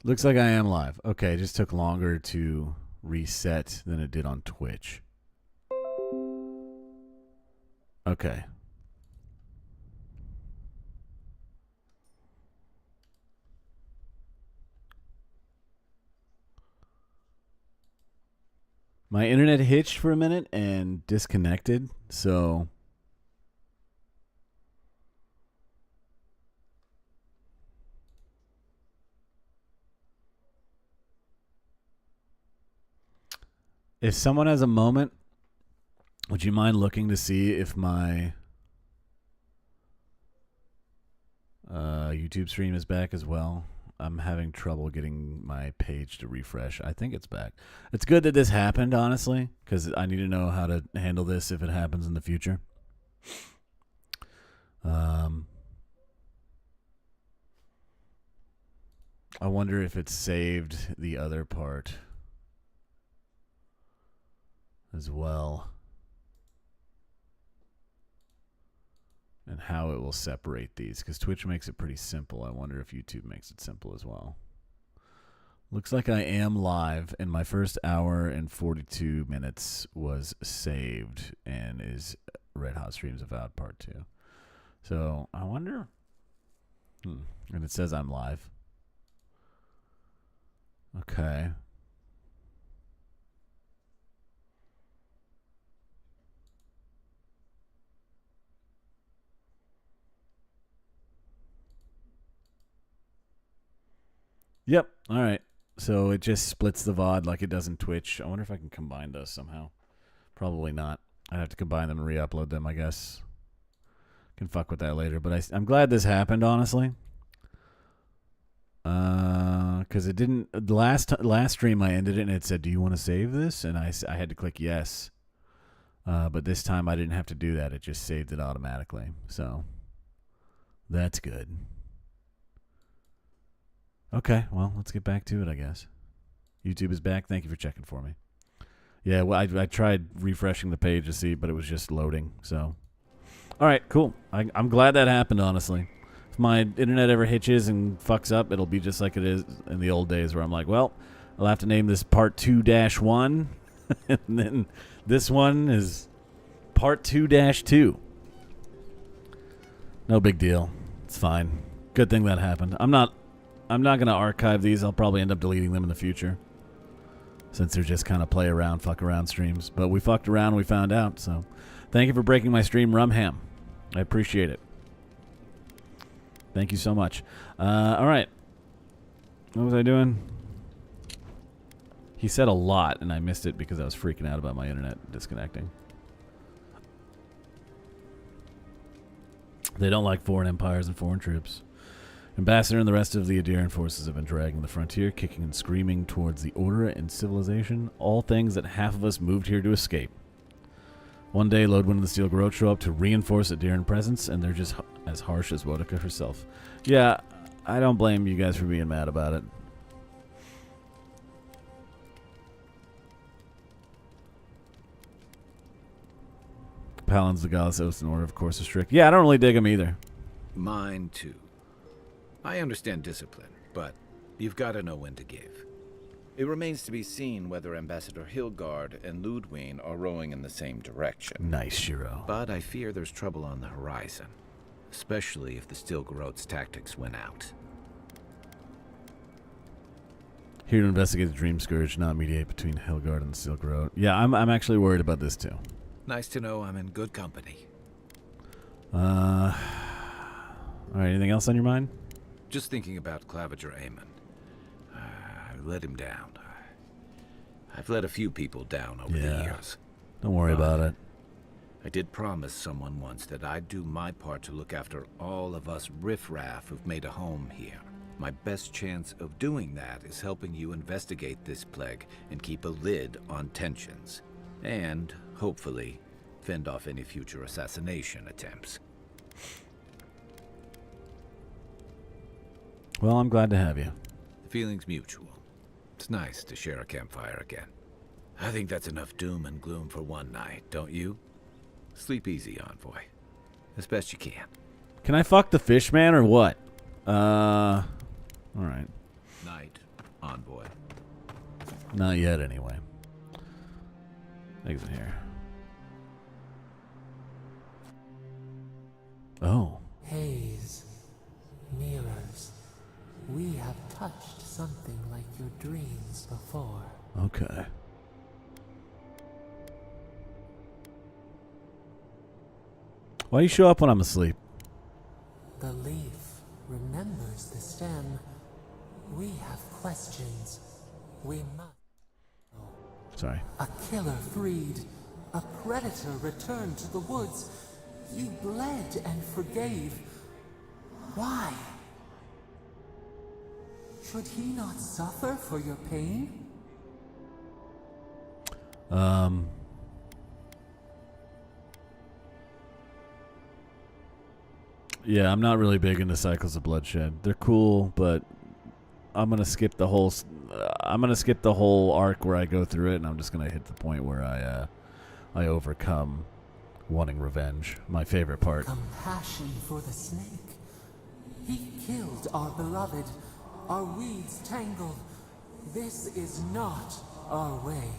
Looks like I am live. Okay, it just took longer to reset than it did on Twitch. Okay. My internet hitched for a minute and disconnected, so if someone has a moment, would you mind looking to see if my YouTube stream is back as well? I'm having trouble getting my page to refresh. I think it's back. It's good that this happened, honestly, because I need to know how to handle this if it happens in the future. I wonder if it saved the other part as well, and how it will separate these, because Twitch makes it pretty simple. I wonder if YouTube makes it simple as well. Looks like I am live, and my first hour and 42 minutes was saved and is Red Hot Streams Avowed Part 2. So I wonder. And it says I'm live. Okay. Yep. All right. So it just splits the VOD like it does in Twitch. I wonder if I can combine those somehow. Probably not. I'd have to combine them and re-upload them, I guess. Can fuck with that later. But I'm glad this happened, honestly. Because it didn't. Last stream I ended it and it said, "Do you want to save this?" And I had to click yes. But this time I didn't have to do that. It just saved it automatically. So that's good. Okay, well, let's get back to it, I guess. YouTube is back. Thank you for checking for me. Yeah, well, I tried refreshing the page to see, but it was just loading. So, all right, cool. I'm glad that happened, honestly. If my internet ever hitches and fucks up, it'll be just like it is in the old days where I'm like, well, I'll have to name this Part 2-1, and then this one is Part 2-2. No big deal. It's fine. Good thing that happened. I'm not going to archive these. I'll probably end up deleting them in the future, since they're just kind of play around, fuck around streams. But we fucked around, we found out. So thank you for breaking my stream, Rumham. I appreciate it. Thank you so much. All right. What was I doing? He said a lot, and I missed it because I was freaking out about my internet disconnecting. They don't like foreign empires and foreign troops. Ambassador and the rest of the Adirian forces have been dragging the frontier, kicking and screaming towards the order and civilization, all things that half of us moved here to escape. One day, Lodwyn and the Steel Garrote show up to reinforce Adirian presence, and they're just as harsh as Wodika herself. Yeah, I don't blame you guys for being mad about it. Palin's the Godless Oath and Order, of course, is strict. Yeah, I don't really dig them either. Mine, too. I understand discipline, but you've got to know when to give. It remains to be seen whether Ambassador Hilgard and Ludwine are rowing in the same direction. Nice, Shiro. But I fear there's trouble on the horizon, especially if the Steel Garrote's tactics win out. Here to investigate the Dream Scourge, not mediate between Hilgard and the Steel Garrote. Yeah, I'm actually worried about this too. Nice to know I'm in good company. All right, anything else on your mind? Just thinking about Claviger Aemon. I let him down. I've let a few people down over the years. Don't worry about it. I did promise someone once that I'd do my part to look after all of us riffraff who've made a home here. My best chance of doing that is helping you investigate this plague and keep a lid on tensions. And, hopefully, fend off any future assassination attempts. Well, I'm glad to have you. The feeling's mutual. It's nice to share a campfire again. I think that's enough doom and gloom for one night, don't you? Sleep easy, Envoy. As best you can. Can I fuck the fish man or what? Alright. Night. envoy. Not yet, anyway. Exit here. Oh. Haze, mirrors. We have touched something like your dreams before. Okay. Why do you show up when I'm asleep? The leaf remembers the stem. We have questions. We must. Sorry. A killer freed. A predator returned to the woods. You bled and forgave. Why? Should he not suffer for your pain? Yeah, I'm not really big into cycles of bloodshed. They're cool, but I'm gonna skip the whole. I'm gonna skip the whole arc where I go through it, and I'm just gonna hit the point where I overcome wanting revenge. My favorite part. Compassion for the snake. He killed our beloved. Our weeds tangled. This is not our way.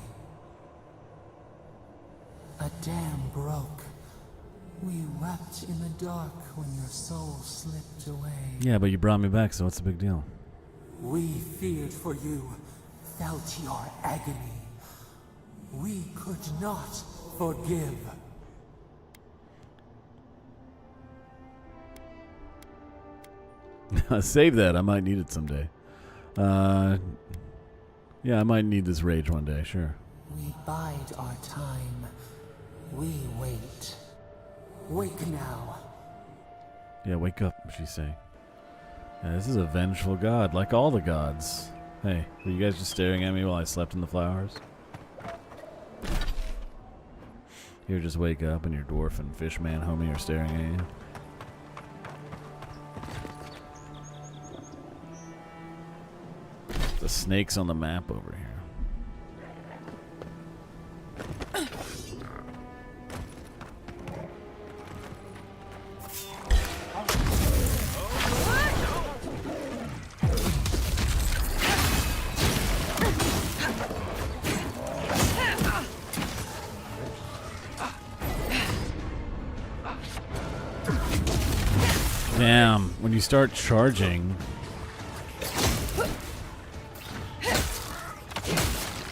A dam broke. We wept in the dark when your soul slipped away. Yeah, but you brought me back, so what's the big deal? We feared for you, felt your agony. We could not forgive. Save that. I might need it someday. Yeah, I might need this rage one day, sure. We bide our time. We wait. Wake now. Yeah, wake up, she's saying. Yeah, this is a vengeful god, like all the gods. Hey, were you guys just staring at me while I slept in the flowers? Here, just wake up and your dwarf and fishman homie are staring at you. The snakes on the map over here. Damn, when you start charging...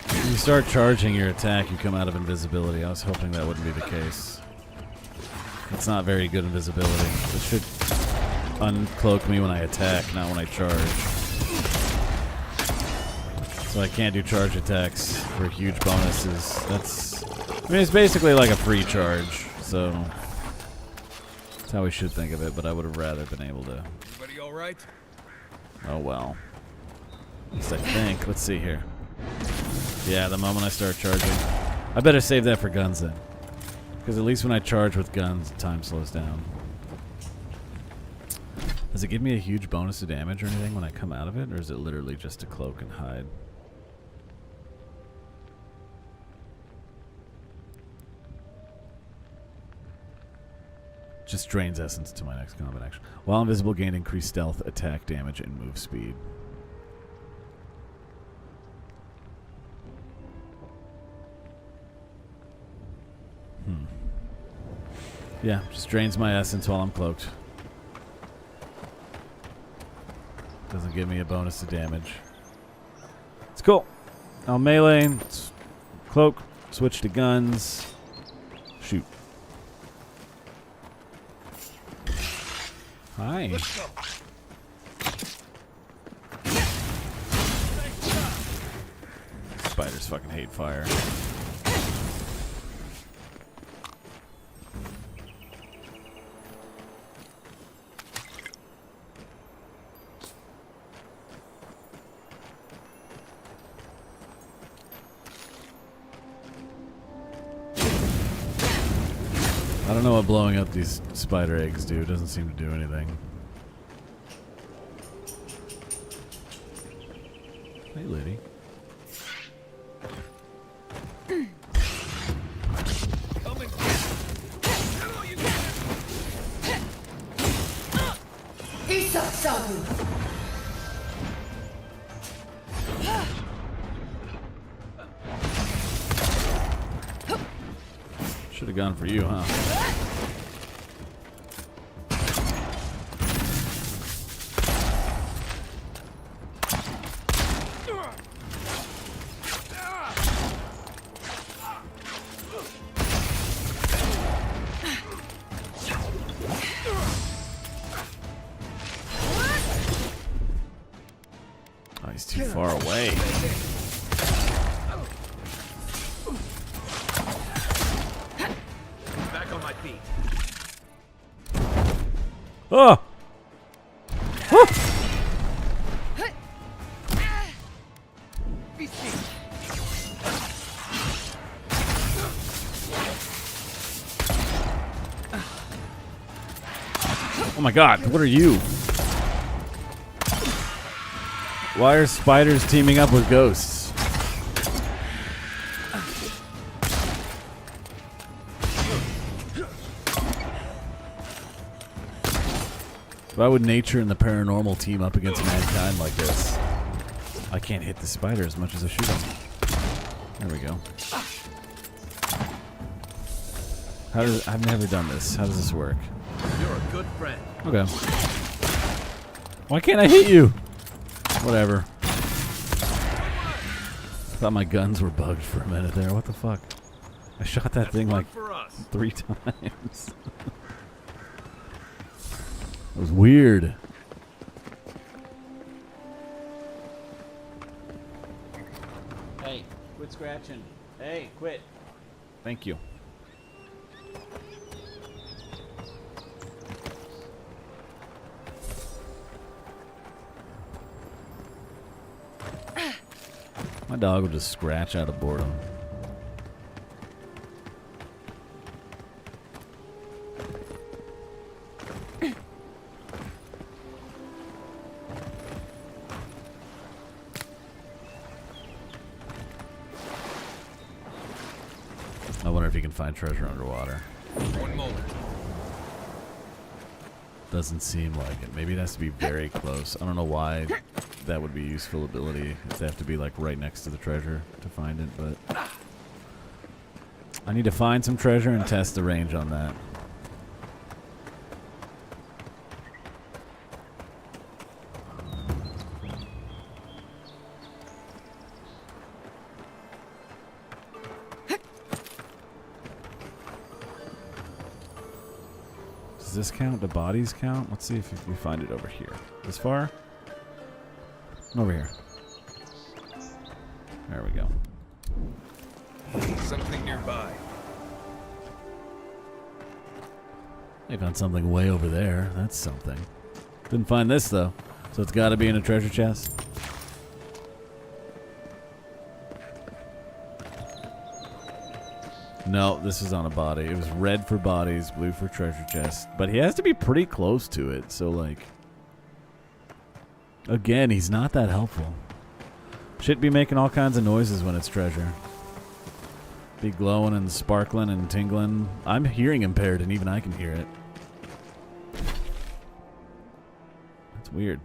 When you start charging your attack, you come out of invisibility. I was hoping that wouldn't be the case. It's not very good invisibility. It should uncloak me when I attack, not when I charge. So I can't do charge attacks for huge bonuses. That's... I mean, it's basically like a free charge, so... That's how we should think of it, but I would have rather been able to... Everybody all right? Oh well. At least I think. Let's see here. Yeah, the moment I start charging. I better save that for guns then. Because at least when I charge with guns, time slows down. Does it give me a huge bonus to damage or anything when I come out of it? Or is it literally just to cloak and hide? Just drains essence to my next combat action. While invisible, gain increased stealth, attack damage, and move speed. Yeah, just drains my essence while I'm cloaked. Doesn't give me a bonus to damage. It's cool. I'll melee, cloak, switch to guns, shoot. Hi. Spiders fucking hate fire. I don't know what blowing up these spider eggs do. It doesn't seem to do anything. Hey, lady. gun for you, huh? Oh, he's too far away. Back on my feet. Oh! Oh my god, what are you? Why are spiders teaming up with ghosts? Why would nature and the paranormal team up against mankind like this? I can't hit the spider as much as I shoot him. There we go. I've never done this. How does this work? You're a good friend. Okay. Why can't I hit you? Whatever. Thought my guns were bugged for a minute there. What the fuck? I shot that thing like 3 times. It was weird. Hey, quit scratching. Hey, quit. Thank you. My dog will just scratch out of boredom. I wonder if you can find treasure underwater. One moment. Doesn't seem like it. Maybe it has to be very close. I don't know why that would be a useful ability if they have to be like right next to the treasure to find it, but I need to find some treasure and test the range on that. Does this count? The bodies count? Let's see if we find it over here. This far? Over here. There we go. Something nearby. They found something way over there. That's something. Didn't find this though. So it's gotta be in a treasure chest. No, this is on a body. It was red for bodies, blue for treasure chest. But he has to be pretty close to it, so like... Again, he's not that helpful. Should be making all kinds of noises when it's treasure. Be glowing and sparkling and tingling. I'm hearing impaired and even I can hear it. That's weird.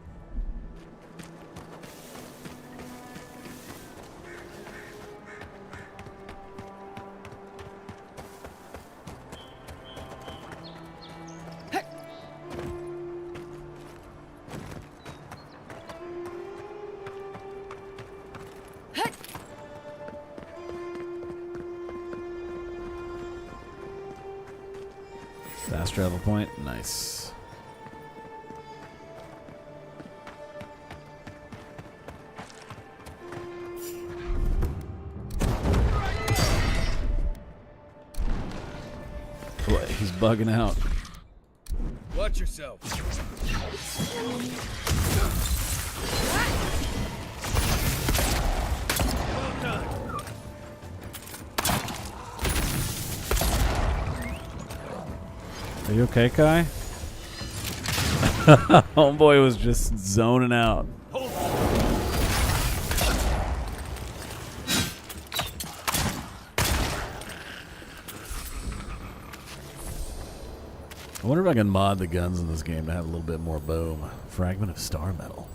Fast travel point, nice. Boy, he's bugging out. Watch yourself. Well done. Are you okay, Kai? Homeboy was just zoning out. I wonder if I can mod the guns in this game to have a little bit more boom. Fragment of star metal.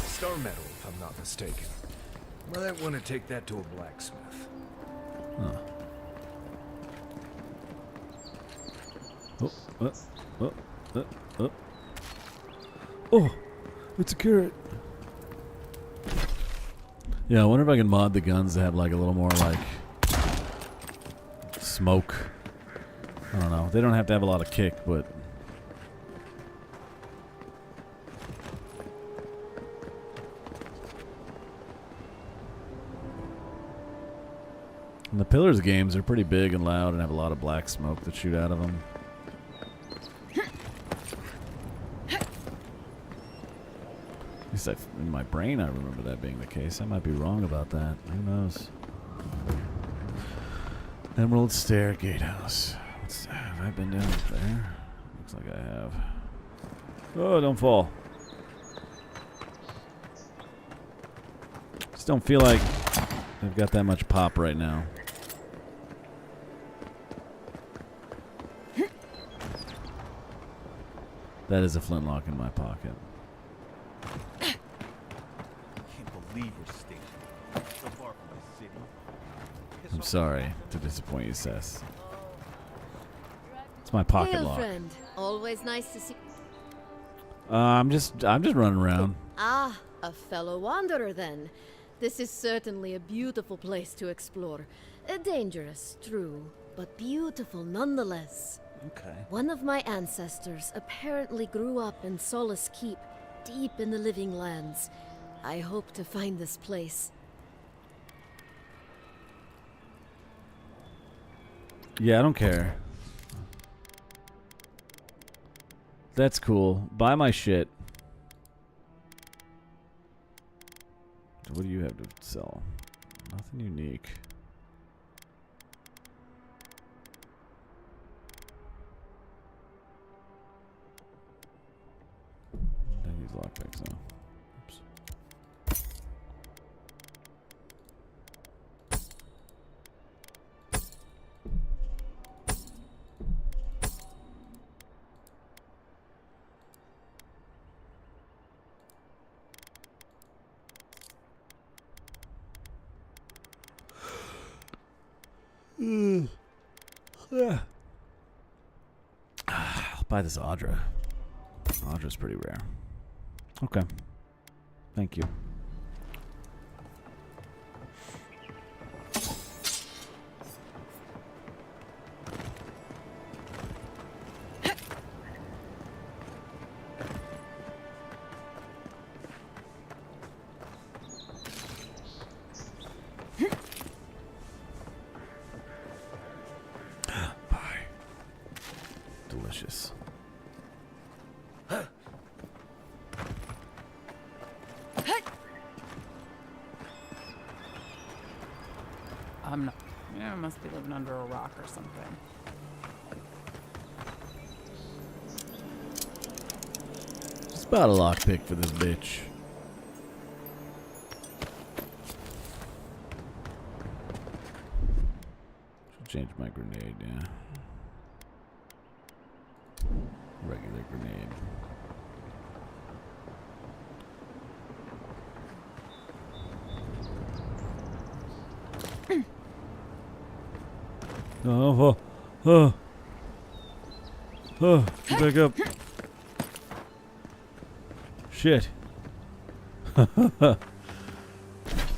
Star metal, if I'm not mistaken. Well, I want to take that to a blacksmith. Huh. Oh, oh, oh. Oh, it's a carrot. Yeah, I wonder if I can mod the guns to have like a little more like smoke. I don't know. They don't have to have a lot of kick, but and the Pillars games are pretty big and loud and have a lot of black smoke that shoot out of them. At least in my brain I remember that being the case. I might be wrong about that. Who knows? Emerald Stair Gatehouse. Have I been down there? Looks like I have. Oh, don't fall. Just don't feel like I've got that much pop right now. That is a flintlock in my pocket. Can't believe we're stationed so far from the city. I'm sorry to disappoint you, Sess. It's my pocket Hail, lock. friend. Always nice to see. I'm just running around. Ah, a fellow wanderer then. This is certainly a beautiful place to explore. Dangerous, true, but beautiful nonetheless. Okay. One of my ancestors apparently grew up in Solace Keep, deep in the living lands. I hope to find this place. Yeah, I don't care. That's cool. Buy my shit. What do you have to sell? Nothing unique. Don't use lockpicks though. Oops. I'll buy this Audra. Audra's pretty rare. Okay. Thank you. Delicious. I'm not. Yeah, I must be living under a rock or something. Just about a lockpick for this bitch. Should change my grenade, yeah. Regular grenade. Get back up. Shit.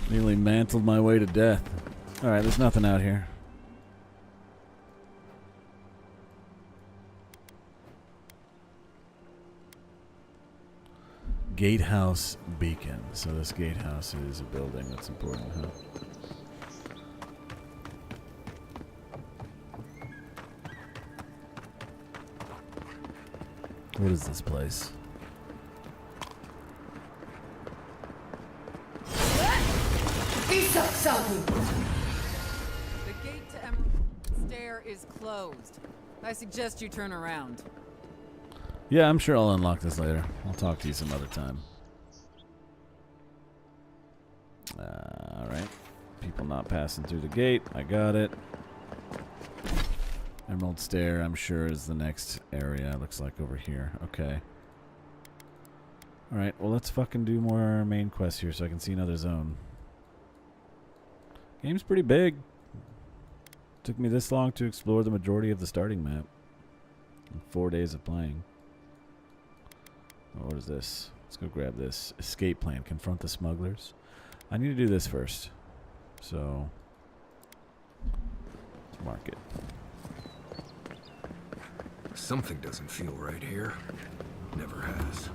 Nearly mantled my way to death. Alright, there's nothing out here. Gatehouse Beacon. So this gatehouse is a building that's important, huh? What is this place? The gate to Emerald Stair is closed. I suggest you turn around. Yeah, I'm sure I'll unlock this later. I'll talk to you some other time. Alright. People not passing through the gate. I got it. Emerald Stair, I'm sure, is the next area. Looks like over here. Okay. Alright, well, let's fucking do more main quests here so I can see another zone. Game's pretty big. Took me this long to explore the majority of the starting map. in 4 days of playing. Oh, what is this? Let's go grab this. Escape plan. Confront the smugglers. I need to do this first. So, let's mark it. Something doesn't feel right here. Never has.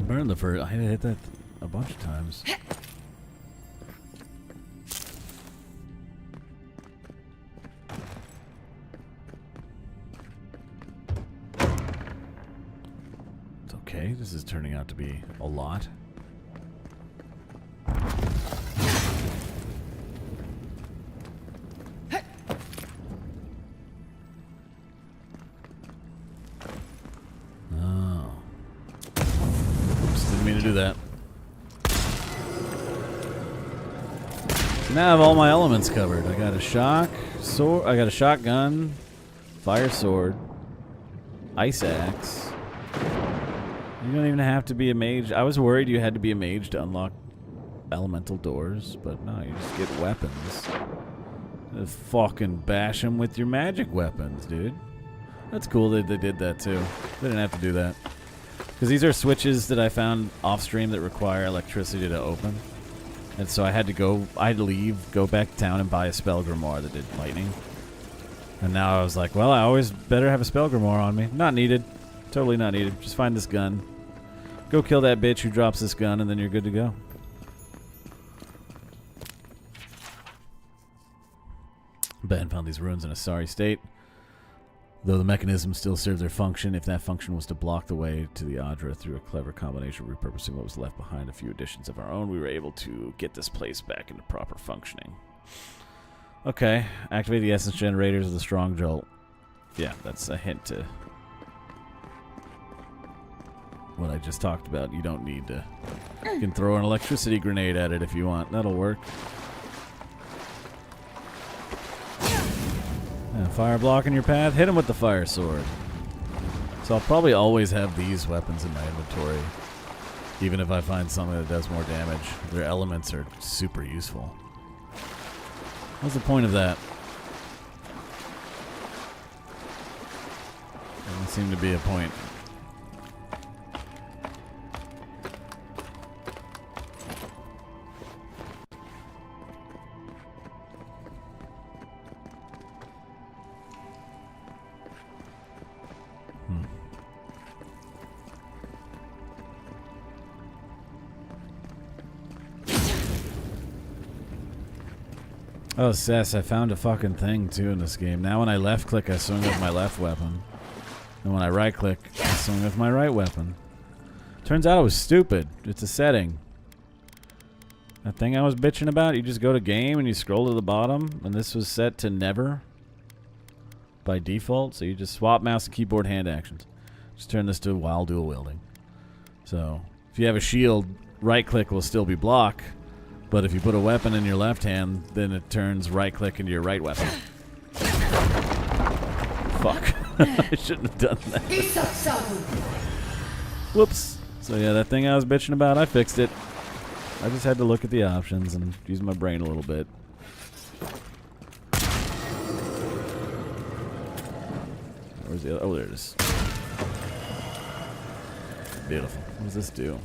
Burn the first. I had to hit that a bunch of times. It's okay. This is turning out to be a lot. Do that. So now I have all my elements covered. I got a shock sword. I got a shotgun, fire sword, ice axe. You don't even have to be a mage. I was worried you had to be a mage to unlock elemental doors, but no, you just get weapons. Just fucking bash them with your magic weapons, dude. That's cool that they did that too. They didn't have to do that. Because these are switches that I found off stream that require electricity to open. And so I had to go, I'd leave, go back to town and buy a spell grimoire that did lightning. And now I was like, well, I always better have a spell grimoire on me. Not needed. Totally not needed. Just find this gun. Go kill that bitch who drops this gun and then you're good to go. Ben found these ruins in a sorry state. Though the mechanisms still serve their function, if that function was to block the way to the Adra through a clever combination of repurposing what was left behind, a few additions of our own, we were able to get this place back into proper functioning. Okay, activate the essence generators of the strong jolt. Yeah, that's a hint to what I just talked about. You don't need to... You can throw an electricity grenade at it if you want. That'll work. Fire blocking your path, hit him with the fire sword. So I'll probably always have these weapons in my inventory, even if I find something that does more damage. Their elements are super useful. What's the point of that? Doesn't seem to be a point. Oh, Sess, I found a fucking thing, too, in this game. Now when I left-click, I swing with my left weapon. And when I right-click, I swing with my right weapon. Turns out it was stupid. It's a setting. That thing I was bitching about, you just go to game and you scroll to the bottom, and this was set to never by default, so you just swap mouse and keyboard hand actions. Just turn this to while dual wielding. So, if you have a shield, right-click will still be block. But if you put a weapon in your left hand, then it turns right-click into your right weapon. Fuck. I shouldn't have done that. Whoops. So yeah, that thing I was bitching about, I fixed it. I just had to look at the options and use my brain a little bit. Where's the other? Oh, there it is. Beautiful. What does this do?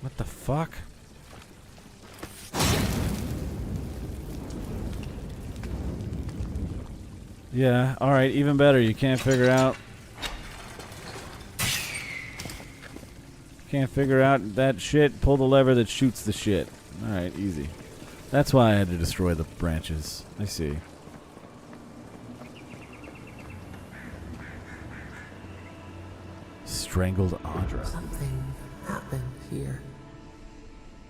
What the fuck? Yeah, alright, even better. You can't figure out... Can't figure out that shit. Pull the lever that shoots the shit. Alright, easy. That's why I had to destroy the branches. I see. Strangled Audra. Something happened here.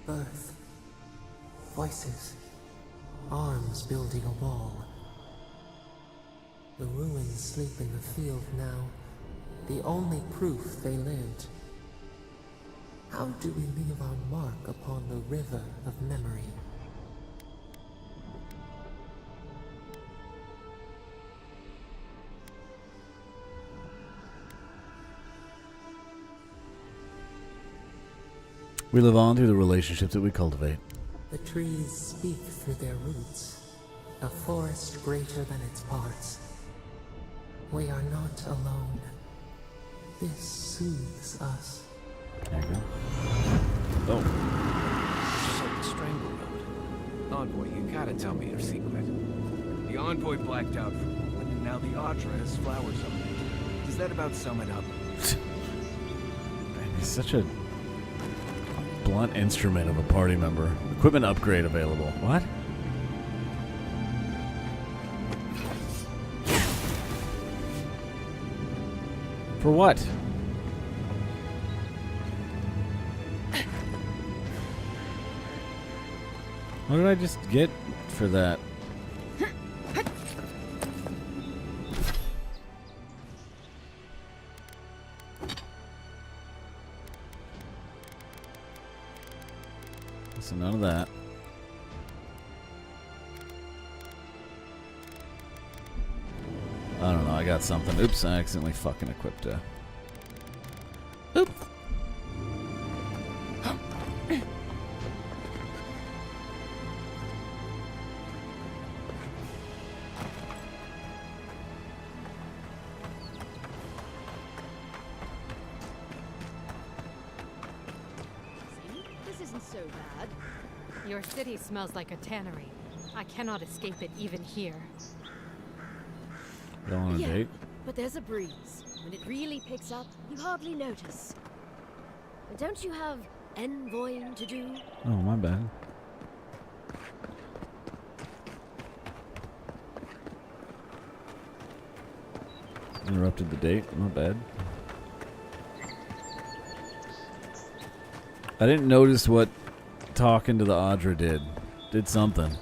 The rebirth. Voices. Arms building a wall. The ruins sleep in the field now. The only proof they lived. How do we leave our mark upon the river of memory? We live on through the relationships that we cultivate. The trees speak through their roots, a forest greater than its parts. We are not alone. This soothes us. There you go. Oh. Just like the Strangle Road. Envoy, you gotta tell me your secret. The Envoy blacked out for a moment, and now the Audra has flowers on it. Does that about sum it up? Man, he's such a blunt instrument of a party member. Equipment upgrade available. What? For what? What did I just get for that? So none of that. I don't know, I got something. Oops, I accidentally fucking equipped a... Oop! This isn't so bad. Your city smells like a tannery. I cannot escape it even here. Go on a Yeah, date? but there's a breeze. When it really picks up, you hardly notice. And don't you have envoying to do? Oh, my bad. Interrupted the date. My bad. I didn't notice what talking to the Audra did. Did something.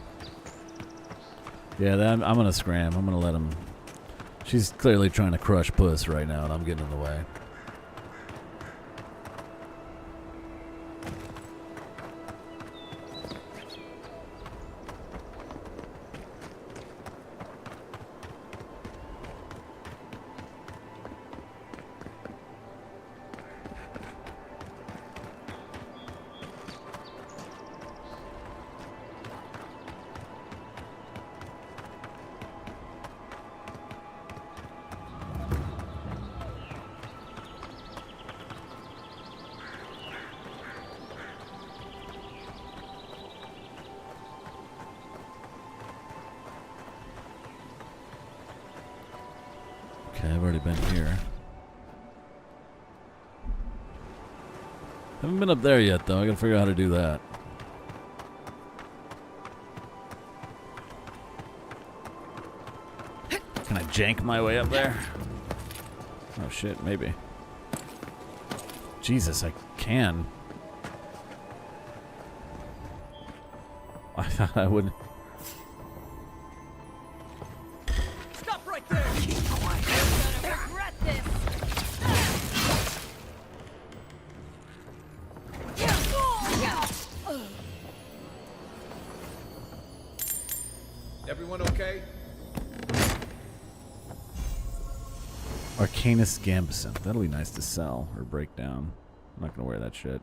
Yeah, that, I'm gonna scram. I'm gonna let him. She's clearly trying to crush puss right now, and I'm getting in the way. Okay, I've already been here. Haven't been up there yet, though. I gotta figure out how to do that. Can I jank my way up there? Oh shit, maybe. Jesus, I can. I thought I would. Stop right there! Keep quiet. You're gonna regret this! Everyone okay? Arcanus Gambescent. That'll be nice to sell or break down. I'm not gonna wear that shit.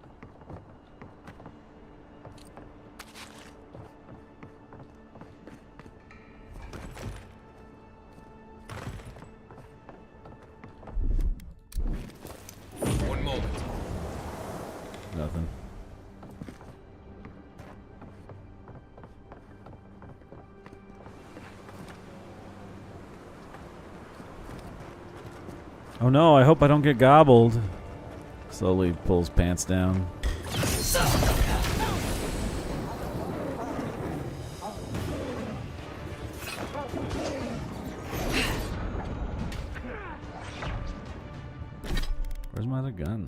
One moment. Nothing. Oh no, I hope I don't get gobbled. Slowly pulls pants down. Where's my other gun?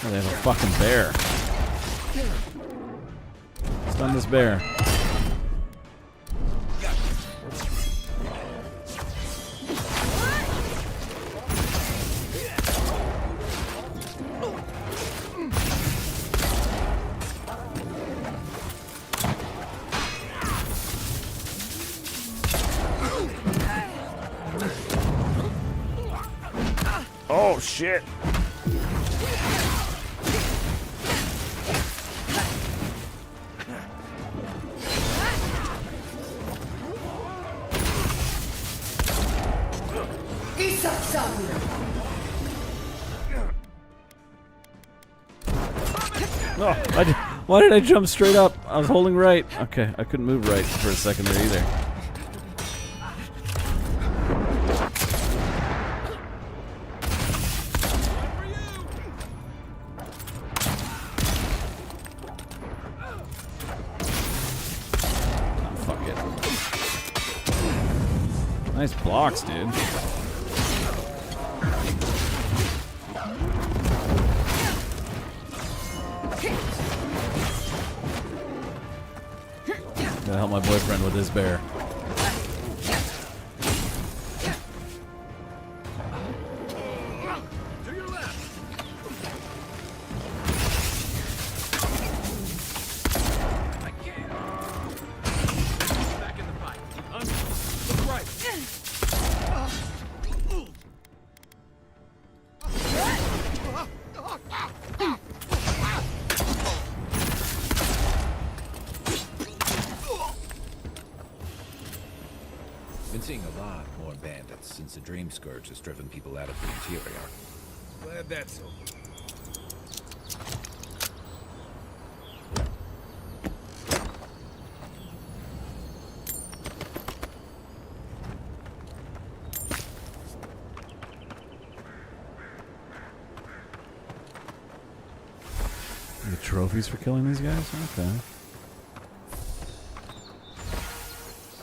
Oh, they have a fucking bear. Stun this bear. Oh shit. No, why did I jump straight up? I was holding right. Okay, I couldn't move right for a second there either. Oh, fuck it. Nice blocks, dude. Gotta help my boyfriend with his bear. To your left. I can't. Back in the fight. Look right. Been seeing a lot more bandits since the Dream Scourge has driven people out of the interior. Glad that's over. The trophies for killing these guys? Okay.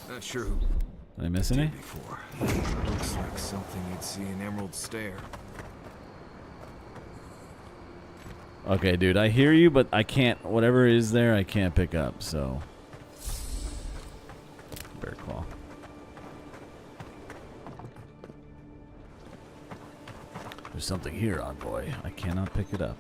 Not sure who Did I miss any? before. Looks like something you'd see in Emerald Stair. Okay, dude, I hear you, but I can't. Whatever is there, I can't pick up, so. Bear Claw. There's something here, Envoy. I cannot pick it up.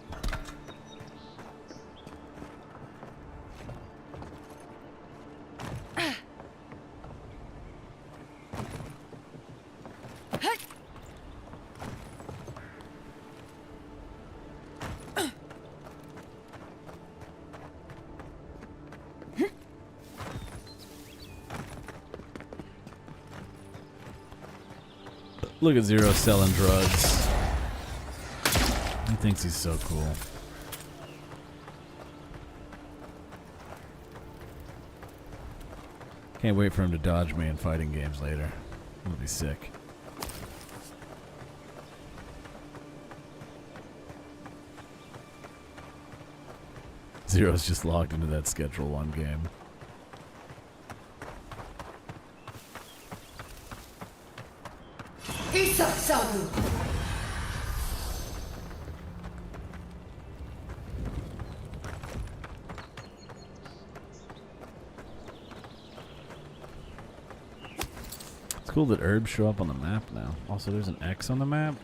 Look at Zero selling drugs. He thinks he's so cool. Can't wait for him to dodge me in fighting games later. It'll be sick. Zero's just logged into that Schedule 1 game. It's cool that herbs show up on the map now. Also, there's an X on the map.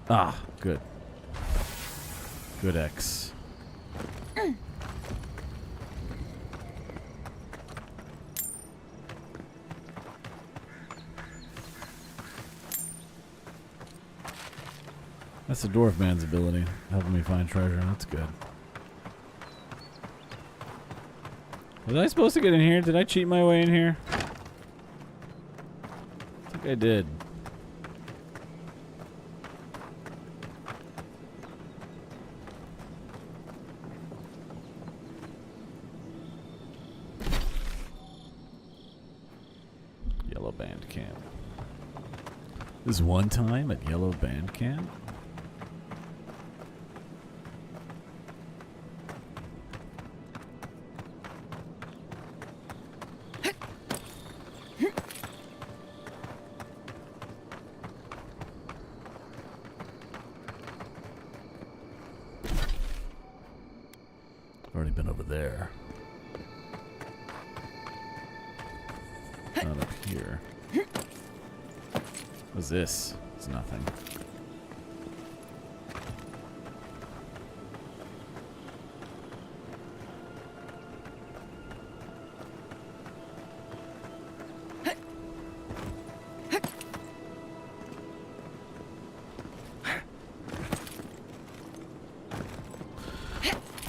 Ah, good. Good X. That's the dwarf man's ability, helping me find treasure. That's good. Was I supposed to get in here? Did I cheat my way in here? I think I did. Yellow Band Camp. This is one time at Yellow Band Camp? definitely been over there. Not up here. What's this? It's nothing.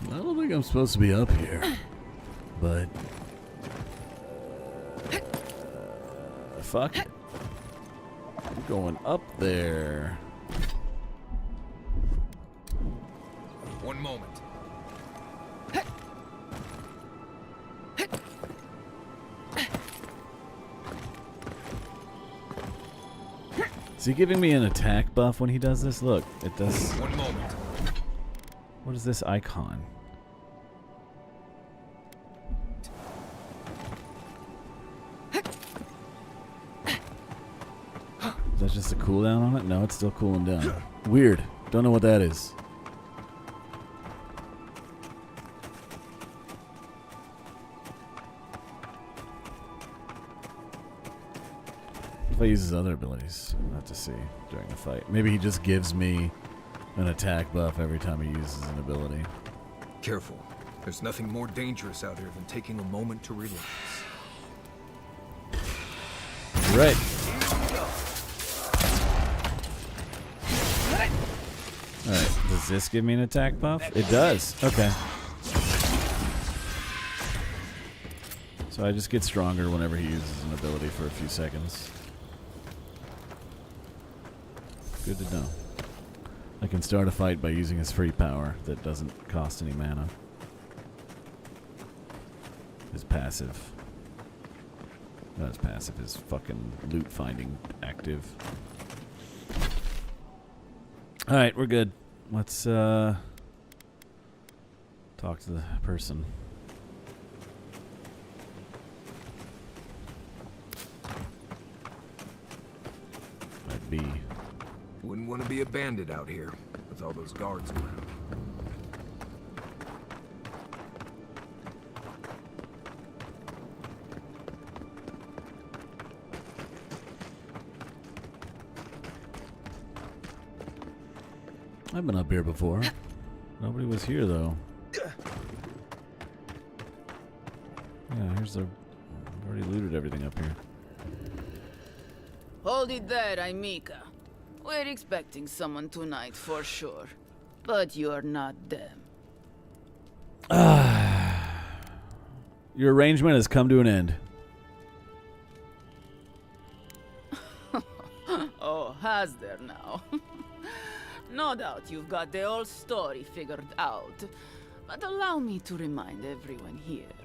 I don't think I'm supposed to be up here, but fuck it. I'm going up there. One moment. Is he giving me an attack buff when he does this? Look, it does. One moment. What is this icon? Is that just a cooldown on it? No, it's still cooling down. Weird. Don't know what that is. If I use his other abilities, I'll have to see during the fight. Maybe he just gives me an attack buff every time he uses an ability. Careful. There's nothing more dangerous out here than taking a moment to relax. You're right. Alright, does this give me an attack buff? It does. Okay. So I just get stronger whenever he uses an ability for a few seconds. Good to know. I can start a fight by using his free power that doesn't cost any mana. His passive. Not his passive, his fucking loot finding active. Alright, we're good. Let's talk to the person. Might be. Wouldn't want to be a bandit out here with all those guards around. I've been up here before. Nobody was here though. Yeah, here's the. I've already looted everything up here. Hold it there, Aimika. We're expecting someone tonight for sure. But you're not them. Your arrangement has come to an end. Oh, has there now? No doubt you've got the whole story figured out. But allow me to remind everyone here.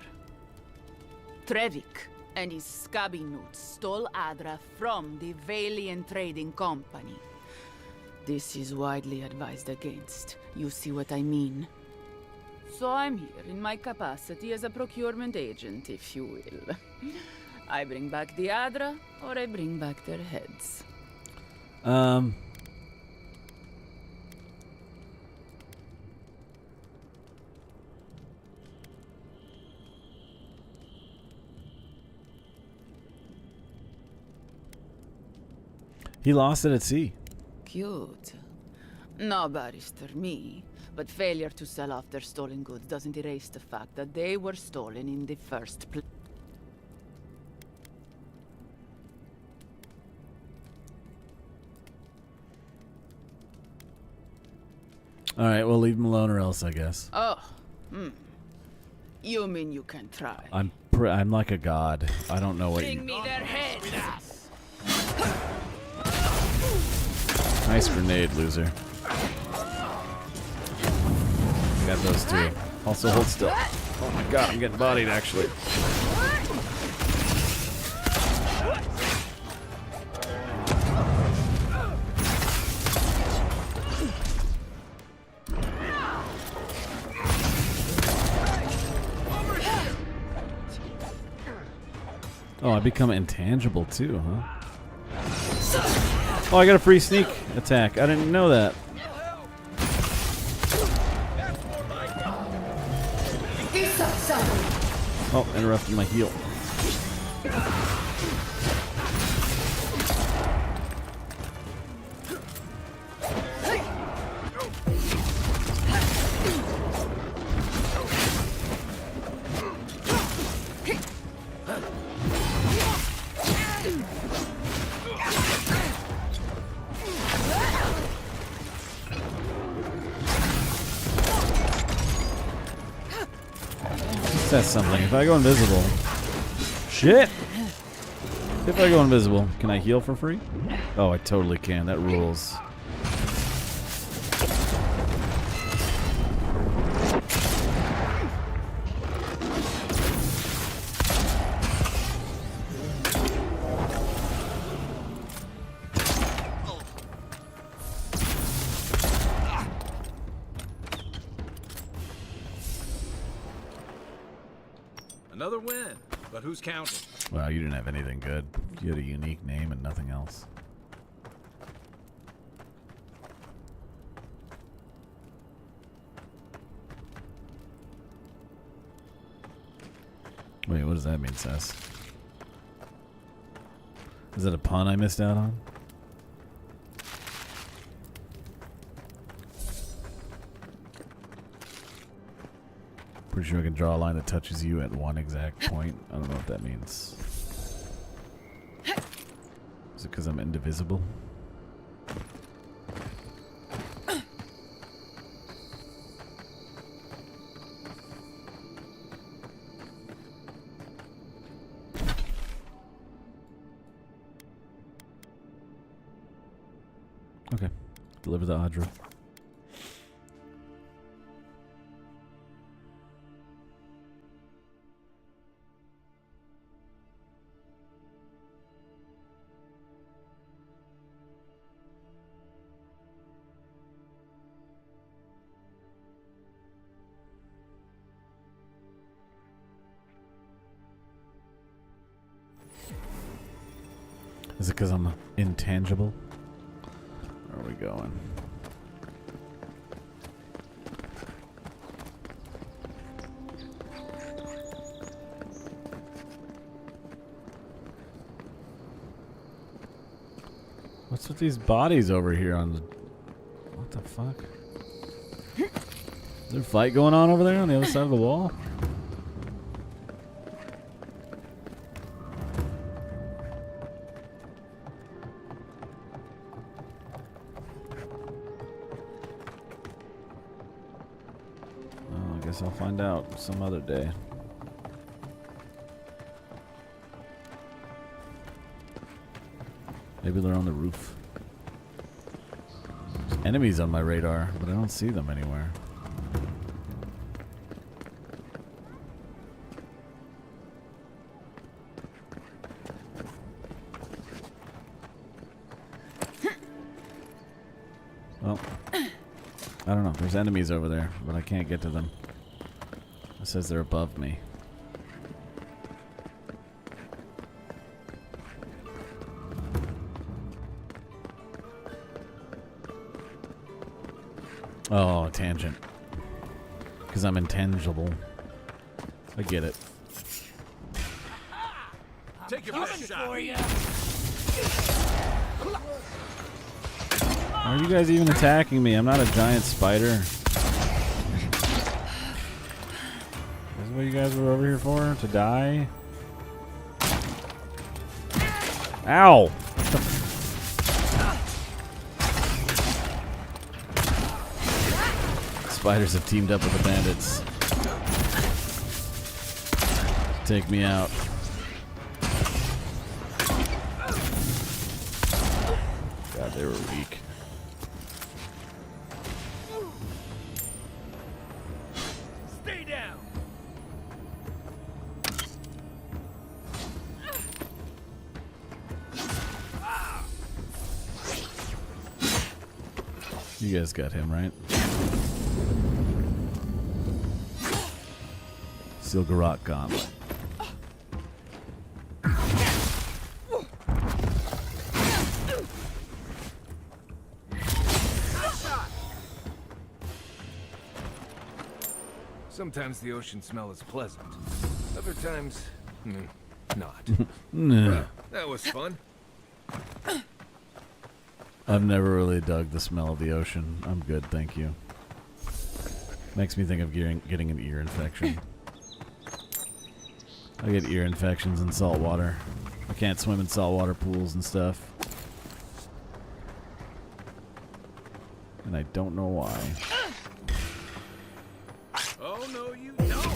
Trevik and his scabby newts stole Adra from the Valiant Trading Company. This is widely advised against. You see what I mean? So I'm here in my capacity as a procurement agent, if you will. I bring back the Adra, or I bring back their heads. He lost it at sea. Cute. No barrister me, but failure to sell off their stolen goods doesn't erase the fact that they were stolen in the first place. Alright, we'll leave him alone or else, I guess. Oh, You mean you can try? I'm like a god. I don't know what you... Bring me their heads! Nice grenade, loser. I got those two. Also, hold still. Oh my god, I'm getting bodied, actually. Oh, I become intangible too, huh? Oh, I got a free sneak attack. I didn't know that. Oh, interrupted my heal. That's something. If I go invisible... Shit! If I go invisible, can I heal for free? Oh, I totally can. That rules. Another win, but who's counting? Wow, you didn't have anything good. You had a unique name and nothing else. Wait, what does that mean, Sess? Is that a pun I missed out on? Pretty sure I can draw a line that touches you at one exact point. I don't know what that means. Is it because I'm indivisible? Okay. Deliver the Audra. Is it because I'm intangible? Where are we going? What's with these bodies over here on the... What the fuck? Is there a fight going on over there on the other side of the wall? I'll find out some other day. Maybe they're on the roof. There's enemies on my radar, but I don't see them anywhere. Well, I don't know. There's enemies over there, but I can't get to them. It says they're above me. Oh, tangent. Because I'm intangible. I get it. Take your best shot. Are you guys even attacking me? I'm not a giant spider. What you guys were over here for? To die? Ow! Spiders have teamed up with the bandits. Take me out. God, they were weak. Stay down. You guys got him, right? Silgarot Gauntlet. Sometimes the ocean smell is pleasant. Other times, not. Nah. That was fun. I've never really dug the smell of the ocean. I'm good, thank you. Makes me think of getting an ear infection. I get ear infections in salt water. I can't swim in saltwater pools and stuff. And I don't know why. Oh, no, you don't.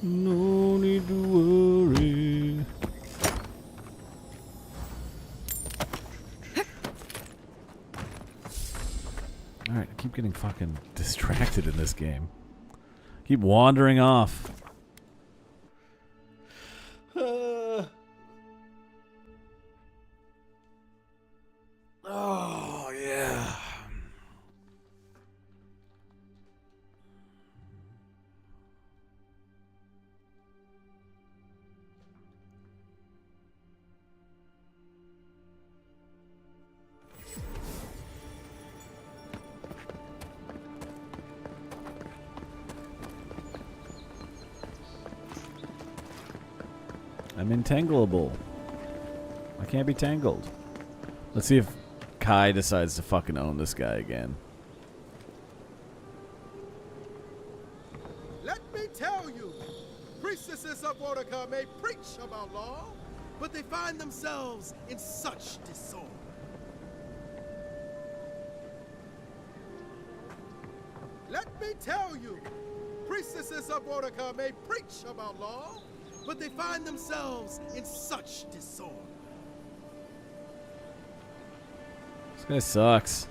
No need to worry. Alright, I keep getting fucking distracted in this game. Keep wandering off. Oh, yeah. I'm entangleable. I can't be tangled. Let's see if Kai decides to fucking own this guy again. Let me tell you, priestesses of Vortica may preach about law, but they find themselves in such disorder. Let me tell you, priestesses of Vortica may preach about law, but they find themselves in such disorder. This guy sucks.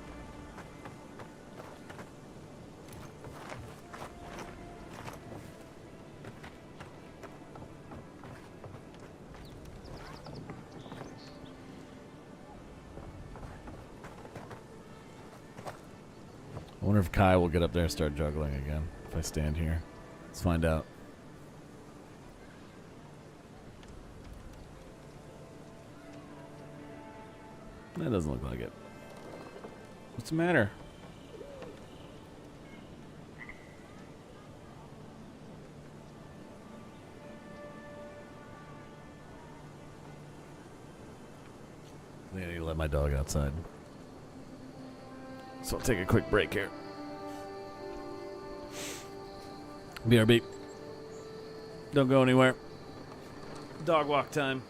I wonder if Kai will get up there and start juggling again if I stand here. Let's find out. That doesn't look like it. What's the matter? I think I need to let my dog outside. So I'll take a quick break here. BRB. Don't go anywhere. Dog walk time.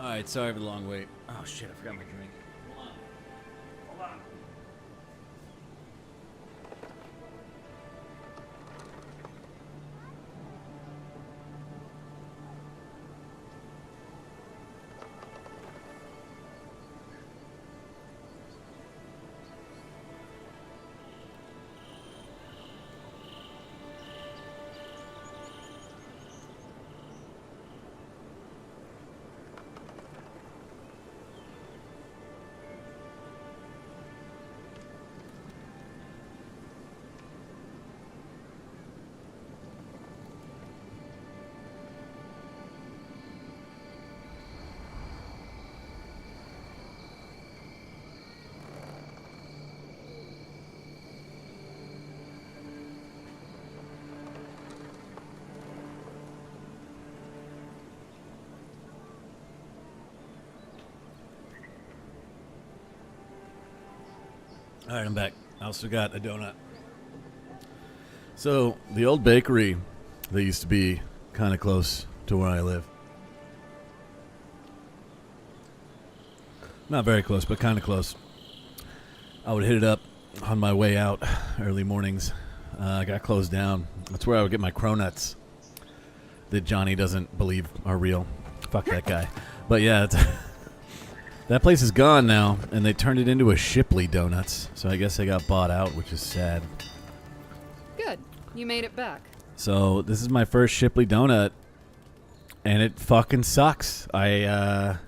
Alright, sorry for the long wait. Oh shit, I forgot my drink. Hold on. All right, I'm back. I also got a donut. So, the old bakery that used to be kind of close to where I live. Not very close, but kind of close. I would hit it up on my way out early mornings. I got closed down. That's where I would get my cronuts that Johnny doesn't believe are real. Fuck that guy. But yeah, it's that place is gone now, and they turned it into a Shipley Donuts. So I guess they got bought out, which is sad. Good. You made it back. So this is my first Shipley donut, and it fucking sucks. It's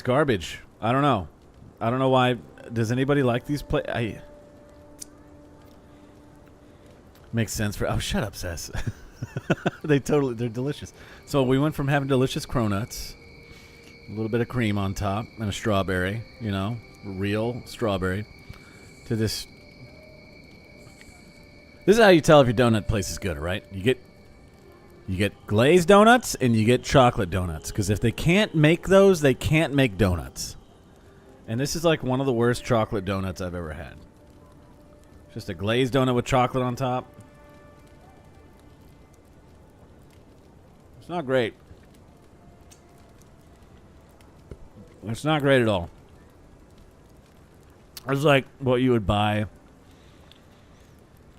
garbage. I don't know. I don't know why. Does anybody like these makes sense for. Oh, shut up, Sess. They're delicious. So we went from having delicious cronuts, a little bit of cream on top, and a strawberry, you know, real strawberry, to this. This is how you tell if your donut place is good, right? You get glazed donuts and you get chocolate donuts, because if they can't make those, they can't make donuts. And this is like one of the worst chocolate donuts I've ever had. Just a glazed donut with chocolate on top. It's not great. It's not great at all. It's like what you would buy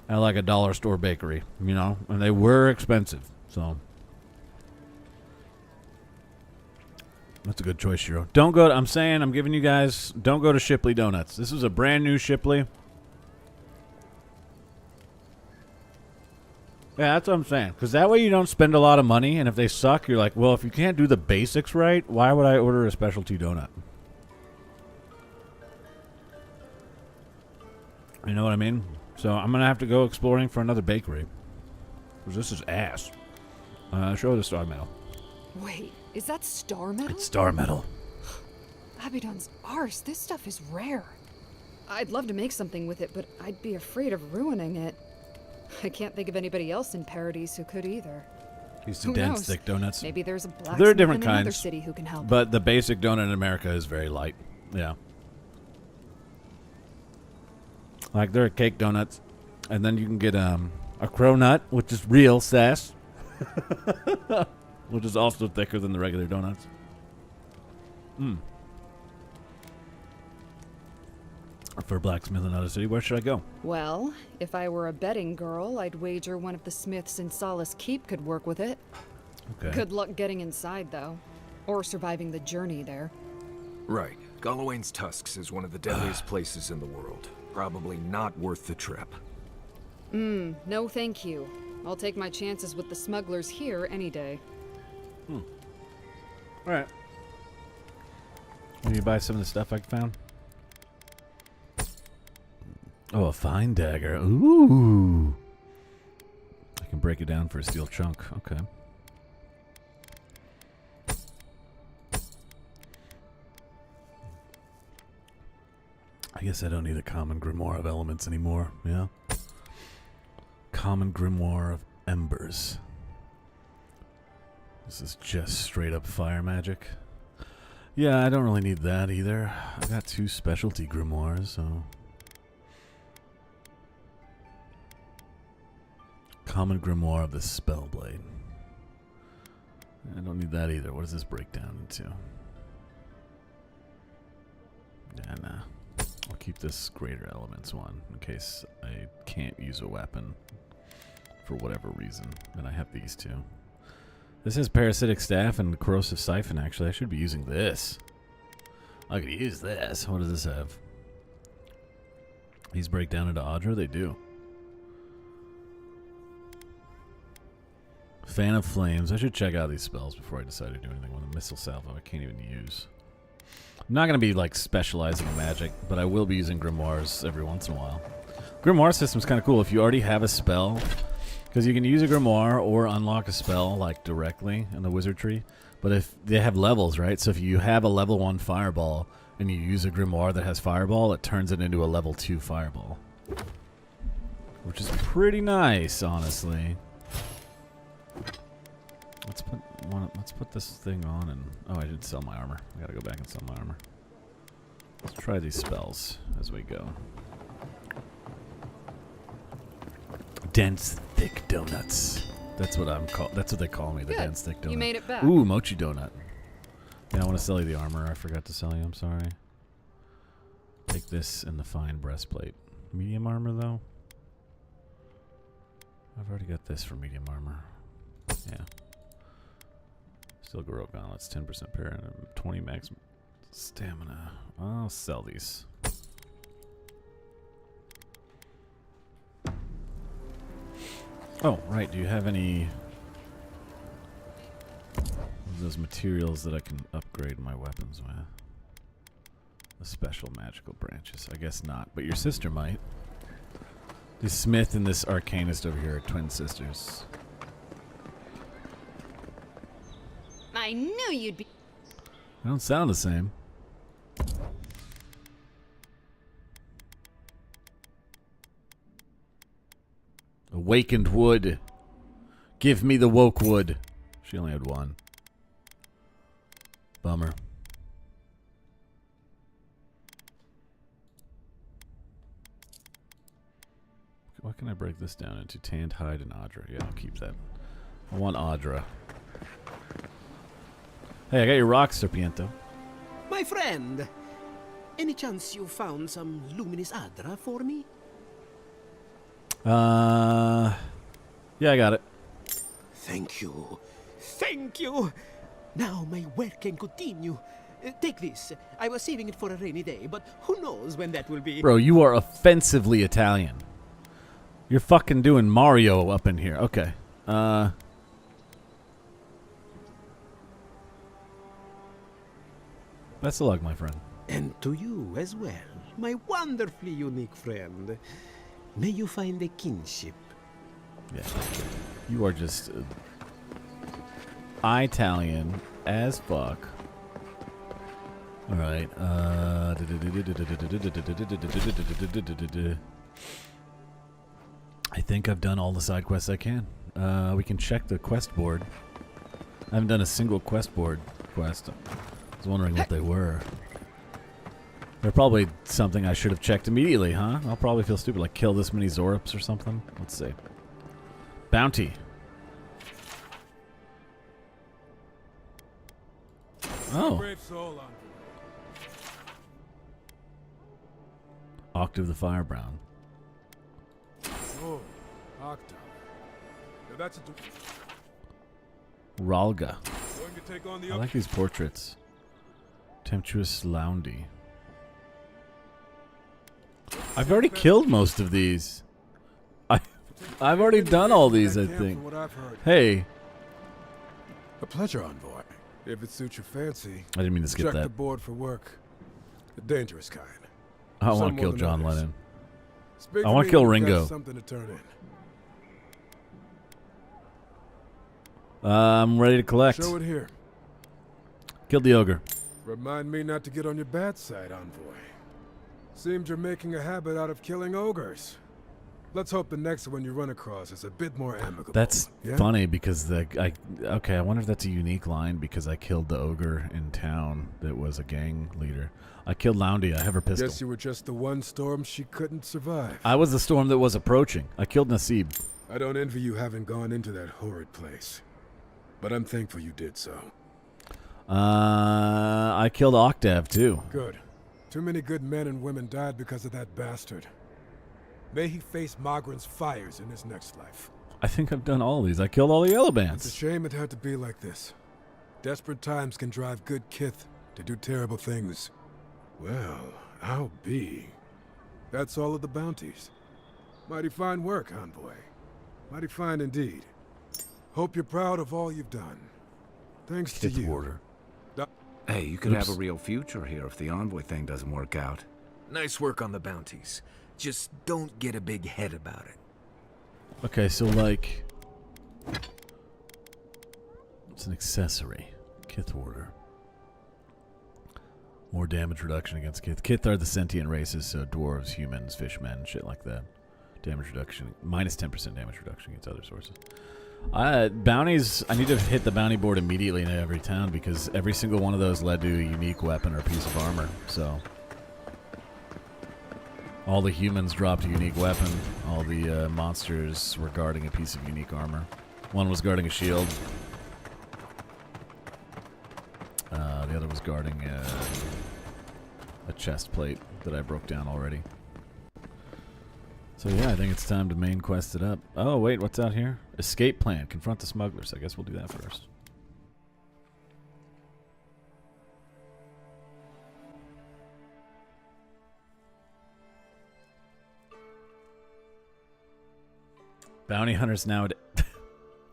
at like a dollar store bakery, you know? And they were expensive, so. That's a good choice, Shiro. Don't go to, I'm giving you guys, don't go to Shipley Donuts. This is a brand new Shipley. Yeah, that's what I'm saying. Because that way you don't spend a lot of money, and if they suck, you're like, well, if you can't do the basics right, why would I order a specialty donut? You know what I mean? So I'm going to have to go exploring for another bakery. Because this is ass. Show the star metal. Wait, is that star metal? It's star metal. Abaddon's arse, this stuff is rare. I'd love to make something with it, but I'd be afraid of ruining it. I can't think of anybody else in Paradise who could either. These are dense, thick donuts. Maybe there's a blacksmith There are different in another kinds, city who can help. But the basic donut in America is very light. Yeah. Like, there are cake donuts. And then you can get a cronut, which is real sass. Which is also thicker than the regular donuts. For a blacksmith in another city, where should I go? Well, if I were a betting girl, I'd wager one of the smiths in Solace Keep could work with it. Okay. Good luck getting inside, though. Or surviving the journey there. Right. Gallowayne's Tusks is one of the deadliest places in the world. Probably not worth the trip. No thank you. I'll take my chances with the smugglers here any day. Alright. Will you buy some of the stuff I found? Oh, a fine dagger. Ooh. I can break it down for a steel chunk. Okay. I guess I don't need a common grimoire of elements anymore. Yeah. Common grimoire of embers. This is just straight up fire magic. Yeah, I don't really need that either. I've got 2 specialty grimoires, so. Common grimoire of the Spellblade. I don't need that either. What does this break down into? Yeah, nah. I'll keep this greater elements one in case I can't use a weapon for whatever reason. And I have these two. This has parasitic staff and corrosive siphon, actually. I should be using this. I could use this. What does this have? These break down into Audra? They do. Fan of Flames. I should check out these spells before I decide to do anything with a missile salvo. I can't even use. I'm not going to be like specializing in magic, but I will be using grimoires every once in a while. Grimoire system's kind of cool if you already have a spell, because you can use a grimoire or unlock a spell like directly in the wizard tree. But if they have levels, right? So if you have a level 1 fireball and you use a grimoire that has fireball, it turns it into a level 2 fireball, which is pretty nice, honestly. Let's put this thing on and... Oh, I didn't sell my armor. I gotta go back and sell my armor. Let's try these spells as we go. Dense, thick donuts. That's what I'm called. That's what they call me, the Good. dense, thick donut. You made it back. Ooh, mochi donut. Yeah, I want to sell you the armor. I forgot to sell you. I'm sorry. Take this and the fine breastplate. Medium armor, though? I've already got this for medium armor. Yeah. Still Goro gauntlets, 10% parry, 20 max stamina. I'll sell these. Oh, right. Do you have any of those materials that I can upgrade my weapons with? The special magical branches. I guess not, but your sister might. The smith and this arcanist over here are twin sisters. I knew you'd be. They don't sound the same. Awakened wood. Give me the woke wood. She only had one. Bummer. What can I break this down into? Tanned hide and Audra. Yeah, I'll keep that. I want Audra. Hey, I got your rock, Serpiento. My friend, any chance you found some luminous Adra for me? Yeah, I got it. Thank you. Thank you. Now my work can continue. Take this. I was saving it for a rainy day, but who knows when that will be. Bro, you are offensively Italian. You're fucking doing Mario up in here. Okay. Best of luck, my friend. And to you as well, my wonderfully unique friend. May you find a kinship. Yeah. You are just Italian as fuck. Alright. I think I've done all the side quests I can. We can check the quest board. I haven't done a single quest board quest. I was wondering what they were. They're probably something I should have checked immediately, huh? I'll probably feel stupid, like kill this many Zorops or something. Let's see. Bounty. Oh. Octave the Firebrown. Oh, Octave. Now that's a... Ralga. Going to take on the I like these portraits. Temptuous Loundy. I've already killed most of these. I've already done all these, I think. Hey. A pleasure, envoy. If it suits your fancy. I didn't mean to skip check that. the board for work. The dangerous kind. I want Some to more kill than John others. Lennon. Speak I for want me to kill when you've got Ringo. Something to turn in. I'm ready to collect. Show it here. Killed the ogre. Remind me not to get on your bad side, envoy. Seems you're making a habit out of killing ogres. Let's hope the next one you run across is a bit more amicable. That's yeah? funny because okay, I wonder if that's a unique line because I killed the ogre in town that was a gang leader. I killed Loundy. I have her pistol. Guess you were just the one storm she couldn't survive. I was the storm that was approaching. I killed Nasib. I don't envy you having gone into that horrid place. but I'm thankful you did so. I killed Octav, too. Good. Too many good men and women died because of that bastard. May he face Magran's fires in his next life. I think I've done all of these. I killed all the yellow bands. It's a shame it had to be like this. Desperate times can drive good kith to do terrible things. Well, I'll be. That's all of the bounties. Mighty fine work, Envoy. Mighty fine indeed. Hope you're proud of all you've done. Thanks to you. Order. Hey, you could have a real future here if the Envoy thing doesn't work out. Nice work on the bounties. Just don't get a big head about it. Okay, so like... It's an accessory. Kith order. More damage reduction against Kith. Kith are the sentient races, so dwarves, humans, fishmen, shit like that. Damage reduction. Minus 10% damage reduction against other sources. Bounties, I need to hit the bounty board immediately in every town because every single one of those led to a unique weapon or piece of armor, so... All the humans dropped a unique weapon. All the monsters were guarding a piece of unique armor. One was guarding a shield. The other was guarding a chest plate that I broke down already. So yeah, I think it's time to main quest it up. Oh wait, what's out here? Escape plan. Confront the smugglers. I guess we'll do that first. Bounty hunters nowadays.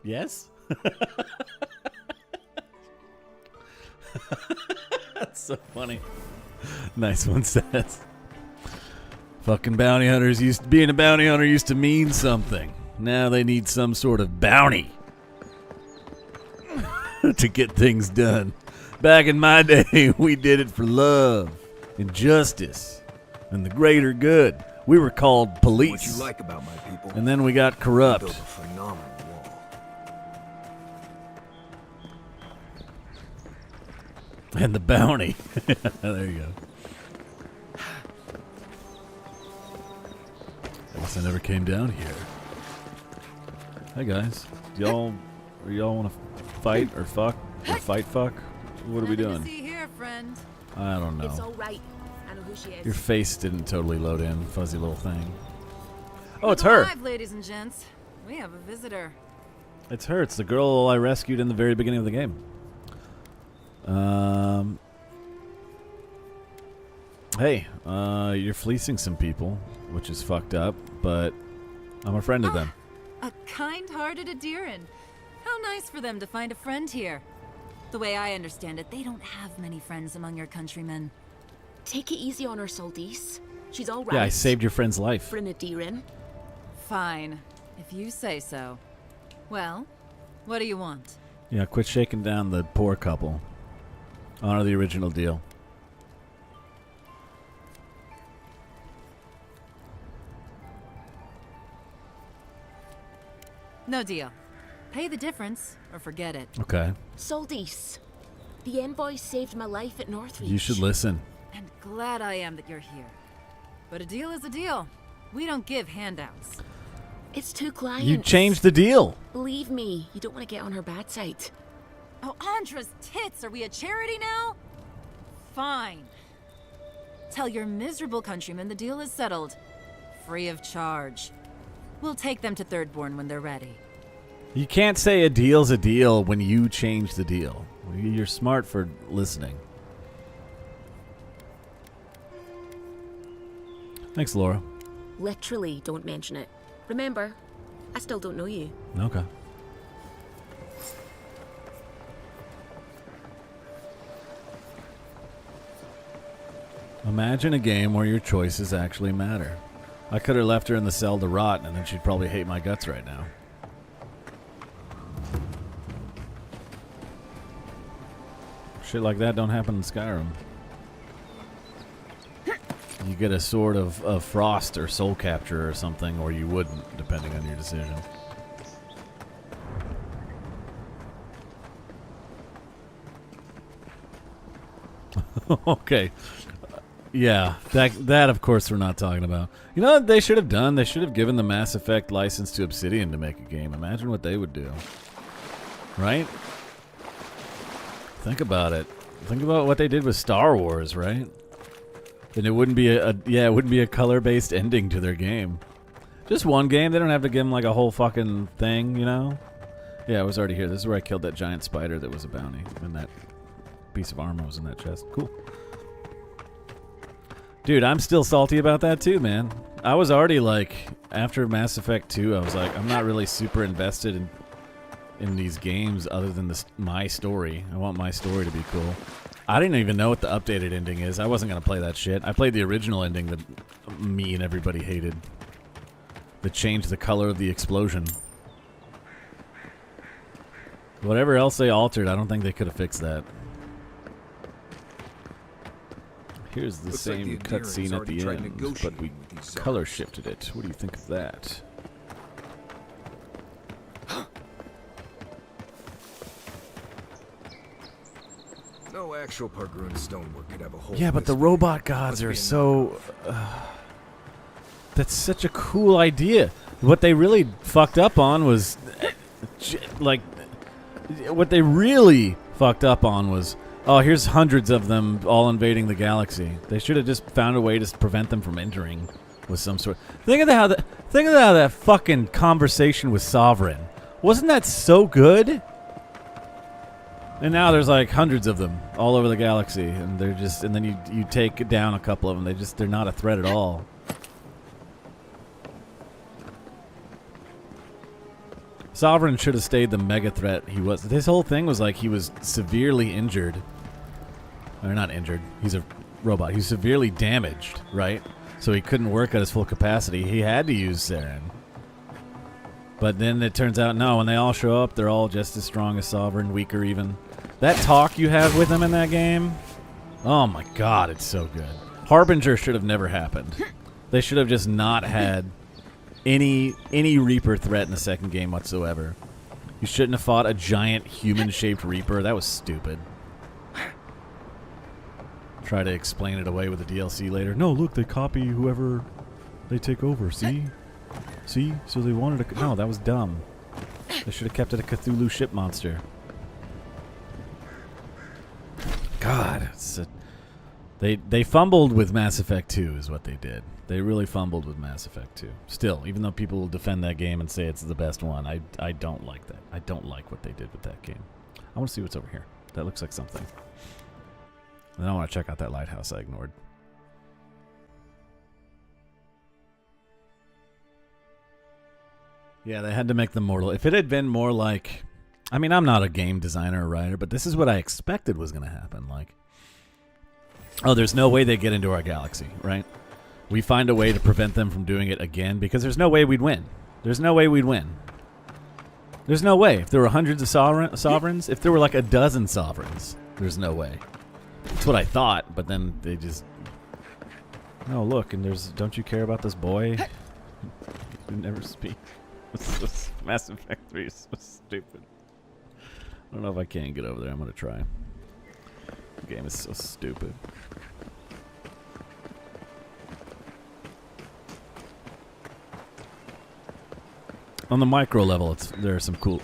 Yes? That's so funny. Nice one, says. Fucking bounty hunters being a bounty hunter used to mean something. Now they need some sort of bounty to get things done. Back in my day, we did it for love and justice and the greater good. We were called police. What you like about my people? And then we got corrupt. Built a phenomenal wall. And the bounty. There you go. I guess I never came down here. Hey guys, y'all want to fight or fuck or fight fuck? What are we doing? See here, friend. I don't know. It's all right. I know who she is. Your face didn't totally load in, fuzzy little thing. Oh, it's Keep her. alive, ladies and gents. We have a visitor. It's her. It's the girl I rescued in the very beginning of the game. Hey, you're fleecing some people, which is fucked up, but I'm a friend of them. A kind-hearted Adiran. How nice for them to find a friend here. The way I understand it, they don't have many friends among your countrymen. Take it easy on her, Saldice. She's all right. Yeah, I saved your friend's life. For an Adiran. Fine, if you say so. Well, what do you want? Yeah, quit shaking down the poor couple. Honor the original deal. No deal. Pay the difference, or forget it. Okay. Saldice, the envoy saved my life at Northreach. You should listen. And glad I am that you're here. But a deal is a deal. We don't give handouts. It's two clients. You changed the deal. Believe me, you don't want to get on her bad side. Oh, Andra's tits! Are we a charity now? Fine. Tell your miserable countrymen the deal is settled. Free of charge. We'll take them to Thirdborn when they're ready. You can't say a deal's a deal when you change the deal. You're smart for listening. Thanks, Laura. Literally, don't mention it. Remember, I still don't know you. Okay. Imagine a game where your choices actually matter. I could have left her in the cell to rot, and then she'd probably hate my guts right now. Shit like that don't happen in Skyrim. You get a sword of frost or soul capture or something, or you wouldn't, depending on your decision. Okay. Yeah, that of course we're not talking about. You know what they should have done? They should have given the Mass Effect license to Obsidian to make a game. Imagine what they would do. Right? Think about it. Think about what they did with Star Wars, right? And it wouldn't be it wouldn't be a color-based ending to their game. Just one game. They don't have to give them like a whole fucking thing, you know? Yeah, I was already here. This is where I killed that giant spider that was a bounty. And that piece of armor was in that chest. Cool. Dude, I'm still salty about that too, man. I was already like, after Mass Effect 2, I was like, I'm not really super invested in these games other than my story. I want my story to be cool. I didn't even know what the updated ending is. I wasn't going to play that shit. I played the original ending that me and everybody hated. That changed the color of the explosion. Whatever else they altered, I don't think they could have fixed that. Here's the same cutscene at the end, but we color shifted it. What do you think of that? No actual Pargrun stonework could have a whole. Yeah, but the robot gods are so... that's such a cool idea. What they really fucked up on was... like... What they really fucked up on was... Oh, here's hundreds of them all invading the galaxy. They should have just found a way to prevent them from entering with some sort. Think of how that fucking conversation with Sovereign. Wasn't that so good? And now there's like hundreds of them all over the galaxy, and they're just. And then you take down a couple of them. They're not a threat at all. Sovereign should have stayed the mega threat he was. This whole thing was like he was severely injured. Or not injured. He's a robot. He's severely damaged, right? So he couldn't work at his full capacity. He had to use Saren. But then it turns out, no, when they all show up, they're all just as strong as Sovereign, weaker even. That talk you have with him in that game, oh my god, it's so good. Harbinger should have never happened. They should have just not had any Reaper threat in the second game whatsoever. You shouldn't have fought a giant human-shaped Reaper. That was stupid. Try to explain it away with the DLC later. No, look, they copy whoever they take over. See? See? So they wanted to... No, that was dumb. They should have kept it a Cthulhu ship monster. God. They fumbled with Mass Effect 2 is what they did. They really fumbled with Mass Effect 2. Still, even though people will defend that game and say it's the best one, I don't like that. I don't like what they did with that game. I want to see what's over here. That looks like something. And I want to check out that lighthouse I ignored. Yeah, they had to make them mortal. If it had been more like... I mean, I'm not a game designer or writer, but this is what I expected was going to happen. Like, oh, there's no way they get into our galaxy, right? We find a way to prevent them from doing it again because there's no way we'd win. There's no way we'd win. There's no way. If there were hundreds of sovereigns, if there were like a dozen sovereigns, there's no way. That's what I thought, but then they just... Oh, look, and there's... Don't you care about this boy? You never speak. Mass Effect 3 is so stupid. I don't know if I can get over there. I'm going to try. The game is so stupid. On the micro level, there are some cool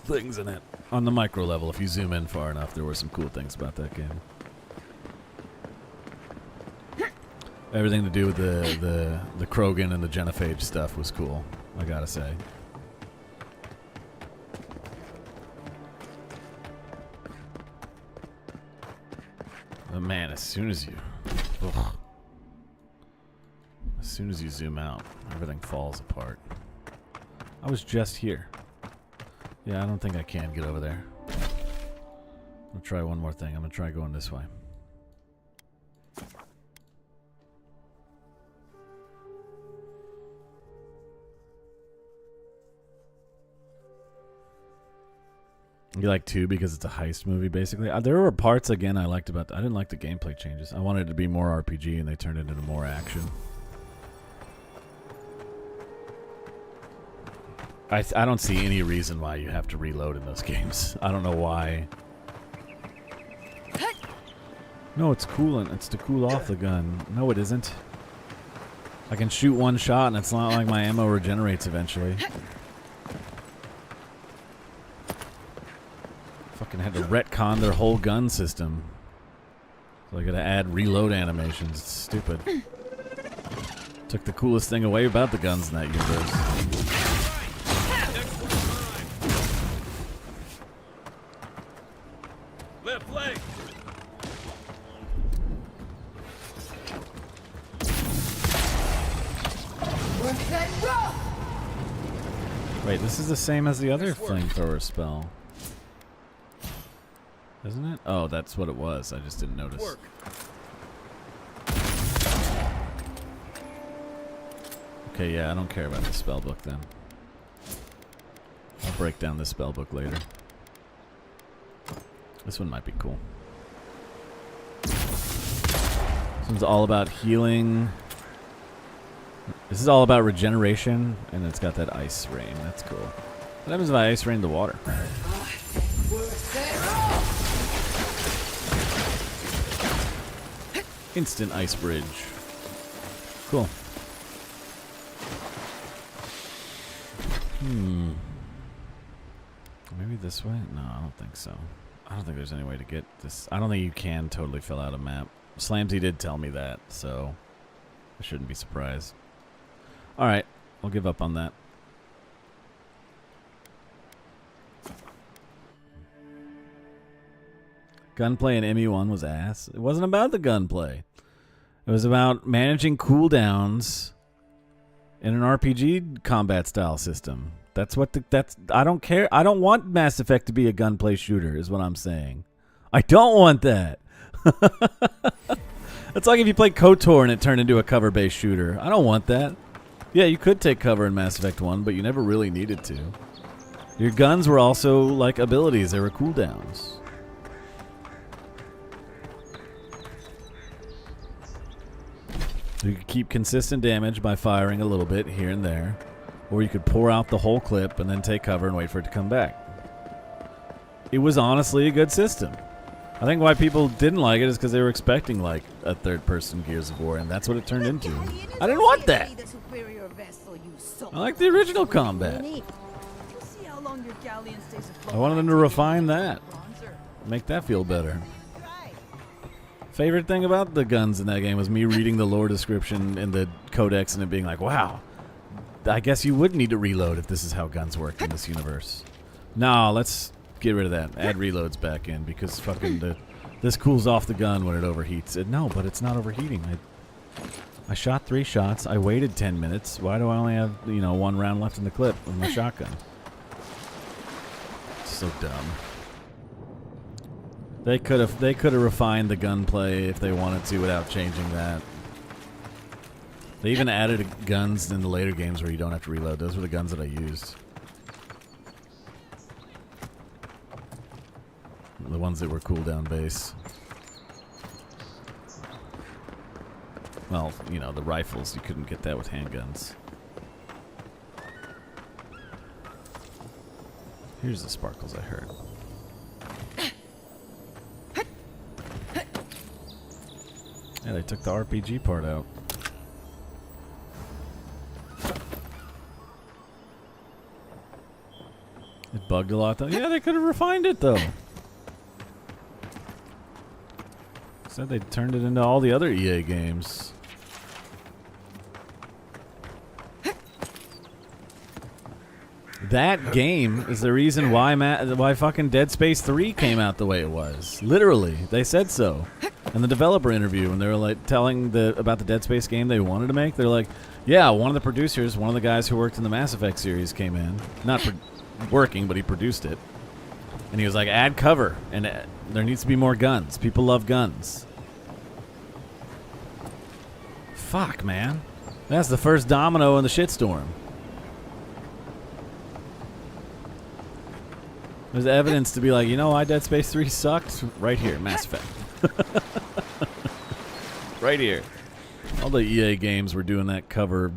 things in it. On the micro level, if you zoom in far enough, there were some cool things about that game. Everything to do with the Krogan and the Genophage stuff was cool, I gotta say. But man, as soon as you zoom out, everything falls apart. I was just here. Yeah, I don't think I can get over there. I'll try one more thing. I'm gonna try going this way. You like 2 because it's a heist movie, basically. There were parts, again, I liked about... I didn't like the gameplay changes. I wanted it to be more RPG, and they turned it into more action. I don't see any reason why you have to reload in those games. I don't know why. No, it's coolant. It's to cool off the gun. No, it isn't. I can shoot one shot, and it's not like my ammo regenerates eventually. Fucking had to retcon their whole gun system. So I gotta add reload animations. It's stupid. Took the coolest thing away about the guns in that universe. Left leg. Wait, this is the same as the other flamethrower spell. Isn't it? Oh, that's what it was. I just didn't notice. Okay, yeah, I don't care about the spell book then. I'll break down the spell book later. This one might be cool. This one's all about healing. This is all about regeneration, and it's got that ice rain. That's cool. What happens if I ice rain the water? Instant ice bridge. Cool. Maybe this way? No, I don't think so. I don't think there's any way to get this. I don't think you can totally fill out a map. Slamsy did tell me that, so I shouldn't be surprised. Alright, I'll give up on that. Gunplay in ME1 was ass. It wasn't about the gunplay. It was about managing cooldowns in an RPG combat style system. That's what I don't care. I don't want Mass Effect to be a gunplay shooter, is what I'm saying. I don't want that. It's like if you played KOTOR and it turned into a cover-based shooter. I don't want that. Yeah, you could take cover in Mass Effect 1, but you never really needed to. Your guns were also like abilities. They were cooldowns. You could keep consistent damage by firing a little bit here and there. Or you could pour out the whole clip and then take cover and wait for it to come back. It was honestly a good system. I think why people didn't like it is because they were expecting like a third-person Gears of War, and that's what it turned into. I didn't want that. I like the original combat. I wanted them to refine that. Make that feel better. Favorite thing about the guns in that game was me reading the lore description in the codex and it being like, wow, I guess you would need to reload if this is how guns work in this universe. No, let's get rid of that. Add reloads back in because fucking this cools off the gun when it overheats. No, but it's not overheating. I shot 3 shots. I waited 10 minutes. Why do I only have, 1 round left in the clip with my shotgun? So dumb. They could have refined the gunplay if they wanted to without changing that. They even added guns in the later games where you don't have to reload. Those were the guns that I used. The ones that were cooldown base. Well, the rifles, you couldn't get that with handguns. Here's the sparkles I heard. Yeah, they took the RPG part out. It bugged a lot though. Yeah, they could have refined it though. Said they turned it into all the other EA games. That game is the reason why fucking Dead Space 3 came out the way it was. Literally, they said so. In the developer interview, when they were like telling about the Dead Space game they wanted to make, they're like, yeah, one of the producers, one of the guys who worked in the Mass Effect series came in. Not working, but he produced it. And he was like, add cover, and there needs to be more guns. People love guns. Fuck, man. That's the first domino in the shitstorm. There's evidence to be like, why Dead Space 3 sucked? Right here, Mass Effect. Right here. All the EA games were doing that cover.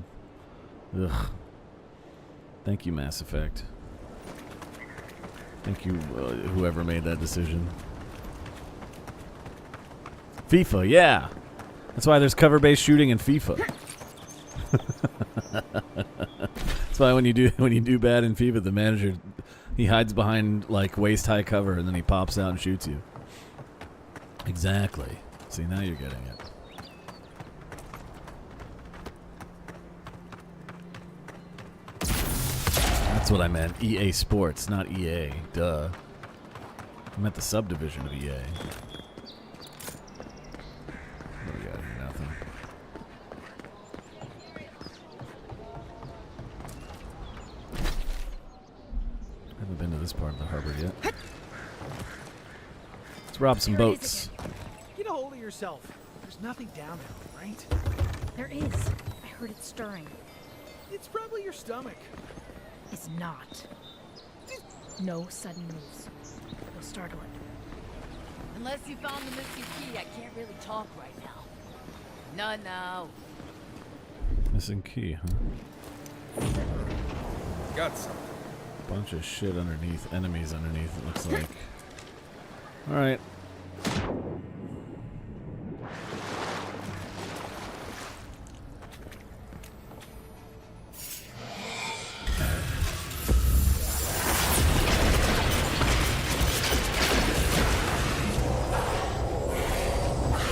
Ugh. Thank you, Mass Effect. Thank you, whoever made that decision. FIFA, yeah. That's why there's cover-based shooting in FIFA. That's why when you do bad in FIFA, the manager He hides behind like waist-high cover, and then he pops out and shoots you. Exactly. See, now you're getting it. That's what I meant. EA Sports, not EA. Duh. I meant the subdivision of EA. What do we got here? Nothing. I haven't been to this part of the harbor yet. Let's rob some boats. Get a hold of yourself. There's nothing down there, right? There is. I heard it stirring. It's probably your stomach. It's not. No sudden moves. We'll startle it. Unless you found the missing key, I can't really talk right now. No. Missing key, huh? Got some. Bunch of shit underneath. Enemies underneath, it looks like. Alright.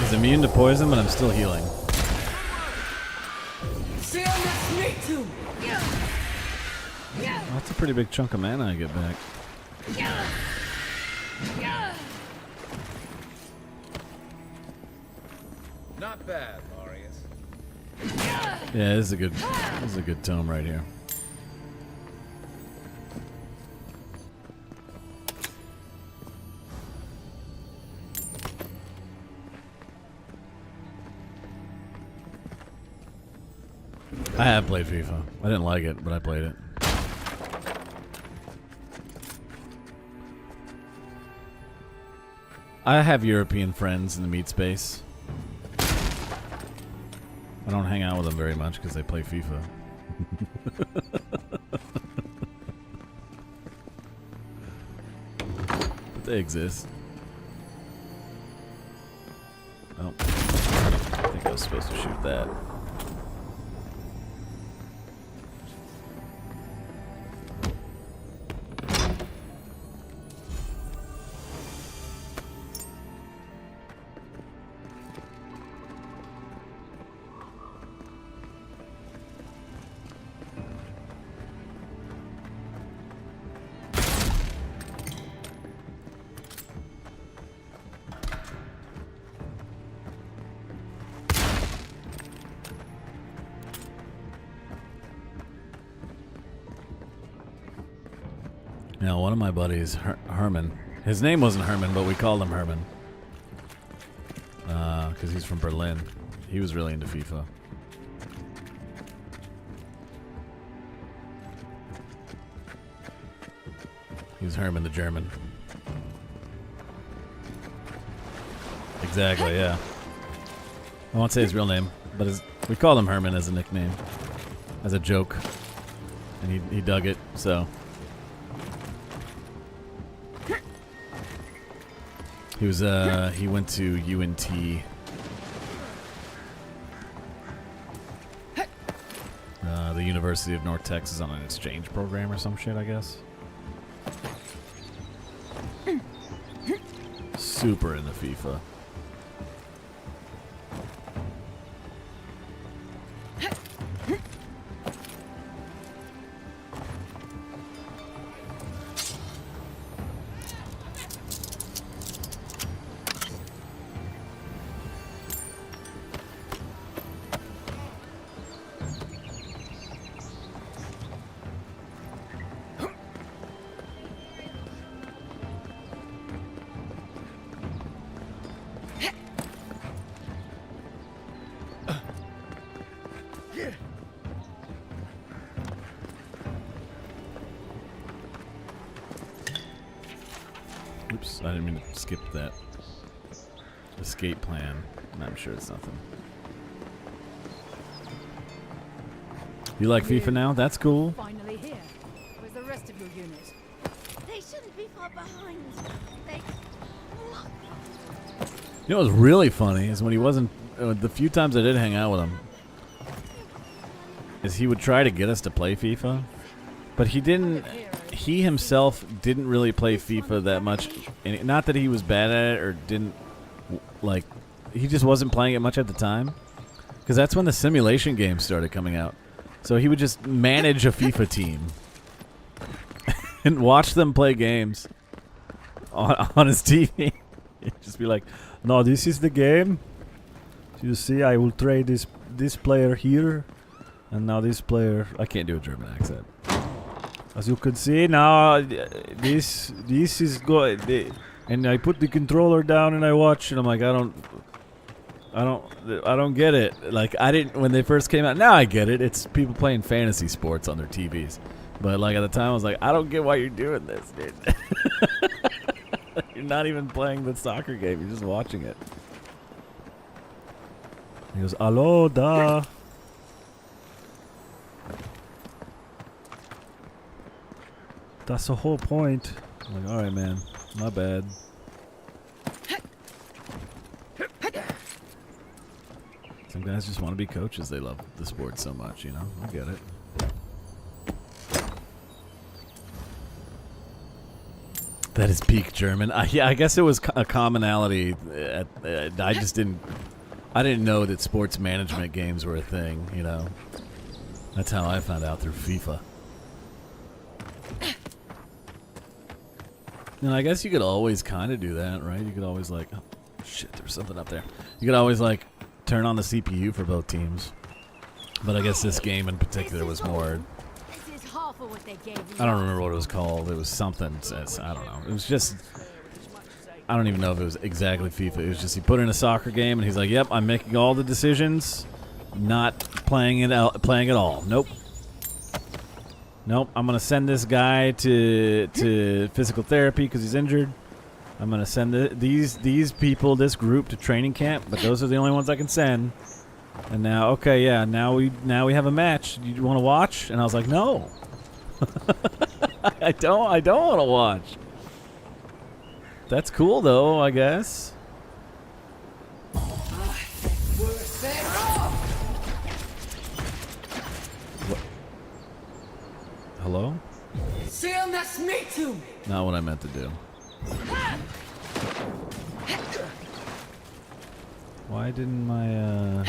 He's immune to poison, but I'm still healing. Oh, that's a pretty big chunk of mana I get back. Not bad, Marius. Yeah, this is a good tome right here. I have played FIFA. I didn't like it, but I played it. I have European friends in the meat space. I don't hang out with them very much because they play FIFA. But they exist. Oh. I think I was supposed to shoot that. Now, one of my buddies, Herman, his name wasn't Herman, but we called him Herman. Because he's from Berlin. He was really into FIFA. He was Herman the German. Exactly, yeah. I won't say his real name, but we called him Herman as a nickname. As a joke. And he dug it, so... He went to UNT. The University of North Texas on an exchange program or some shit, I guess. Super into FIFA. Oops, I didn't mean to skip that escape plan. I'm sure it's nothing. You like FIFA now? That's cool. Finally here. Where's the rest of your unit? They shouldn't be far behind. They... You know what's really funny is when he wasn't... the few times I did hang out with him, is he would try to get us to play FIFA, But he didn't. He himself didn't really play FIFA that much. And not that he was bad at it or didn't like. He just wasn't playing it much at the time. Because that's when the simulation games started coming out. So he would just manage a FIFA team and watch them play games on his TV. He'd just be like, "No, this is the game. You see, I will trade this player here, and now this player." I can't do a German accent. As you can see now, this is good. And I put the controller down and I watch, and I'm like, I don't get it. Like, I didn't when they first came out. Now I get it. It's people playing fantasy sports on their TVs. But like at the time, I was like, I don't get why you're doing this, dude. You're not even playing the soccer game. You're just watching it. He goes, "Allo, da." That's the whole point. I'm like, all right, man. My bad. Some guys just want to be coaches. They love the sport so much, you know? I get it. That is peak German. Yeah, I guess it was a commonality. I just didn't... I didn't know that sports management games were a thing, you know? That's how I found out through FIFA. And I guess you could always kind of do that, right? You could always like... Oh, shit, there's something up there. You could always like turn on the CPU for both teams. But I guess this game in particular was more... I don't remember what it was called. It was something. I don't know. It was just... I don't even know if it was exactly FIFA. It was just he put in a soccer game and he's like, "Yep, I'm making all the decisions, not playing it at all. Nope. Nope. I'm gonna send this guy to physical therapy because he's injured. I'm gonna send these people, this group, to training camp, but those are the only ones I can send. And now, okay, yeah, now we have a match. You want to watch?" And I was like, "No, I don't want to watch." That's cool, though, I guess. What? Hello? Not what I meant to do. Why didn't my,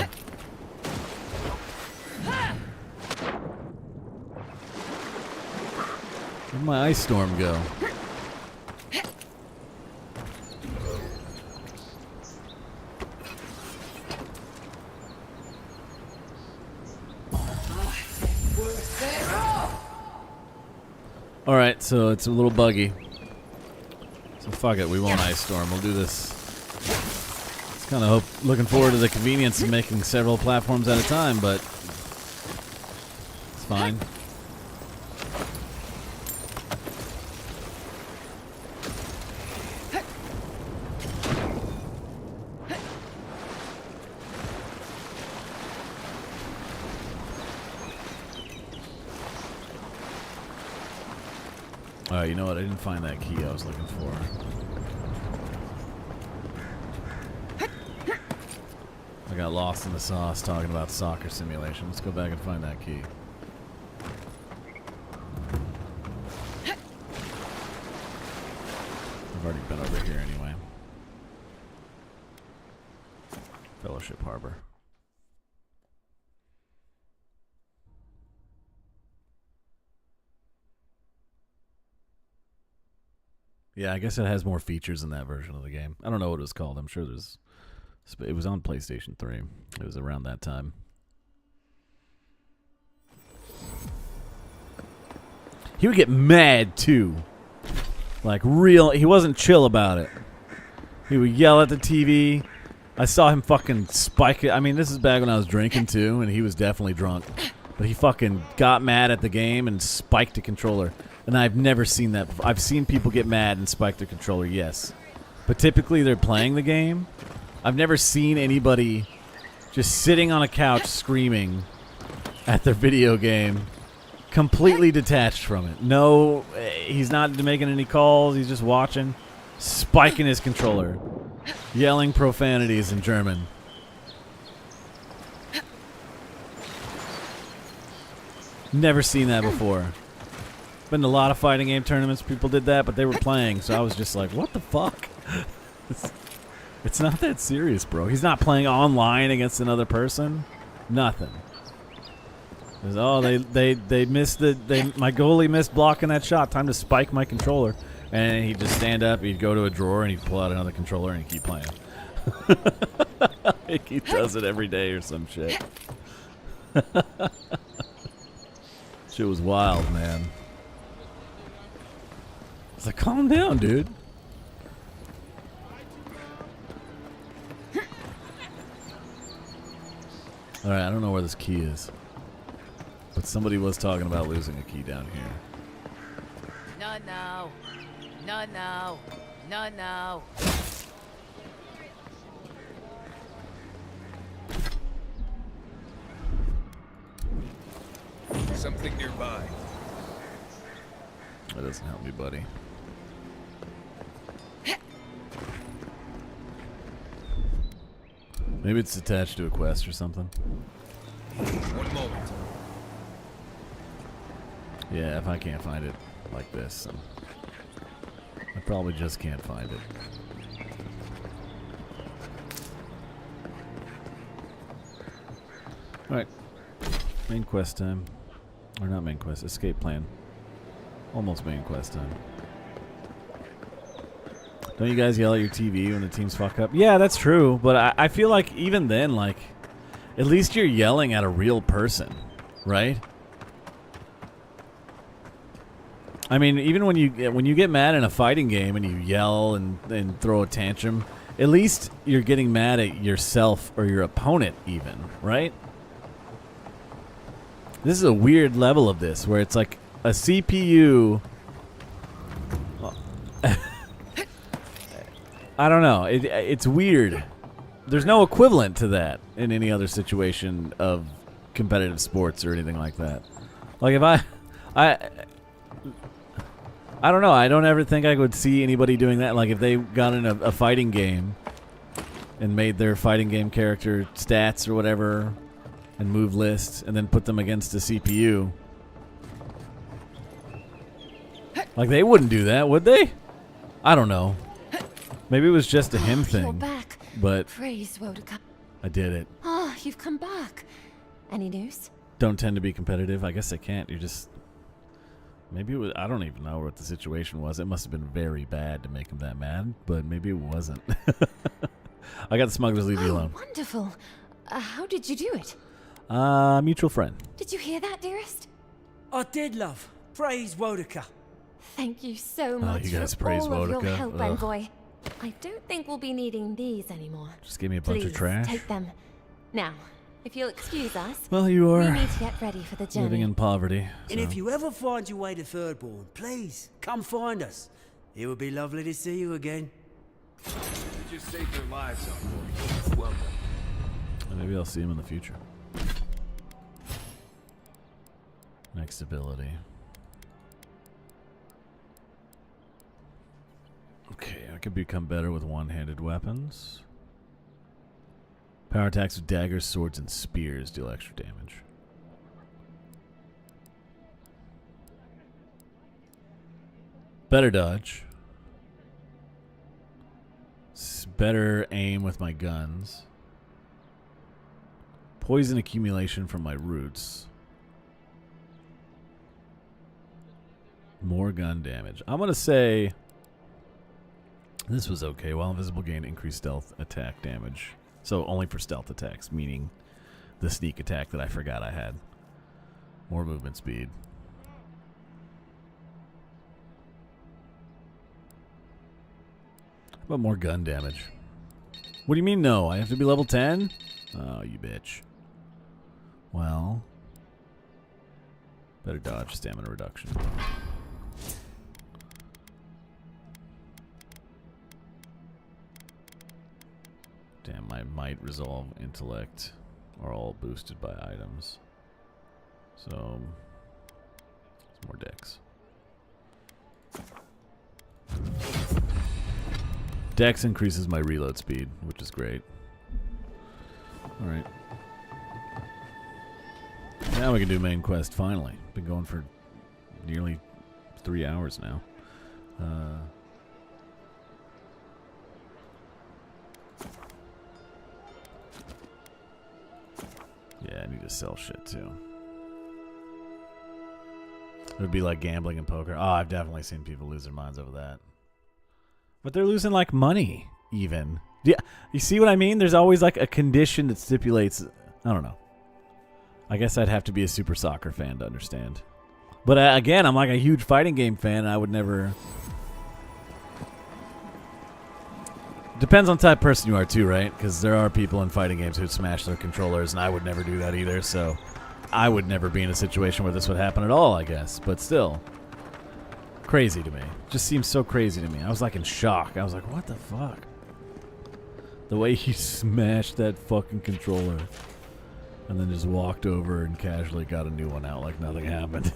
where'd my ice storm go? Alright, so it's a little buggy. So fuck it, we won't ice storm. We'll do this. It's kind of looking forward to the convenience of making several platforms at a time, but it's fine. Alright, you know what? I didn't find that key I was looking for. I got lost in the sauce talking about soccer simulation. Let's go back and find that key. I've already been over here anyway. Fellowship Harbor. Yeah, I guess it has more features in that version of the game. I don't know what it was called. I'm sure there's... It was on PlayStation 3. It was around that time. He would get mad, too. Like, real... He wasn't chill about it. He would yell at the TV. I saw him fucking spike it. I mean, this is back when I was drinking, too, and he was definitely drunk. But he fucking got mad at the game and spiked the controller. And I've never seen that before. I've seen people get mad and spike their controller, yes. But typically they're playing the game. I've never seen anybody just sitting on a couch screaming at their video game, completely detached from it. No, he's not making any calls. He's just watching, spiking his controller, yelling profanities in German. Never seen that before. Been to a lot of fighting game tournaments. People did that, but they were playing, so I was just like, what the fuck? It's not that serious, bro. He's not playing online against another person. Nothing. Oh, they missed my goalie missed blocking that shot. Time to spike my controller. And he'd just stand up, he'd go to a drawer, and he'd pull out another controller, and he'd keep playing. He does it every day or some shit. Shit was wild, man. It's like, calm down, dude. Alright, I don't know where this key is. But somebody was talking about losing a key down here. Not now. Not now. Not now. Something nearby. That doesn't help me, buddy. Maybe it's attached to a quest or something. One moment. Yeah, if I can't find it like this, I probably just can't find it. Alright. Main quest time. Or not main quest, escape plan. Almost main quest time. Don't you guys yell at your TV when the teams fuck up? Yeah, that's true, but I feel like even then, like, at least you're yelling at a real person, right? I mean, even when you get mad in a fighting game and you yell and throw a tantrum, at least you're getting mad at yourself or your opponent even, right? This is a weird level of this where it's like a CPU... I don't know. It's weird. There's no equivalent to that in any other situation of competitive sports or anything like that. Like if I don't know. I don't ever think I would see anybody doing that. Like if they got in a fighting game and made their fighting game character stats or whatever and move lists and then put them against the CPU. Like they wouldn't do that, would they? I don't know. Maybe it was just a him thing. You're back. But Praise Wodaka. I did it. Oh, you've come back. Any news? Don't tend to be competitive. I guess I can't. You're just... Maybe it was... I don't even know what the situation was. It must have been very bad to make him that mad, but maybe it wasn't. I got the smugglers, leave you alone. Wonderful. How did you do it? Mutual friend. Did you hear that, dearest? I did, love. Praise Wodaka. Thank you so much you guys for praise all of your Wodaka. help, Ugh. envoy. I don't think we'll be needing these anymore. Just give me a bunch of Please, trash. take them. Now, if you'll excuse us, Well, you we are need to get ready for the journey. living in poverty. And if so. you ever find your way to Thirdborn, please come find us. It would be lovely to see you again. You just saved their lives on board. Well done. Maybe I'll see him in the future. Next ability. Okay, I can become better with one-handed weapons. Power attacks with daggers, swords, and spears deal extra damage. Better dodge. Better aim with my guns. Poison accumulation from my roots. More gun damage. I'm going to say this was okay. While invisible, gain increased stealth attack damage. So only for stealth attacks, meaning the sneak attack that I forgot I had. More movement speed. How about more gun damage? What do you mean no? I have to be level 10? Oh, you bitch. Well, better dodge, stamina reduction. Damn, my might, resolve, intellect are all boosted by items. So, it's more dex. Dex increases my reload speed, which is great. Alright. Now we can do main quest, finally. Been going for nearly 3 hours now. Yeah, I need to sell shit too. It would be like gambling and poker. Oh, I've definitely seen people lose their minds over that. But they're losing like money, even. Yeah, you see what I mean? There's always like a condition that stipulates. I don't know. I guess I'd have to be a super soccer fan to understand. But again, I'm like a huge fighting game fan, and I would never. Depends on the type of person you are too, right? Because there are people in fighting games who smash their controllers, and I would never do that either. So I would never be in a situation where this would happen at all, I guess. But still, crazy to me. Just seems so crazy to me. I was like in shock. I was like, what the fuck? The way he smashed that fucking controller. And then just walked over and casually got a new one out like nothing happened.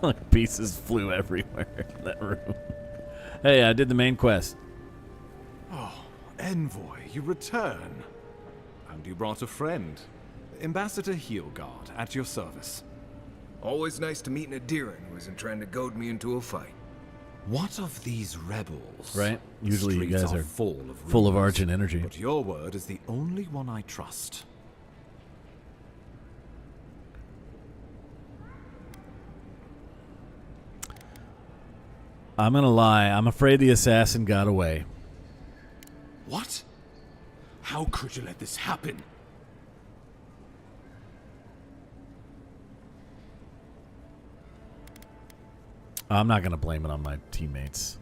Like pieces flew everywhere in that room. Hey, I did the main quest. Oh, Envoy, you return. And you brought a friend. Ambassador Heelguard, at your service. Always nice to meet an Adiran who isn't trying to goad me into a fight. What of these rebels? Right? Usually you guys are full of Argent energy. But your word is the only one I trust. I'm gonna lie. I'm afraid the assassin got away. What? How could you let this happen? I'm not gonna blame it on my teammates.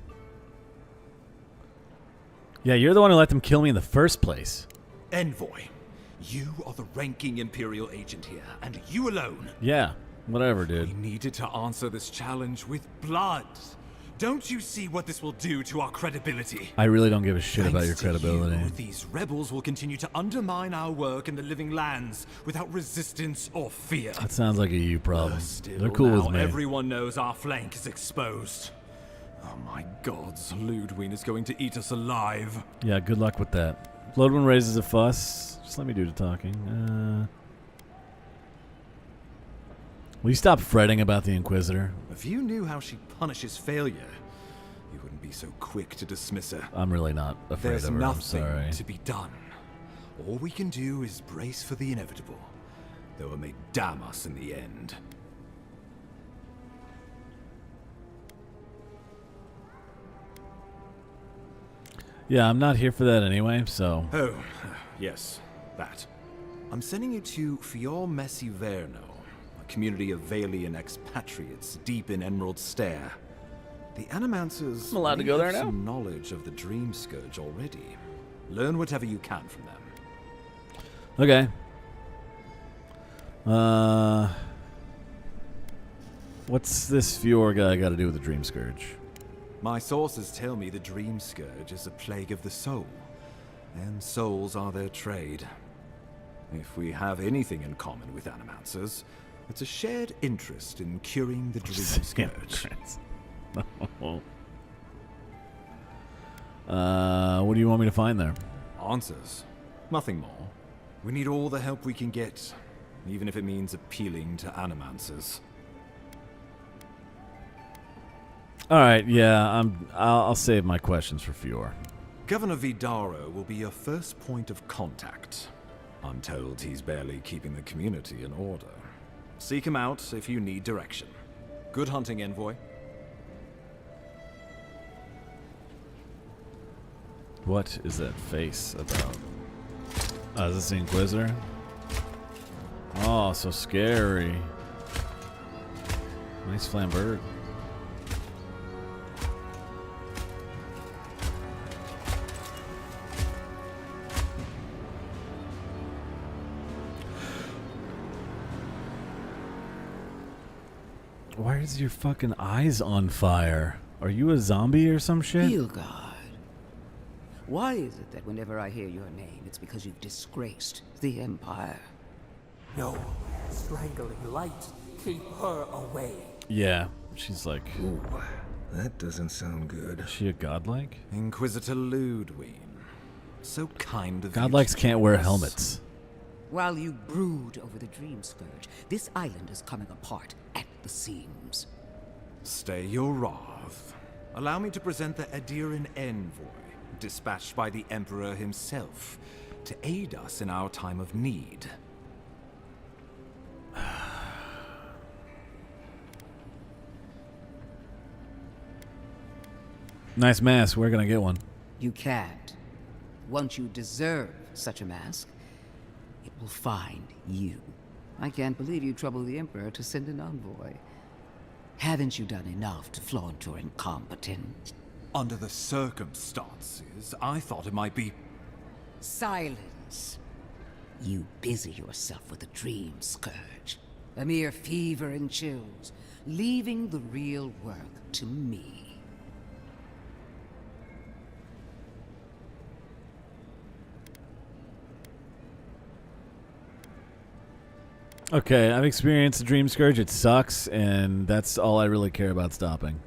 Yeah, you're the one who let them kill me in the first place. Envoy, you are the ranking Imperial agent here, and you alone. Yeah, whatever, dude. We needed to answer this challenge with blood. Don't you see what this will do to our credibility? I really don't give a shit about your Thanks to credibility. you, these rebels will continue to undermine our work in the living lands without resistance or fear. That sounds like a you problem. Still, They're cool now with me. everyone knows our flank is exposed. Oh my gods, Ludwig is going to eat us alive. Yeah, good luck with that. Bloodwind raises a fuss. Just let me do the talking. Will you stop fretting about the Inquisitor? If you knew how she punishes failure, you wouldn't be so quick to dismiss her. I'm really not afraid There's of her. I'm nothing sorry. to be done. All we can do is brace for the inevitable, though it may damn us in the end. Yeah, I'm not here for that anyway, so... Oh, yes, that. I'm sending you to Fior Messi Verno, a community of Valian expatriates deep in Emerald Stair. The Animancers I'm allowed to go there now? some knowledge of the Dream Scourge already. Learn whatever you can from them. Okay. What's this Fior guy got to do with the Dream Scourge? My sources tell me the Dream Scourge is a plague of the soul, and souls are their trade. If we have anything in common with Animancers, it's a shared interest in curing the Dream Scourge. What do you want me to find there? Answers. Nothing more. We need all the help we can get, even if it means appealing to Animancers. All right, yeah, I'll save my questions for Fior. Governor Vidaro will be your first point of contact. I'm told he's barely keeping the community in order. Seek him out if you need direction. Good hunting, Envoy. What is that face about? Oh, is this the Inquisitor? Oh, so scary. Nice flamberge. Why is your fucking eyes on fire? Are you a zombie or some shit? Heelguard. Why is it that whenever I hear your name, it's because you've disgraced the Empire? No. Strangling light. Keep her away. Yeah, she's like... Ooh, that doesn't sound good. Is she a godlike? Inquisitor Ludwig. So kind of you Godlikes to can't join wear us. helmets. While you brood over the Dream Scourge, this island is coming apart at the seams. Stay your wrath. Allow me to present the Adiran envoy, dispatched by the Emperor himself, to aid us in our time of need. Nice mask. We're gonna get one. You can't. Once you deserve such a mask, it will find you. I can't believe you troubled the Emperor to send an envoy. Haven't you done enough to flaunt your incompetence? Under the circumstances, I thought it might be... Silence. You busy yourself with a dream scourge. A mere fever and chills, leaving the real work to me. Okay, I've experienced the Dream Scourge. It sucks, and that's all I really care about stopping.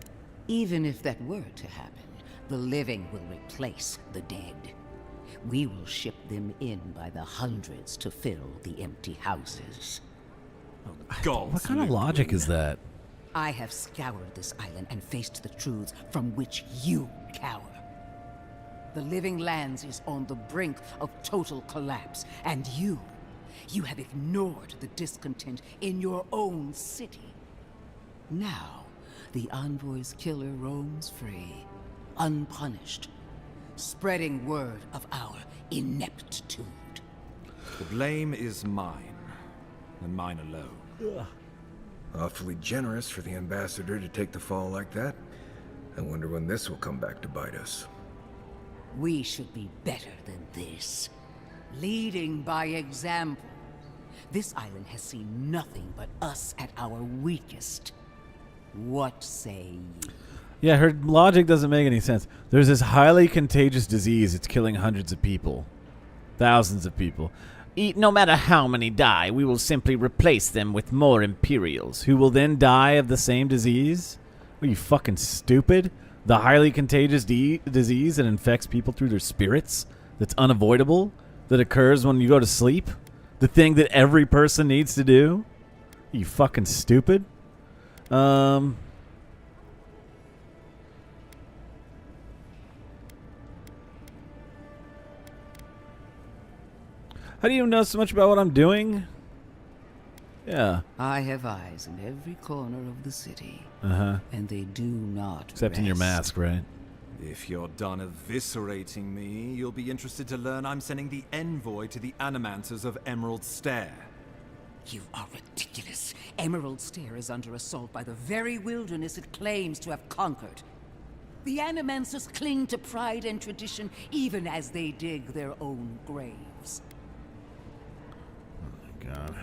Even if that were to happen, the living will replace the dead. We will ship them in by the hundreds to fill the empty houses. God, what kind of logic is that? I have scoured this island and faced the truths from which you cower. The Living Lands is on the brink of total collapse, and you have ignored the discontent in your own city. Now, the Envoy's killer roams free, unpunished, spreading word of our ineptitude. The blame is mine, and mine alone. Awfully generous for the ambassador to take the fall like that. I wonder when this will come back to bite us. We should be better than this. Leading by example. This island has seen nothing but us at our weakest. What say you? Yeah, her logic doesn't make any sense. There's this highly contagious disease. It's killing hundreds of people. Thousands of people. No matter how many die, we will simply replace them with more Imperials. Who will then die of the same disease? Are you fucking stupid? The highly contagious disease that infects people through their spirits? That's unavoidable? That occurs when you go to sleep? The thing that every person needs to do? Are you fucking stupid? How do you know so much about what I'm doing? Yeah. I have eyes in every corner of the city. Uh-huh. And they do not Except rest. in your mask, right? If you're done eviscerating me, you'll be interested to learn I'm sending the envoy to the Animancers of Emerald Stair. You are ridiculous. Emerald Stair is under assault by the very wilderness it claims to have conquered. The Animancers cling to pride and tradition even as they dig their own graves. Oh my god.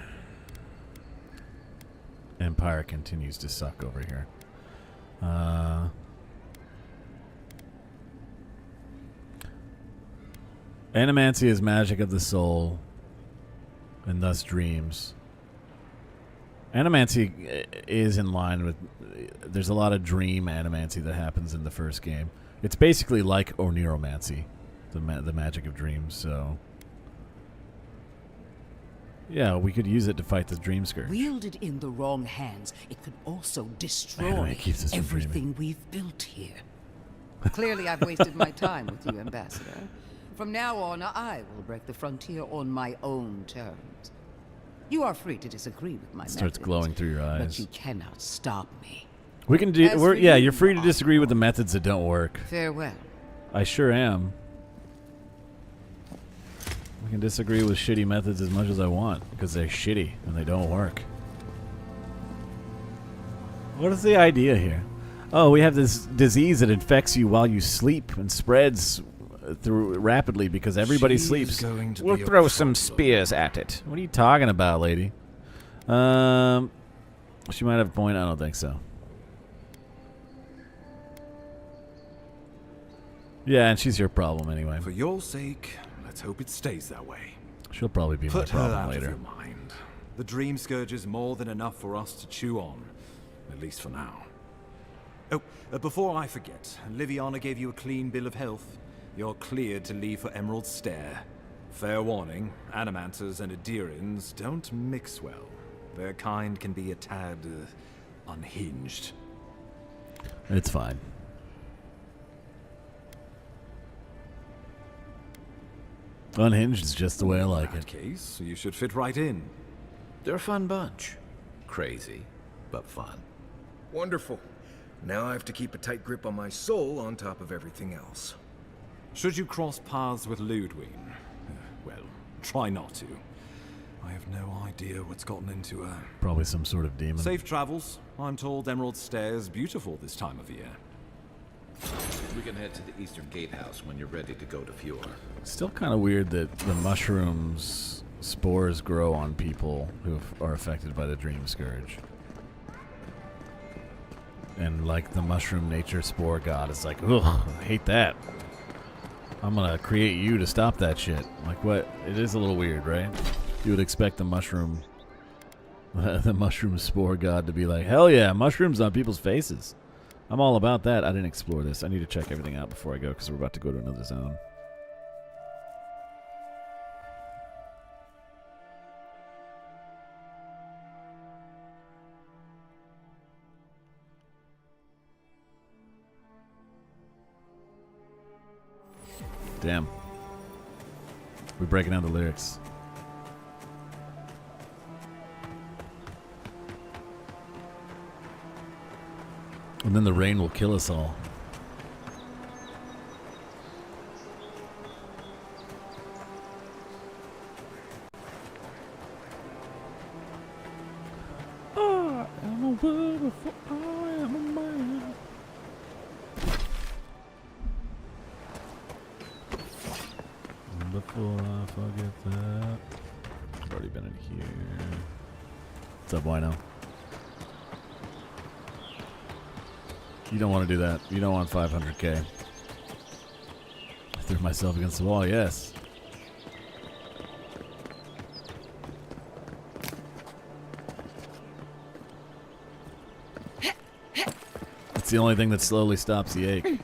Empire continues to suck over here. Animancy is magic of the soul, and thus dreams. Animancy is in line with... There's a lot of dream animancy that happens in the first game. It's basically like Oneiromancy, the magic of dreams, so... Yeah, we could use it to fight the Dream Scourge. Wielded in the wrong hands, it could also destroy Man, it keeps us from everything dreaming. we've built here. Clearly, I've wasted my time with you, Ambassador. From now on, I will break the frontier on my own terms. You are free to disagree with my It starts methods, glowing through your eyes. but you cannot stop me. We can do... As for yeah, you, you're free to disagree with the methods that don't work. Farewell. I sure am. We can disagree with shitty methods as much as I want, because they're shitty and they don't work. What is the idea here? Oh, we have this disease that infects you while you sleep and spreads through rapidly because everybody sleeps. We'll throw some spears at it. What are you talking about, lady? She might have a point. I don't think so. Yeah, and she's your problem anyway. For your sake, let's hope it stays that way. She'll probably be Put my her problem out later. of your mind. The Dream Scourge is more than enough for us to chew on, at least for now. Oh, before I forget, Liviana gave you a clean bill of health. You're cleared to leave for Emerald Stair. Fair warning, Animancers and Adirans don't mix well. Their kind can be a tad unhinged. It's fine. Unhinged is just the way I like In it. that case, you should fit right in. They're a fun bunch. Crazy, but fun. Wonderful. Now I have to keep a tight grip on my soul on top of everything else. Should you cross paths with Ludwig, well, try not to. I have no idea what's gotten into her. Probably some sort of demon. Safe travels. I'm told Emerald Stairs beautiful this time of year. We can head to the Eastern Gatehouse when you're ready to go to Fjord. Still kind of weird that the mushrooms spores grow on people who are affected by the Dream Scourge. And like the mushroom nature spore god is like, ugh, I hate that. I'm gonna create you to stop that shit. Like what? It is a little weird, right? You would expect the mushroom spore god to be like, hell yeah, mushrooms on people's faces. I'm all about that. I didn't explore this. I need to check everything out before I go because we're about to go to another zone. Damn. We're breaking down the lyrics. And then the rain will kill us all. I am a world before I am a man. Before I forget that. I've already been in here. What's up, Wino? You don't want to do that. You don't want 500k. I threw myself against the wall, yes. It's the only thing that slowly stops the ache.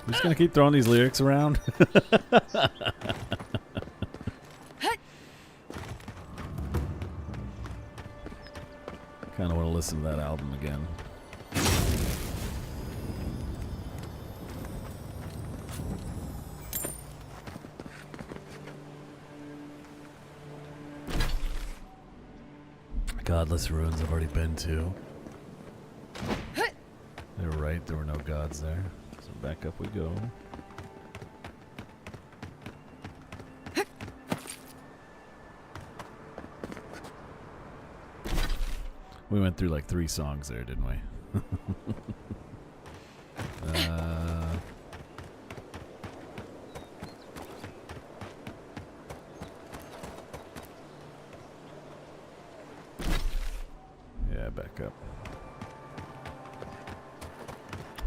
I'm just gonna keep throwing these lyrics around. Kinda wanna listen to that album again. Godless ruins I've already been to. They were right, there were no gods there. So back up we go. We went through like 3 songs there, didn't we? Yeah, back up.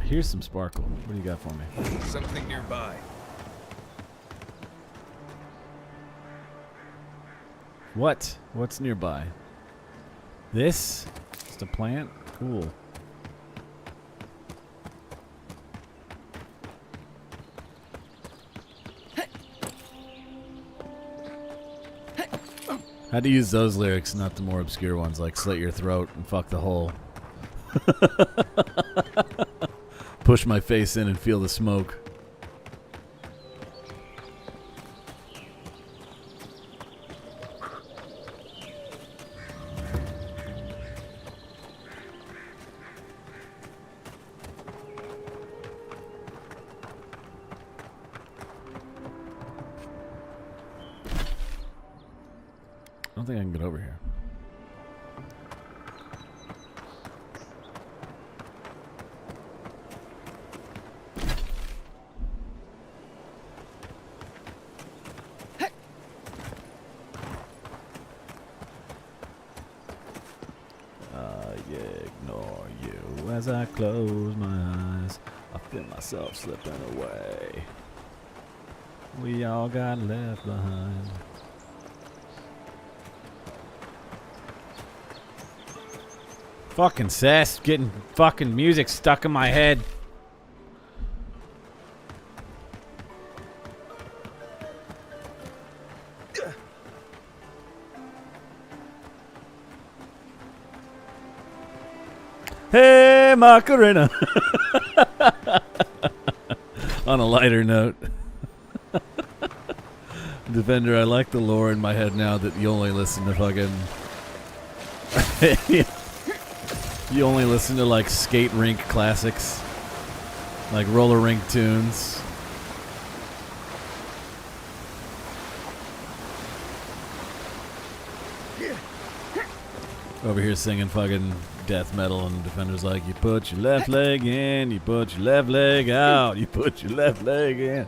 Here's some sparkle. What do you got for me? Something nearby. What? What's nearby? This? Just a plant? Cool. How to use those lyrics, not the more obscure ones like slit your throat and fuck the hole. Push my face in and feel the smoke. I don't think I can get over here. Ignore you as I close my eyes. I feel myself slipping away. We all got left behind. Fucking cess, getting fucking music stuck in my head. Hey, Macarena. On a lighter note. Defender, I like the lore in my head now that you only listen to fucking... you only listen to like skate rink classics. Like roller rink tunes. Over here singing fucking death metal, and Defender's like, you put your left leg in, you put your left leg out, you put your left leg in,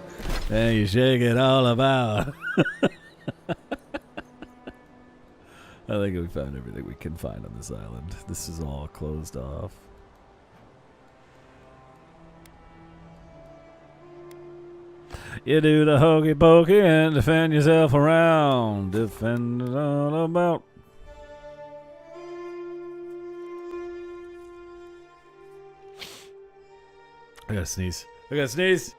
and you shake it all about. I think we found everything we can find on this island. This is all closed off. You do the hokey pokey and defend yourself around. Defend it all about. I gotta sneeze. I gotta sneeze.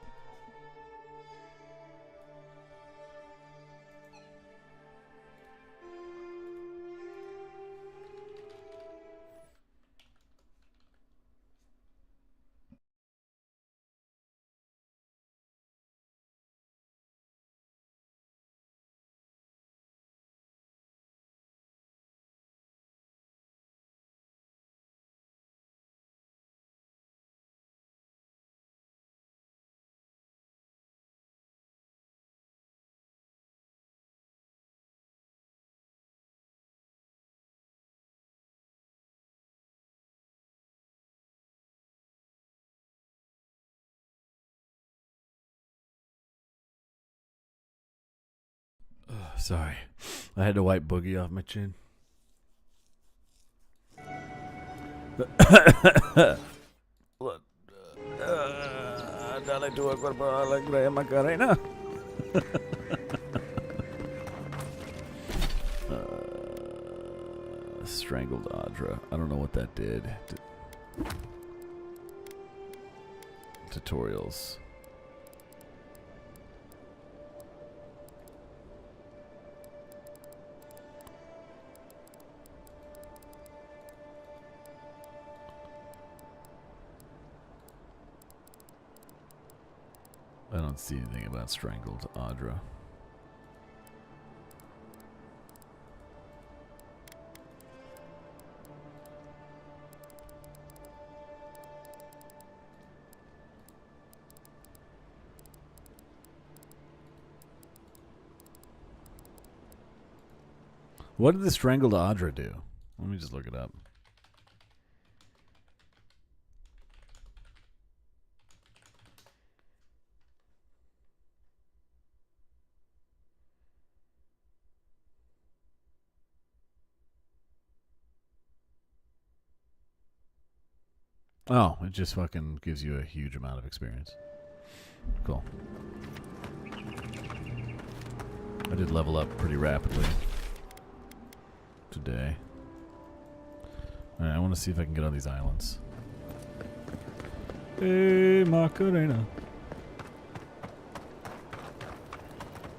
Sorry. I had to wipe Boogie off my chin. Dale tu cuerpo alegre, Macarena. Strangled Audra. I don't know what that did. Tutorials. I don't see anything about Strangled Audra. What did the Strangled Audra do? Let me just look it up. Oh, it just fucking gives you a huge amount of experience. Cool. I did level up pretty rapidly today. Alright, I want to see if I can get on these islands. Hey, Macarena.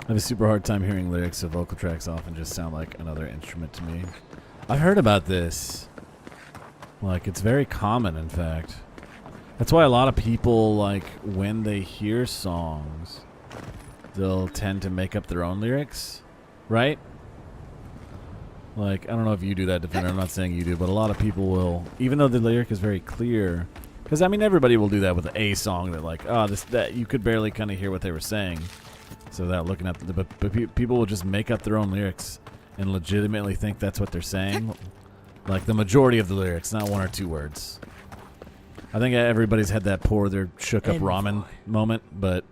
I have a super hard time hearing lyrics, so vocal tracks often just sound like another instrument to me. I've heard about this. Like, it's very common, in fact. That's why a lot of people, like, when they hear songs, they'll tend to make up their own lyrics, right? Like, I don't know if you do that, Defender. I'm not saying you do, but a lot of people will, even though the lyric is very clear, because, I mean, everybody will do that with a song that, like, oh, that you could barely kind of hear what they were saying. So without looking at the, but people will just make up their own lyrics and legitimately think that's what they're saying. Like the majority of the lyrics, not one or two words. I think everybody's had that pour their shook up ramen moment, but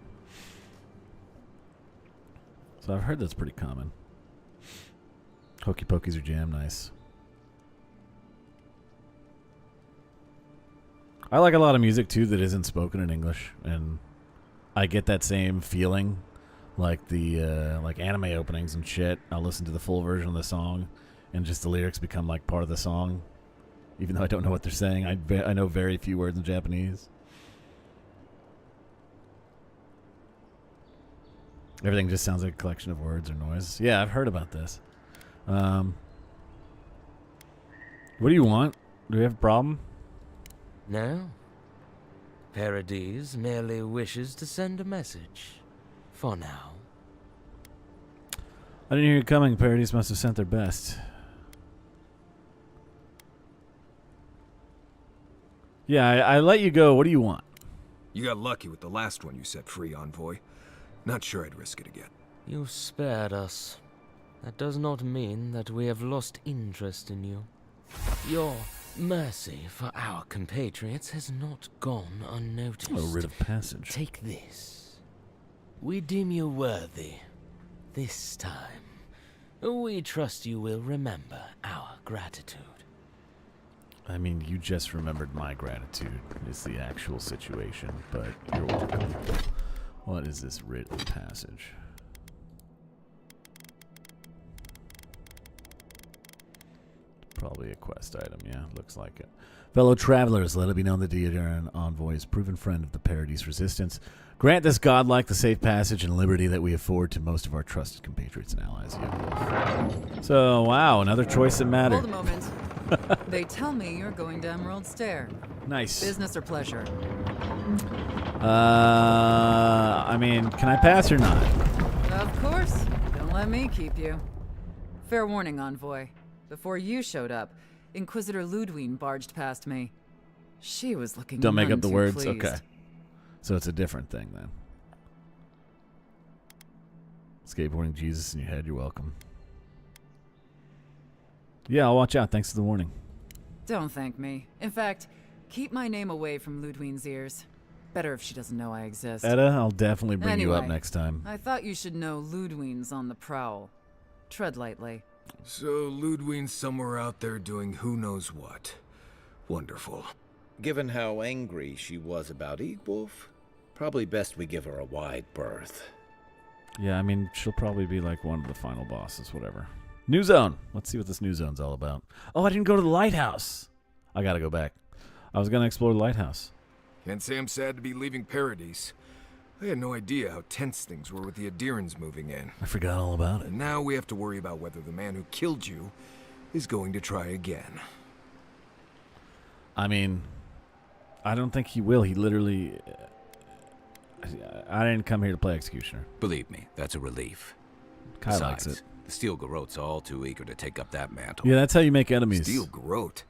so I've heard that's pretty common. Hokey pokeys are jam nice. I like a lot of music too that isn't spoken in English, and I get that same feeling, like the like anime openings and shit. I'll listen to the full version of the song, and just the lyrics become like part of the song. even though I don't know what they're saying. I know very few words in Japanese. Everything just sounds like a collection of words or noises. Yeah, I've heard about this. What do you want? Do we have a problem? No. Paradise merely wishes to send a message. For now. I didn't hear you coming. Paradise must have sent their best. Yeah, I let you go. What do you want? You got lucky with the last one you set free, Envoy. Not sure I'd risk it again. You spared us. That does not mean that we have lost interest in you. Your mercy for our compatriots has not gone unnoticed. A writ of passage. Take this. We deem you worthy. This time, we trust you will remember our gratitude. I mean, you just remembered my gratitude is the actual situation, but you're welcome. What is this writ of passage? Probably a quest item, yeah, looks like it. Fellow travelers, let it be known that the Aderan Envoy is proven friend of the Paradise Resistance. Grant this godlike the safe passage and liberty that we afford to most of our trusted compatriots and allies. So, wow, another choice that mattered. Hold a moment. They tell me you're going to Emerald Stair. Nice. Business or pleasure? I mean, can I pass or not? Of course. Don't let me keep you. Fair warning, Envoy. Before you showed up, Inquisitor Ludwine barged past me. She was looking Don't make none up the too words? pleased. Okay. So it's a different thing then. Skateboarding Jesus in your head, you're welcome. Yeah, I'll watch out. Thanks for the warning. Don't thank me. In fact, keep my name away from Ludwine's ears. Better if she doesn't know I exist. Etta, I'll definitely bring you up Anyway, next time. I thought you should know Ludwine's on the prowl. Tread lightly. So Ludwine's somewhere out there doing who knows what. Wonderful. Given how angry she was about Eagwolf, probably best we give her a wide berth. Yeah, I mean, she'll probably be like one of the final bosses, whatever. New zone. Let's see what this new zone's all about. Oh, I didn't go to the lighthouse. I gotta go back. I was gonna explore the lighthouse. Can't say I'm sad to be leaving Paradise. I had no idea how tense things were with the Adirans moving in. I forgot all about it. And now we have to worry about whether the man who killed you is going to try again. I mean, I don't think he will. He literally... I didn't come here to play Executioner. Believe me, that's a relief. Kai likes it. The Steel Garrote's all too eager to take up that mantle. Yeah, that's how you make enemies. Steel Garrote?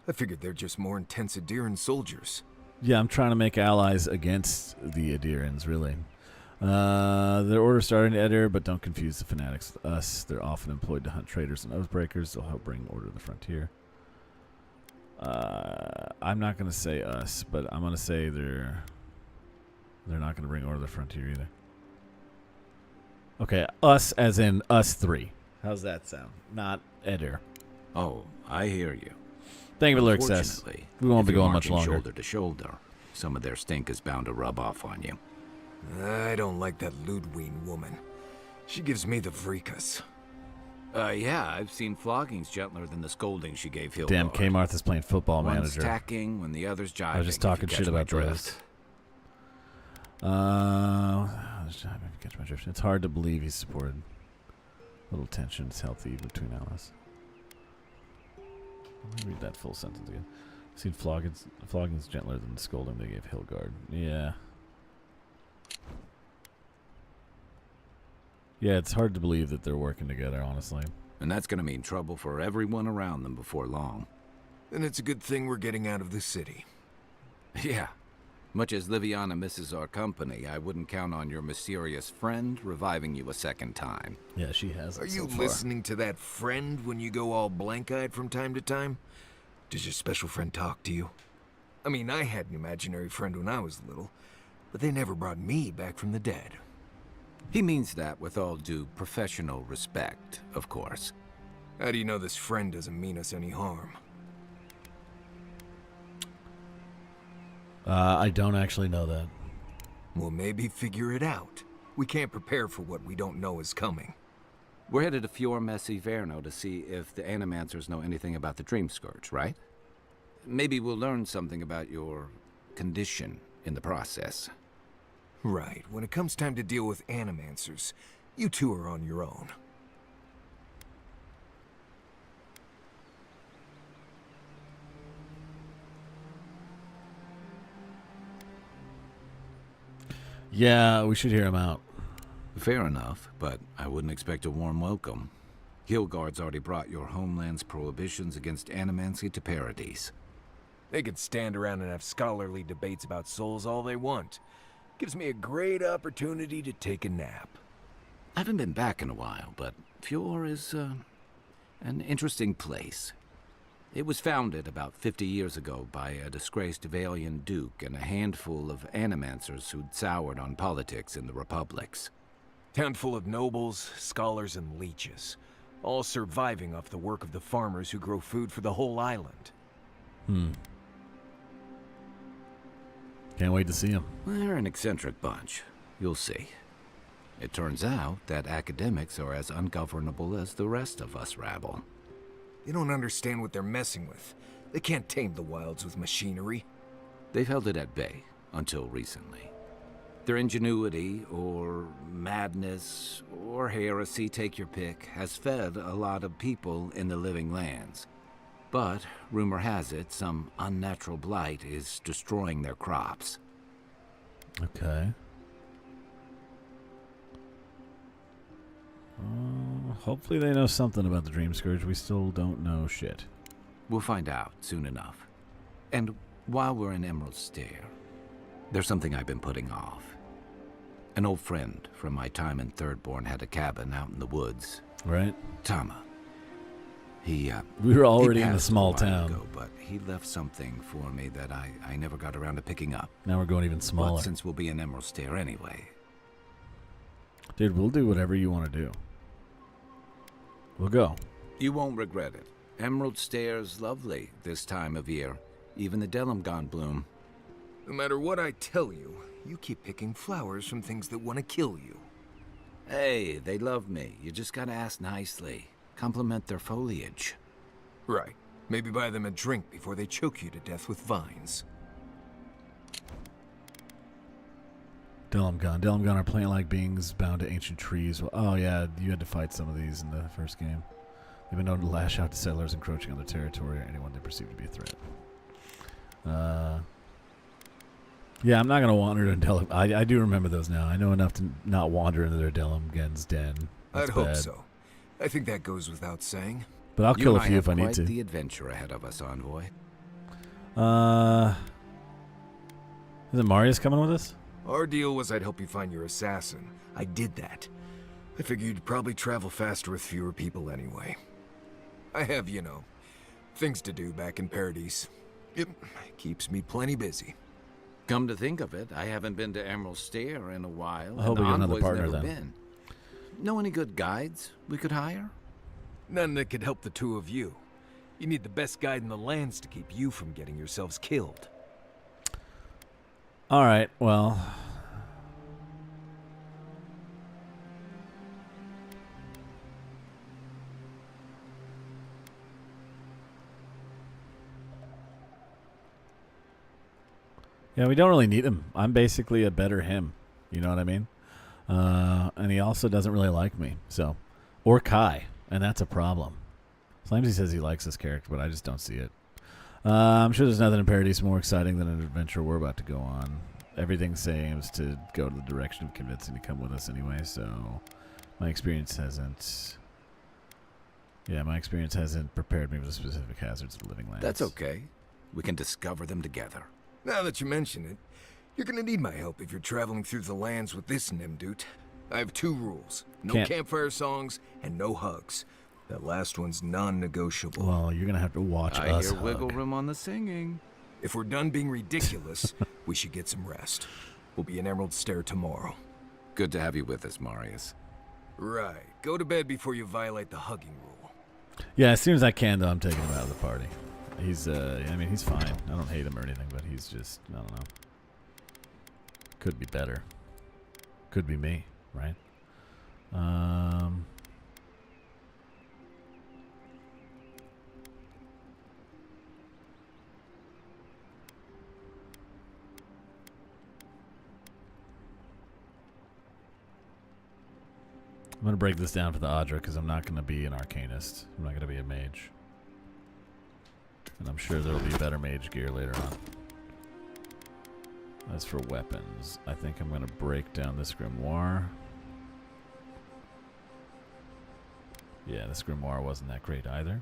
I figured they're just more intense Adiran soldiers. Yeah, I'm trying to make allies against the Adirans, really. Their order started in Edir, but don't confuse the fanatics with us. They're often employed to hunt traitors and oathbreakers. They'll help bring order to the frontier. I'm not going to say us, but I'm going to say they're not going to bring order to the frontier either. Okay, us as in us three. How's that sound? Not Edir. Oh, I hear you. Thank you for Lurk says. We won't be going much longer. Shoulder to shoulder, some of their stink is bound to rub off on you. I don't like that Ludwine woman. She gives me the vreekas. Yeah, I've seen floggings gentler than the scolding she gave Hildar. Damn, K. Martha's playing football One's manager. tacking when the other's jiving. I was just talking shit about those. Catch my drift. It's hard to believe he's supported. A little tension is healthy between allies. Let me read that full sentence again. I've seen flogging's gentler than the scolding they gave Hildgard. Yeah. Yeah, it's hard to believe that they're working together, honestly. And that's going to mean trouble for everyone around them before long. And it's a good thing we're getting out of the city. Yeah. Much as Liviana misses our company, I wouldn't count on your mysterious friend reviving you a second time. Yeah, she has. Are you listening to that friend when you go all blank-eyed from time to time? Does your special friend talk to you? I mean, I had an imaginary friend when I was little, but they never brought me back from the dead. He means that with all due professional respect, of course. How do you know this friend doesn't mean us any harm? I don't actually know that. Well, maybe figure it out. We can't prepare for what we don't know is coming. We're headed to Fior Messi Verno to see if the Animancers know anything about the Dream Scourge, right? maybe we'll learn something about your condition in the process. Right. When it comes time to deal with animancers, you two are on your own. Yeah, we should hear him out. Fair enough, but I wouldn't expect a warm welcome. Hillguard's already brought your homeland's prohibitions against animancy to parodies. They could stand around and have scholarly debates about souls all they want. Gives me a great opportunity to take a nap. I haven't been back in a while, but Fjord is an interesting place. It was founded about 50 years ago by a disgraced Valian duke and a handful of animancers who'd soured on politics in the republics. Town full of nobles, scholars, and leeches, all surviving off the work of the farmers who grow food for the whole island. Can't wait to see him. They're an eccentric bunch. You'll see. It turns out that academics are as ungovernable as the rest of us rabble. They don't understand what they're messing with. They can't tame the wilds with machinery. They've held it at bay until recently. Their ingenuity, or madness, or heresy, take your pick, has fed a lot of people in the living lands. But, rumor has it, some unnatural blight is destroying their crops. Okay. Hopefully they know something about the Dream Scourge. We still don't know shit. We'll find out soon enough. And while we're in Emerald Stair, there's something I've been putting off. An old friend from my time in Thirdborn had a cabin out in the woods. Right. Tama. We were already in a passed small while town. ago, but he left something for me that I never got around to picking up. Now we're going even smaller. But since we'll be in Emerald Stair anyway. Dude, we'll do whatever you want to do. We'll go. You won't regret it. Emerald Stair's lovely this time of year. Even the Delimgon bloom. No matter what I tell you, you keep picking flowers from things that want to kill you. Hey, they love me. You just gotta ask nicely. Compliment their foliage. Right. Maybe buy them a drink before they choke you to death with vines. Delimgon. Delimgon are plant-like beings bound to ancient trees. Well, oh yeah, you had to fight some of these in the first game. They've been known to lash out to settlers encroaching on their territory or anyone they perceive to be a threat. Yeah, I'm not going to wander into Delim. I do remember those now. I know enough to not wander into their Delimgon's den. That's I'd hope bad. so. I think that goes without saying. But I'll kill a might few if have I need quite to. the adventure ahead of us, Envoy. Is it Marius coming with us? Our deal was I'd help you find your assassin. I did that. I figured you'd probably travel faster with fewer people anyway. I have, you know, things to do back in Paradise. It keeps me plenty busy. Come to think of it, I haven't been to Emerald Stair in a while. I hope and we get another Envoy's partner never then. been. Know any good guides we could hire? None that could help the two of you. You need the best guide in the lands to keep you from getting yourselves killed. All right, well. Yeah, we don't really need him. I'm basically a better him. You know what I mean? And he also doesn't really like me. So, or Kai, and that's a problem. Slimesy says he likes this character, but I just don't see it. I'm sure there's nothing in Paradise more exciting than an adventure we're about to go on. Everything seems to go to the direction of convincing to come with us anyway, so my experience hasn't... Yeah, my experience hasn't prepared me for the specific hazards of the living lands. That's okay. We can discover them together. Now that you mention it, you're gonna need my help if you're traveling through the lands with this Nimdut. I have two rules. No Can't- campfire songs and no hugs. That last one's non-negotiable. Well, you're going to have to watch I us hear hug. wiggle room on the singing. If we're done being ridiculous, we should get some rest. We'll be in Emerald Stair tomorrow. Good to have you with us, Marius. Right. Go to bed before you violate the hugging rule. Yeah, as soon as I can, though, I'm taking him out of the party. He's, I mean, he's fine. I don't hate him or anything, but he's just, I don't know. Could be better. Could be me, right? I'm going to break this down for the Audra because I'm not going to be an Arcanist. I'm not going to be a mage. And I'm sure there will be better mage gear later on. As for weapons, I think I'm going to break down this grimoire. Yeah, this grimoire wasn't that great either.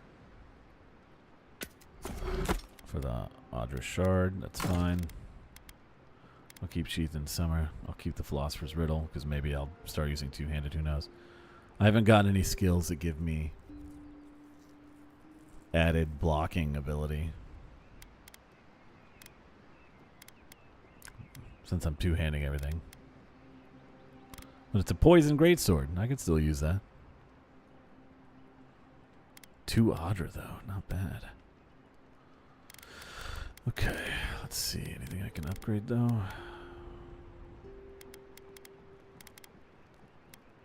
For the Audra Shard, that's fine. I'll keep Sheath in Summer. I'll keep the Philosopher's Riddle, because maybe I'll start using two-handed, who knows. I haven't gotten any skills that give me added blocking ability. Since I'm two-handing everything. But it's a poison greatsword. I could still use that. 2 Audra, though. Not bad. Okay, let's see. Anything I can upgrade, though?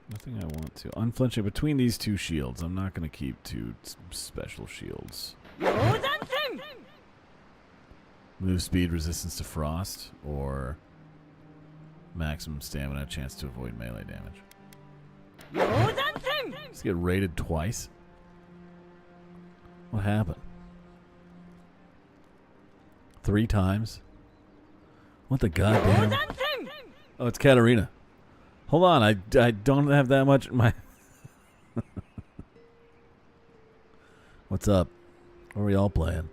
Nothing I want to. Unflinching between these 2 shields. I'm not going to keep 2 special shields. Move speed, resistance to frost, or maximum stamina, chance to avoid melee damage. Let's get raided twice. What happened? 3 times? What the goddamn? Oh, it's Katarina. Hold on, I don't have that much in my... What's up? What are we all playing?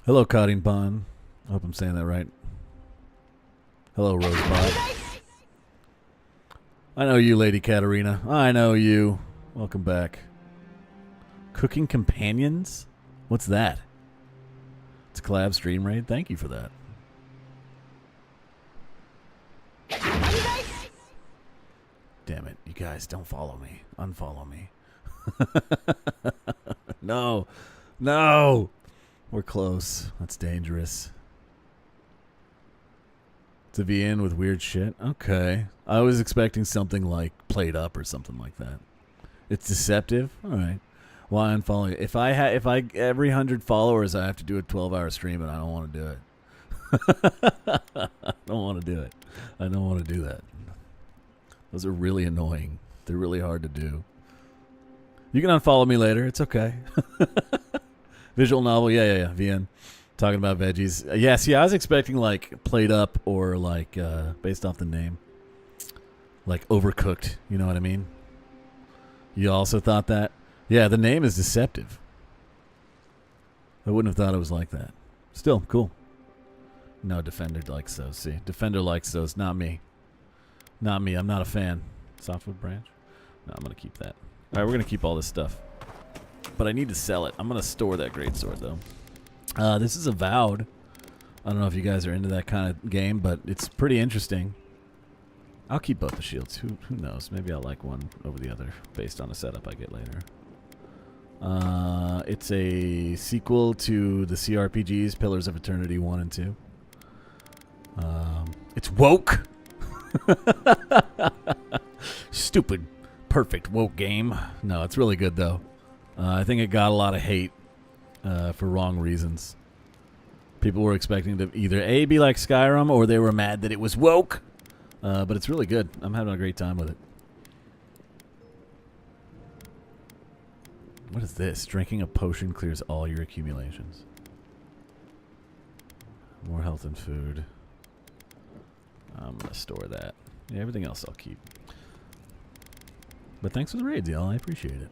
Hello, Cotting Bun. I hope I'm saying that right. Hello, Rosebud. I know you, Lady Katarina. I know you. Welcome back. Cooking Companions? What's that? It's a collab stream raid. Thank you for that. Damn it. You guys, don't follow me. Unfollow me. No. No. We're close. That's dangerous. To be in with weird shit? Okay. I was expecting something like Played Up or something like that. It's deceptive? Alright. Why unfollow you? If I every 100 followers I have to do a 12-hour stream and I don't want to do it. I don't want to do it. I don't want to do that. Those are really annoying. They're really hard to do. You can unfollow me later. It's okay. Visual novel. Yeah. VN. Talking about veggies. Yeah, see, I was expecting like Played Up or like, based off the name, like Overcooked. You know what I mean? You also thought that? Yeah, the name is deceptive. I wouldn't have thought it was like that. Still, cool. No, Defender likes those. See, Defender likes those. Not me. Not me. I'm not a fan. Softwood branch? No, I'm going to keep that. All right, we're going to keep all this stuff. But I need to sell it. I'm going to store that greatsword, though. This is Avowed. I don't know if you guys are into that kind of game, but it's pretty interesting. I'll keep both the shields. Who knows? Maybe I'll like one over the other based on a setup I get later. It's a sequel to the CRPGs, Pillars of Eternity 1 and 2. It's woke. Stupid, perfect woke game. No, it's really good, though. I think it got a lot of hate for wrong reasons. People were expecting to either A, be like Skyrim, or they were mad that it was woke. But it's really good. I'm having a great time with it. What is this? Drinking a potion clears all your accumulations. More health and food. I'm going to store that. Yeah, everything else I'll keep. But thanks for the raids, y'all. I appreciate it.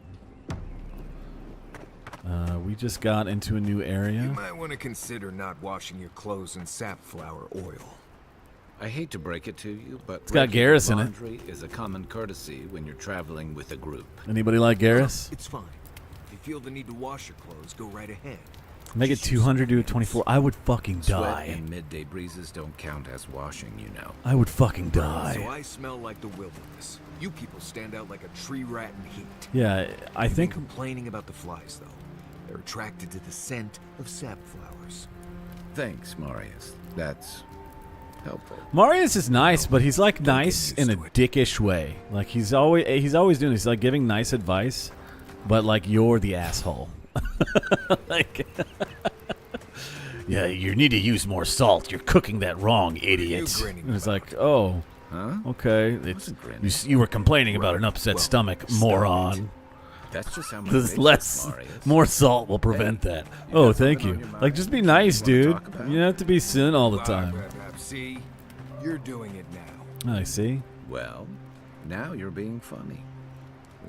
We just got into a new area. You might want to consider not washing your clothes in safflower oil. I hate to break it to you, but it's got Garrus in it. Laundry is a common courtesy when you're traveling with a group. Anybody like Garrus? It's fine. If you feel the need to wash your clothes, go right ahead. Make it 200, do it 24. I would fucking die. Sweat and midday breezes don't count as washing, you know. I would fucking die. So I smell like the wilderness. You people stand out like a tree rat in heat. Yeah, I think... complaining about the flies, though. They're attracted to the scent of sapflowers. Thanks, Marius. That's helpful. Marius is nice, but he's like nice in a dickish way. Like he's always doing this. He's like giving nice advice, but like you're the asshole. Like, yeah, you need to use more salt. You're cooking that wrong, idiot. And it's like, oh, Huh? Okay. You were complaining about an upset stomach, moron. That's just how much There's more salt will prevent that. Oh, thank you. Like, just be nice, dude. You don't have to be sin all the time. See, you're doing it now. I see. Well, now you're being funny.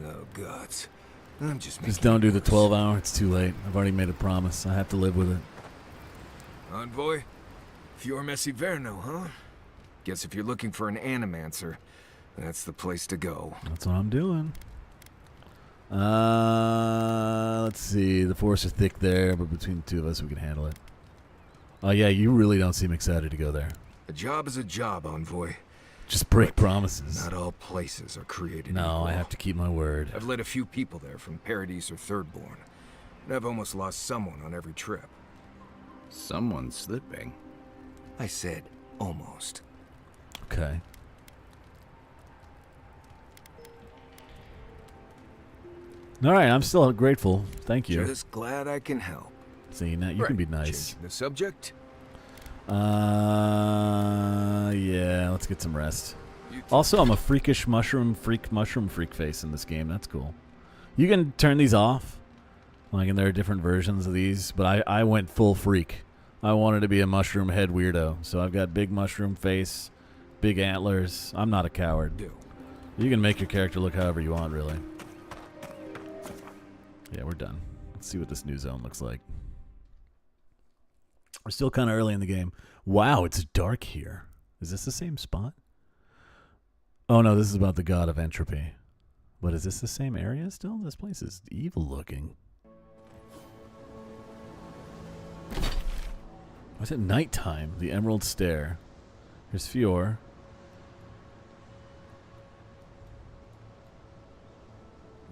Oh, gods. I'm just don't do the 12 hour. It's too late. I've already made a promise. I have to live with it. Envoy? Fior Messiverno, huh? Guess if you're looking for an animancer, that's the place to go. That's what I'm doing. Let's see. The force is thick there, but between the two of us, we can handle it. Oh, yeah, you really don't seem excited to go there. A job is a job, Envoy. Just break promises. Not all places are created No, equal. I have to keep my word. I've led a few people there from Paradise or Thirdborn, and I've almost lost someone on every trip. Someone's slipping. I said almost. Okay. All right, I'm still grateful. Thank you. Just glad I can help. See, now you can be nice. Changing the subject? Yeah, let's get some rest. Also, I'm a freak mushroom freak face in this game. That's cool. You can turn these off. Like, and there are different versions of these, but I went full freak. I wanted to be a mushroom head weirdo, so I've got big mushroom face, big antlers. I'm not a coward. You can make your character look however you want, really. Yeah, we're done. Let's see what this new zone looks like. We're still kind of early in the game. Wow, it's dark here. Is this the same spot? Oh, no, this is about the god of entropy. But is this the same area still? This place is evil looking. Why is it nighttime? The Emerald Stair. Here's Fior.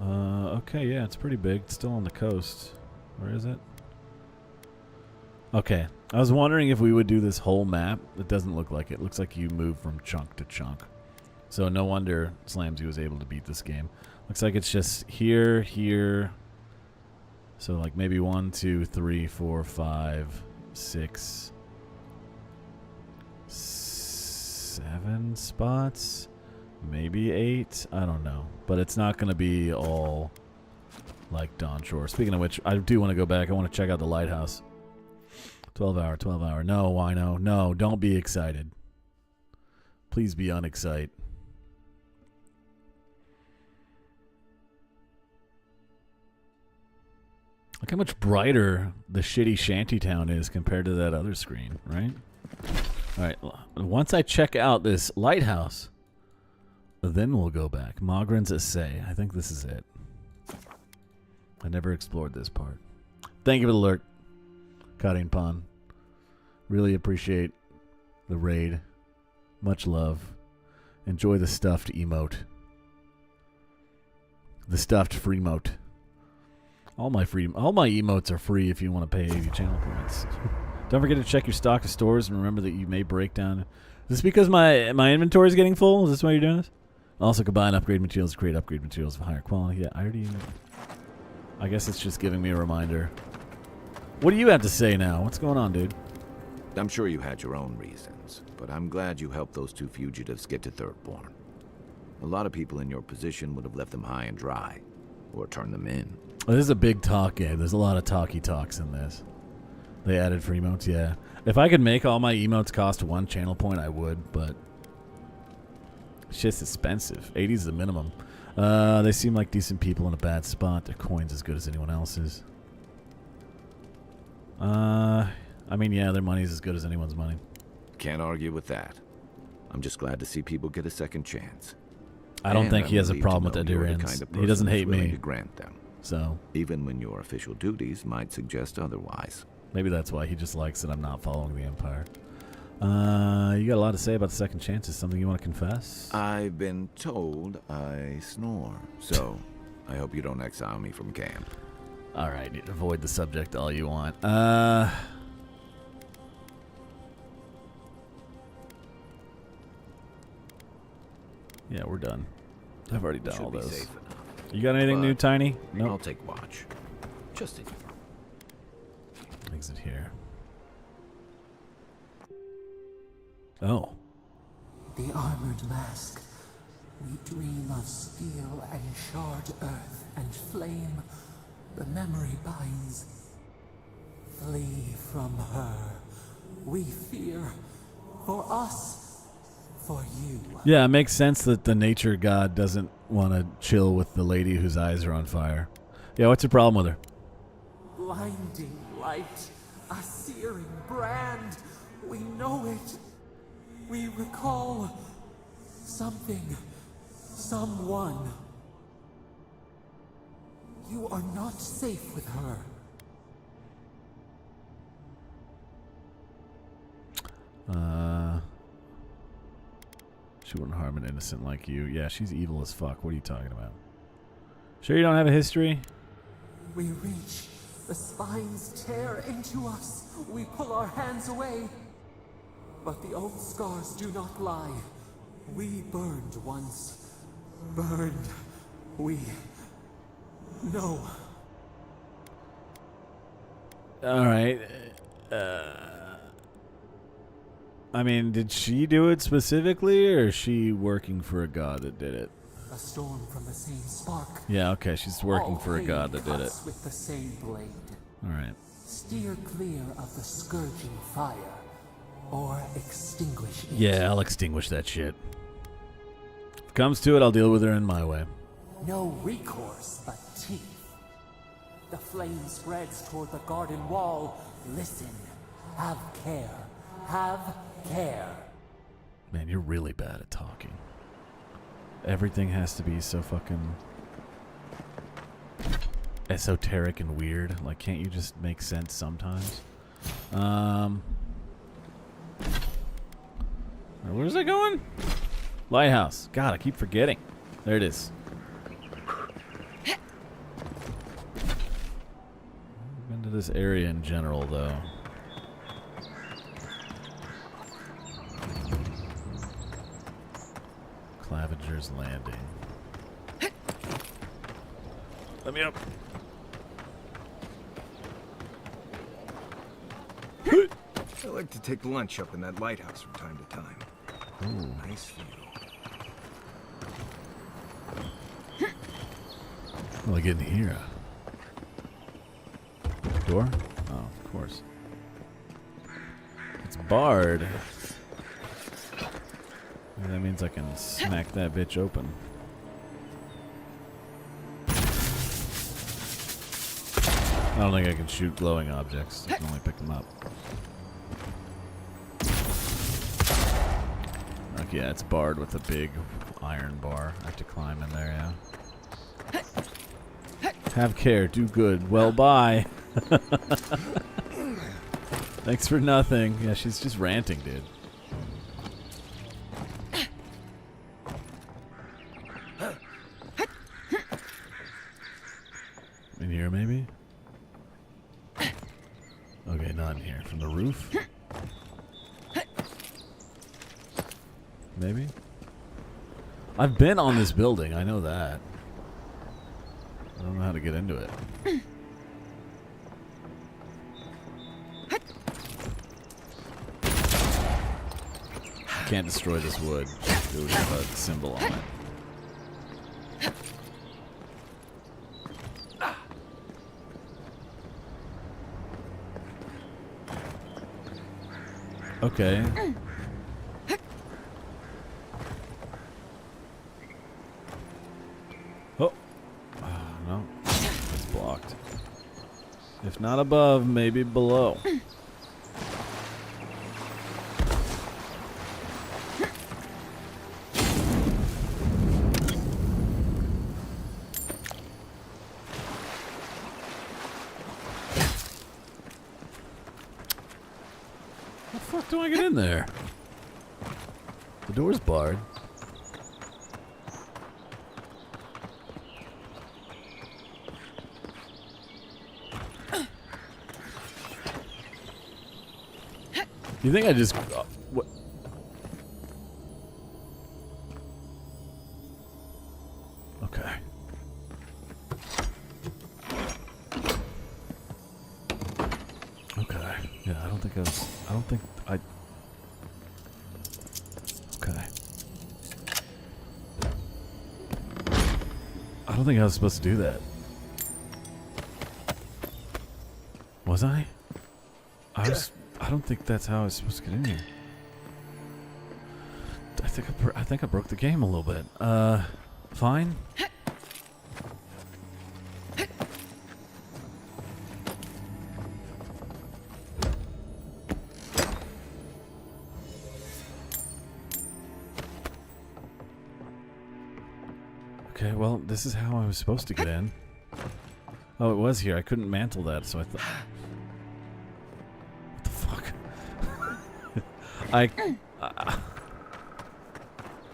Okay, yeah, it's pretty big. It's still on the coast. Where is it? Okay. I was wondering if we would do this whole map. It doesn't look like it. It looks like you move from chunk to chunk. So no wonder Slamsy was able to beat this game. Looks like it's just here, here. So like maybe 1, 2, 3, 4, 5, 6, 7 spots. Maybe 8. I don't know. But it's not going to be all like Dawn Shore. Speaking of which, I do want to go back. I want to check out the lighthouse. 12 hour, 12 hour. No, Wino. No, don't be excited. Please be unexcited. Look how much brighter the shitty shantytown is compared to that other screen, right? All right. Once I check out this lighthouse, then we'll go back. Mogren's Essay. I think this is it. I never explored this part. Thank you for the alert, Karin Pan. Really appreciate the raid. Much love. Enjoy the stuffed emote. The stuffed free mote. All my emotes are free if you want to pay 80 channel points. Don't forget to check your stock of stores and remember that you may break down. Is this because my inventory is getting full? Is this why you're doing this? Also, combine upgrade materials to create upgrade materials of higher quality. Yeah, I guess it's just giving me a reminder. What do you have to say now? What's going on, dude? I'm sure you had your own reasons, but I'm glad you helped those 2 fugitives get to Thirdborn. A lot of people in your position would have left them high and dry, or turned them in. Well, this is a big talk game. There's a lot of talky talks in this. They added free emotes, yeah. If I could make all my emotes cost 1 channel point, I would, but it's just expensive. 80 is the minimum. They seem like decent people in a bad spot. Their coin's as good as anyone else's. I mean, yeah, their money's as good as anyone's money. Can't argue with that. I'm just glad to see people get a second chance. I don't think he has a problem with adherence. He doesn't hate me. To grant them. So even when your official duties might suggest otherwise. Maybe that's why he just likes that I'm not following the Empire. You got a lot to say about the second chances. Something you want to confess? I've been told I snore, so I hope you don't exile me from camp. All right, avoid the subject all you want. Yeah, we're done. I've already done all those. You got anything new, Tiny? No. Nope. I'll take watch. Just in. Exit here. Oh. The armored mask. We dream of steel and charred earth and flame. The memory binds. Flee from her. We fear. For us. For you. Yeah, it makes sense that the nature god doesn't want to chill with the lady whose eyes are on fire. Yeah, what's your problem with her? Blinding light. A searing brand. We know it. We recall something. Someone. You are not safe with her. She wouldn't harm an innocent like you. Yeah, she's evil as fuck. What are you talking about? Sure you don't have a history? We reach. The spines tear into us. We pull our hands away. But the old scars do not lie. We burned once. Burned. We know. Alright. I mean, did she do it specifically, or is she working for a god that did it? A storm from the same spark. Yeah, okay, she's working for a god that did it. Cuts with the same blade. Alright. Steer clear of the scourging fire, or extinguish it. Yeah, I'll extinguish that shit. If it comes to it, I'll deal with her in my way. No recourse but teeth. The flame spreads toward the garden wall. Listen. Have care. Have care. Man, you're really bad at talking. Everything has to be so fucking esoteric and weird. Like, can't you just make sense sometimes? Where's it going? Lighthouse. God, I keep forgetting. There it is. I've been to this area in general, though. Claviger's Landing. Let me up. I like to take lunch up in that lighthouse from time to time. Ooh. Nice view. Well, I get in here. Door? Oh, of course. It's barred. Maybe that means I can smack that bitch open. I don't think I can shoot glowing objects. I can only pick them up. Okay, yeah, it's barred with a big iron bar. I have to climb in there, yeah. Have care, do good. Well, bye. Thanks for nothing. Yeah, she's just ranting, dude. In here, maybe? Okay, not in here. From the roof? Maybe? I've been on this building. I know that. I don't know how to get into it. Can't destroy this wood. It would have a symbol on it. Okay. Oh. No. It's blocked. If not above, maybe below. How the fuck do I get in there? The door's barred. You think I just... what? Okay. Okay. Yeah, I don't think I... Okay. don't think I was supposed to do that. Was I? I don't think that's how I was supposed to get in here. I think I broke the game a little bit. Fine. Okay, well, this is how I was supposed to get in. Oh, it was here. I couldn't mantle that, so I thought... What the fuck?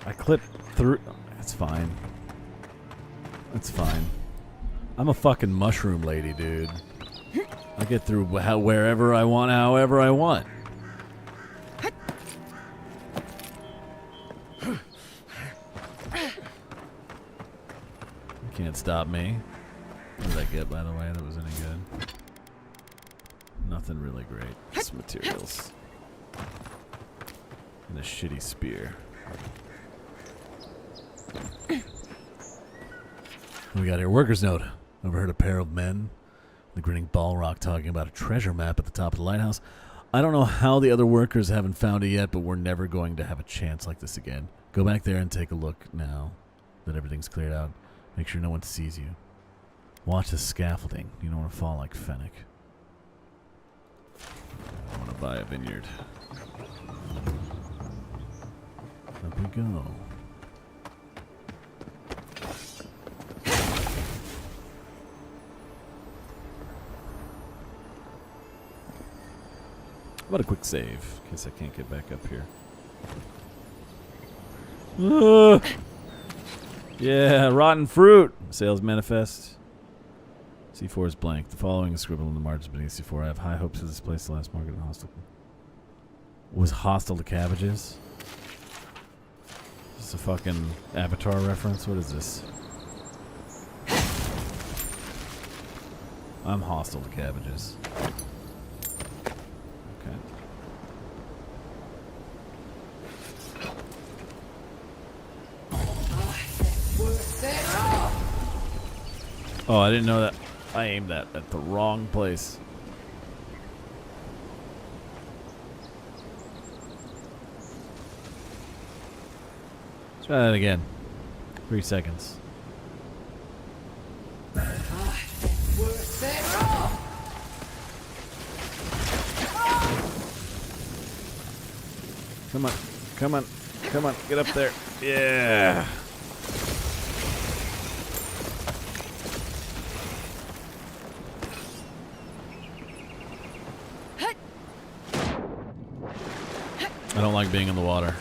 I clipped through... It's fine. It's fine. I'm a fucking mushroom lady, dude. I get through wherever I want, however I want. You can't stop me. What did I get, by the way, that was any good? Nothing really great. Just materials. And a shitty spear. What we got here? Worker's note. Overheard a pair of men, the grinning Balrock, talking about a treasure map at the top of the lighthouse. I don't know how the other workers haven't found it yet, but we're never going to have a chance like this again. Go back there and take a look now that everything's cleared out. Make sure no one sees you. Watch the scaffolding. You don't want to fall like Fennec. I want to buy a vineyard. Up we go. How about a quick save, in case I can't get back up here. Yeah, rotten fruit! Sales manifest. C4 is blank. The following is scribbled in the margins beneath C4. I have high hopes for this place. The last market hostile. Was hostile to cabbages? Is this a fucking Avatar reference? What is this? I'm hostile to cabbages. Okay. Oh, I didn't know that. I aimed that at the wrong place. Let's try that again. 3 seconds. Come on, come on, come on, get up there. Yeah. I don't like being in the water.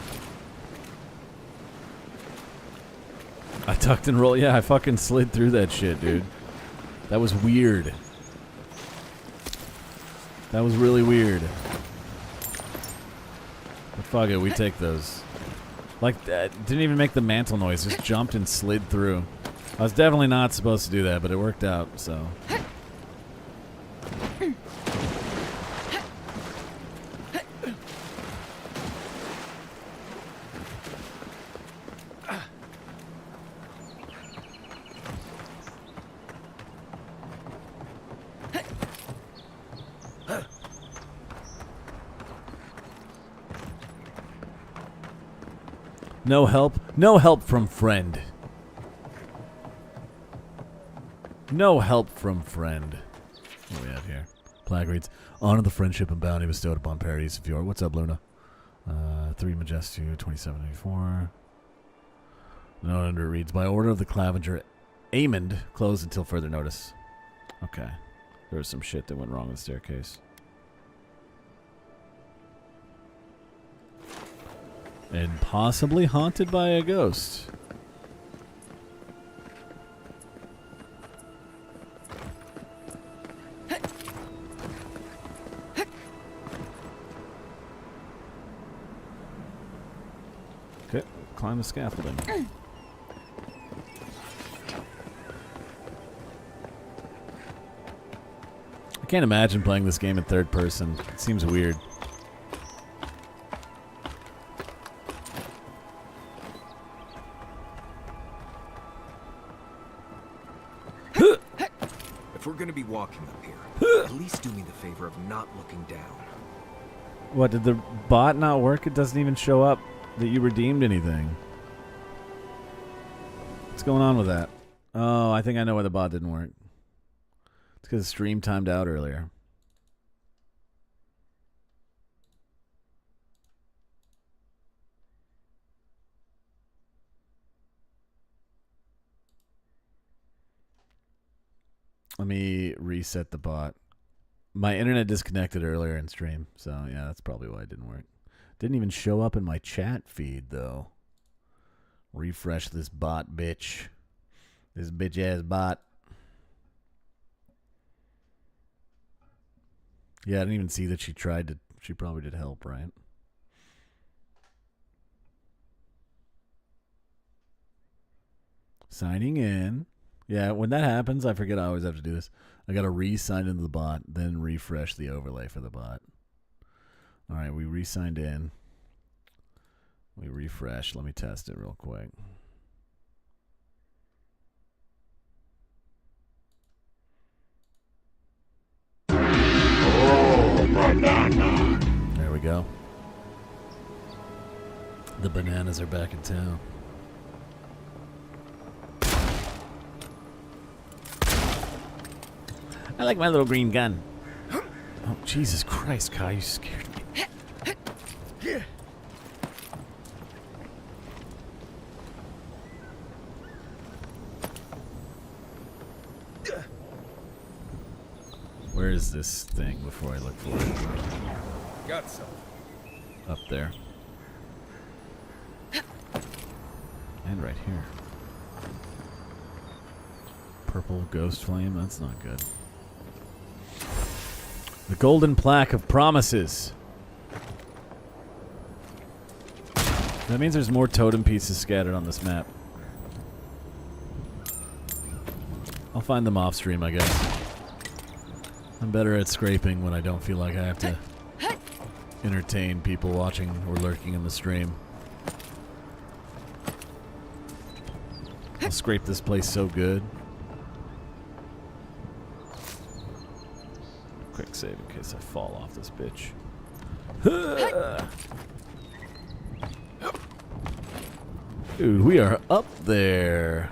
I tucked and rolled. Yeah, I fucking slid through that shit, dude. That was weird. That was really weird. But fuck it, we take those. Like, didn't even make the mantle noise. Just jumped and slid through. I was definitely not supposed to do that, but it worked out, so... No help. No help from friend. No help from friend. What do we have here? Plaque reads, honor the friendship and bounty bestowed upon Paradise of Fjord. What's up, Luna? 3 Majestu, 2784. The note under reads, by order of the Clavenger, Amond, closed until further notice. Okay. There was some shit that went wrong with the staircase. And possibly haunted by a ghost. Okay, climb the scaffolding. I can't imagine playing this game in third person. It seems weird. walking up here, at least do me the favor of not looking down. What, did the bot not work? It doesn't even show up that you redeemed anything. What's going on with that? Oh, I think I know why the bot didn't work. It's because the stream timed out earlier. Let me reset the bot. My internet disconnected earlier in stream, so yeah, that's probably why it didn't work. Didn't even show up in my chat feed, though. Refresh this bot, bitch. This bitch-ass bot. Yeah, I didn't even see that she tried to... She probably did help, right? Signing in. Yeah, when that happens, I forget I always have to do this. I got to re-sign into the bot, then refresh the overlay for the bot. All right, we re-signed in. We refresh. Let me test it real quick. Oh, banana. There we go. The bananas are back in town. I like my little green gun. Oh, Jesus Christ, Kai, you scared me. Where is this thing before I look for it? Got some. Up there. And right here. Purple ghost flame, that's not good. The golden plaque of promises. That means there's more totem pieces scattered on this map. I'll find them off stream, I guess. I'm better at scraping when I don't feel like I have to entertain people watching or lurking in the stream. I'll scrape this place so good. Quick save in case I fall off this bitch. Dude, we are up there.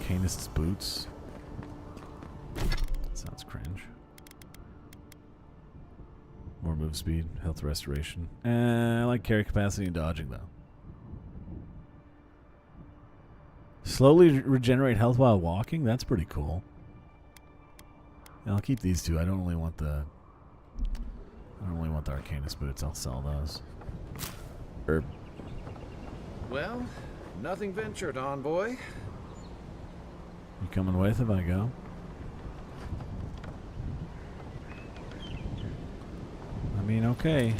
Arcanist's boots. Sounds cringe. More move speed, health restoration. I like carry capacity and dodging, though. Slowly regenerate health while walking? That's pretty cool. Yeah, I'll keep these two. I don't really want the... Arcanist boots. I'll sell those. Herb. Well, nothing ventured, envoy. You coming with if I go? I mean, okay.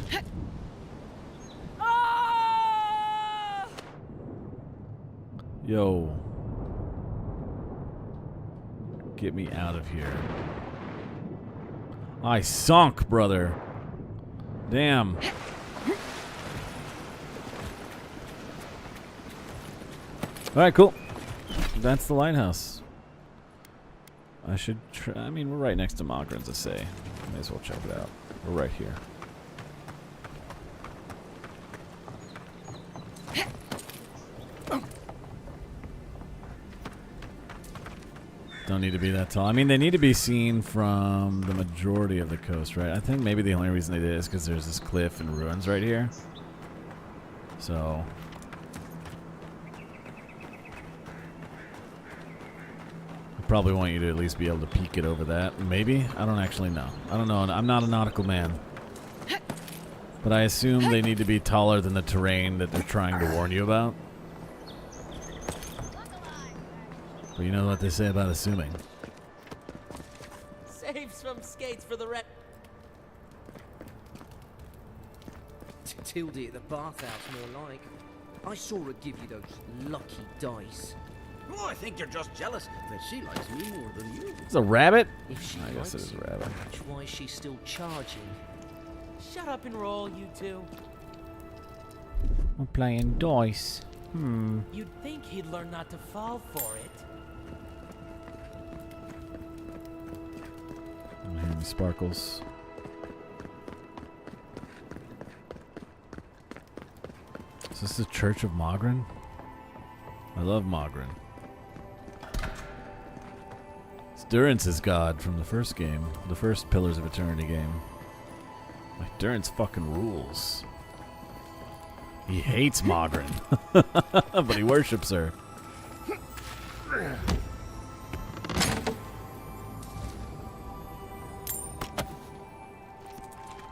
Yo. Get me out of here. I sunk, brother. Damn. Alright, cool. That's the lighthouse. I should try. I mean, we're right next to Mogren's, I say. May as well check it out. We're right here. Don't need to be that tall. I mean, they need to be seen from the majority of the coast, right? I think maybe the only reason they did it is because there's this cliff and ruins right here. So... I probably want you to at least be able to peek it over that. Maybe? I don't actually know. I don't know. I'm not a nautical man. But I assume they need to be taller than the terrain that they're trying to warn you about. But you know what they say about assuming. Saves from skates for the red. Tildy at the bathhouse, more like. I saw her give you those lucky dice. Oh, I think you're just jealous that she likes me more than you. It's a rabbit? If she I guess it likes is a rabbit. that's why she's still charging. Shut up and roll, you two. I'm playing dice. You'd think he'd learn not to fall for it. I'm hearing the sparkles. Is this the Church of Mogren? I love Mogren. It's Durance's god from the first game. The first Pillars of Eternity game. Like, Durance fucking rules. He hates Mogren. But he worships her.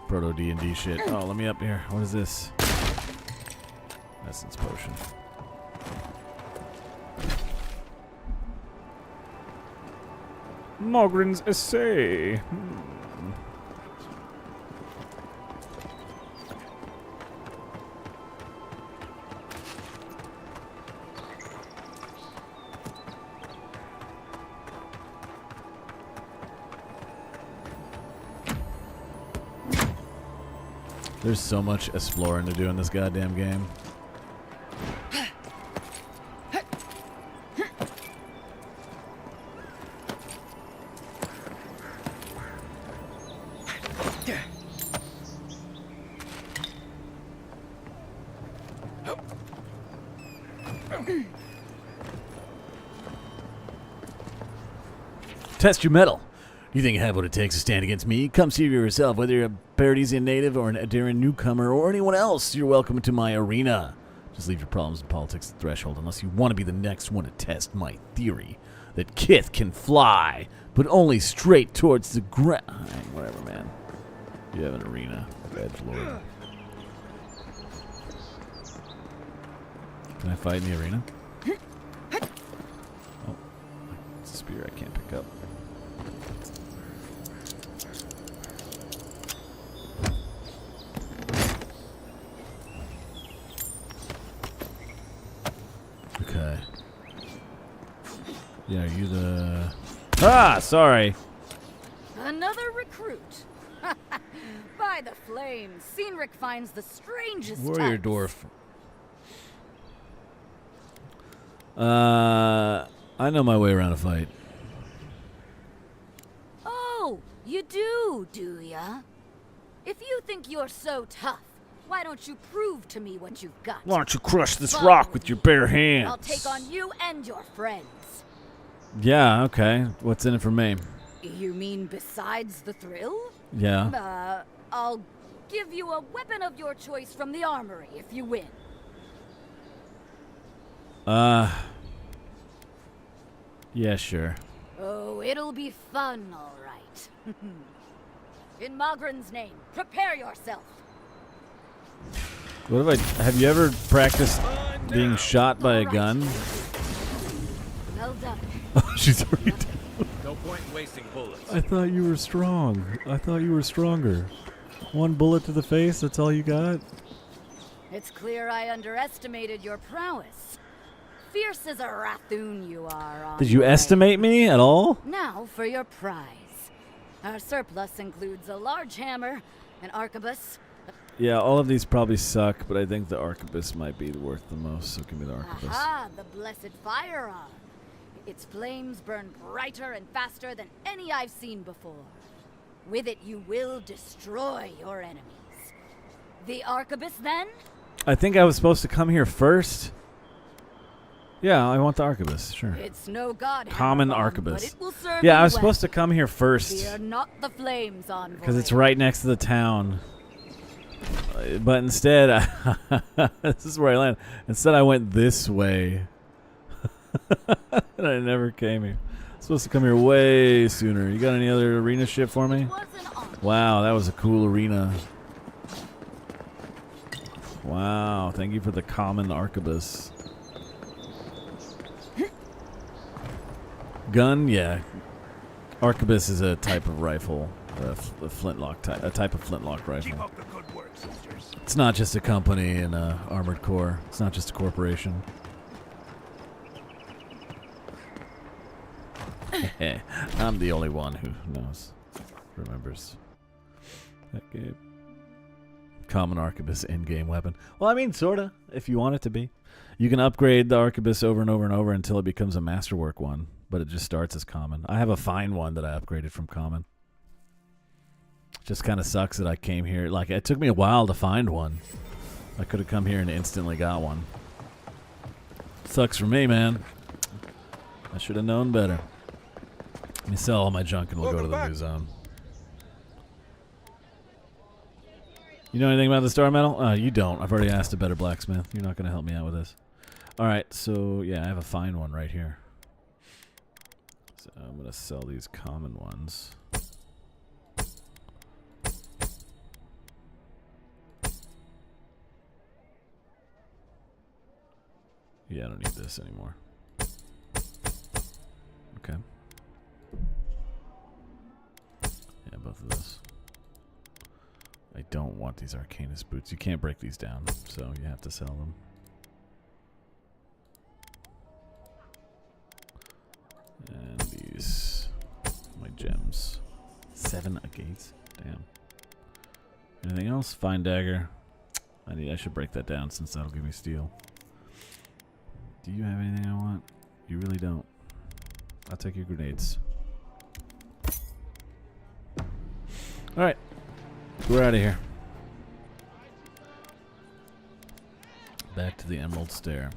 Proto D&D shit. Oh, let me up here. What is this? Essence potion. Mogren's essay. There's so much exploring to do in this goddamn game. Test your metal. You think you have what it takes to stand against me? Come see for yourself. Whether you're a Paradisian native or an Adaran newcomer or anyone else, you're welcome to my arena. Just leave your problems and politics at the threshold unless you want to be the next one to test my theory that Kith can fly, but only straight towards the ground. Whatever, man. You have an arena, edgelord. Can I fight in the arena? Oh, it's a spear I can't pick up. Okay. Yeah, are you the... Ah, sorry. Another recruit. By the flames, Cynric finds the strangest Warrior types. dwarf. I know my way around a fight. Oh, you do ya? If you think you're so tough, why don't you prove to me what you've got? Why don't you crush this Follow rock me. with your bare hands? I'll take on you and your friends. Yeah, okay. What's in it for me? You mean besides the thrill? Yeah. I'll give you a weapon of your choice from the armory if you win. Yeah, sure. Oh, it'll be fun, all right. In Mogren's name, prepare yourself. What if have you ever practiced being shot by a gun? Well done. Oh, she's already dead. No point in wasting bullets. I thought you were strong. I thought you were stronger. One bullet to the face, that's all you got? It's clear I underestimated your prowess. Fierce as a Rathoon you are. On Did you your estimate me at all? Now for your prize. Our surplus includes a large hammer, an arquebus. Yeah, all of these probably suck, but I think the arquebus might be worth the most, so give me the arquebus. Aha, the blessed firearm. Its flames burn brighter and faster than any I've seen before. With it, you will destroy your enemies. The arquebus, then? I think I was supposed to come here first. Yeah, I want the arquebus, sure. It's no god Common hammer bomb, arquebus. but it will serve Yeah, you I was well. supposed to come here first. Fear not the flames, envoy. Because it's right next to the town. But instead, this is where I landed. Instead, I went this way. And I never came here. I'm supposed to come here way sooner. You got any other arena shit for me? Wow, that was a cool arena. Wow, thank you for the common arquebus. Gun, yeah. Arquebus is a type of rifle, a flintlock type, a type of flintlock rifle. Keep up the good work, sisters. It's not just a company in Armored Core. It's not just a corporation. I'm the only one who remembers that game. Common arquebus in-game weapon. Well, I mean, sorta, if you want it to be. You can upgrade the arquebus over and over and over until it becomes a masterwork one, but it just starts as common. I have a fine one that I upgraded from common. Just kind of sucks that I came here. Like, it took me a while to find one. I could have come here and instantly got one. Sucks for me, man. I should have known better. Let me sell all my junk and we'll go to the new zone. You know anything about the star metal? You don't. I've already asked a better blacksmith. You're not going to help me out with this. Alright, so yeah, I have a fine one right here. So I'm going to sell these common ones. Yeah, I don't need this anymore. Okay. Yeah, both of those. I don't want these Arcanus boots. You can't break these down, so you have to sell them. And these, my gems. 7 agates. Damn. Anything else? Fine dagger. I should break that down since that'll give me steel. Do you have anything I want? You really don't. I'll take your grenades. Alright. We're out of here. Back to the Emerald Stair.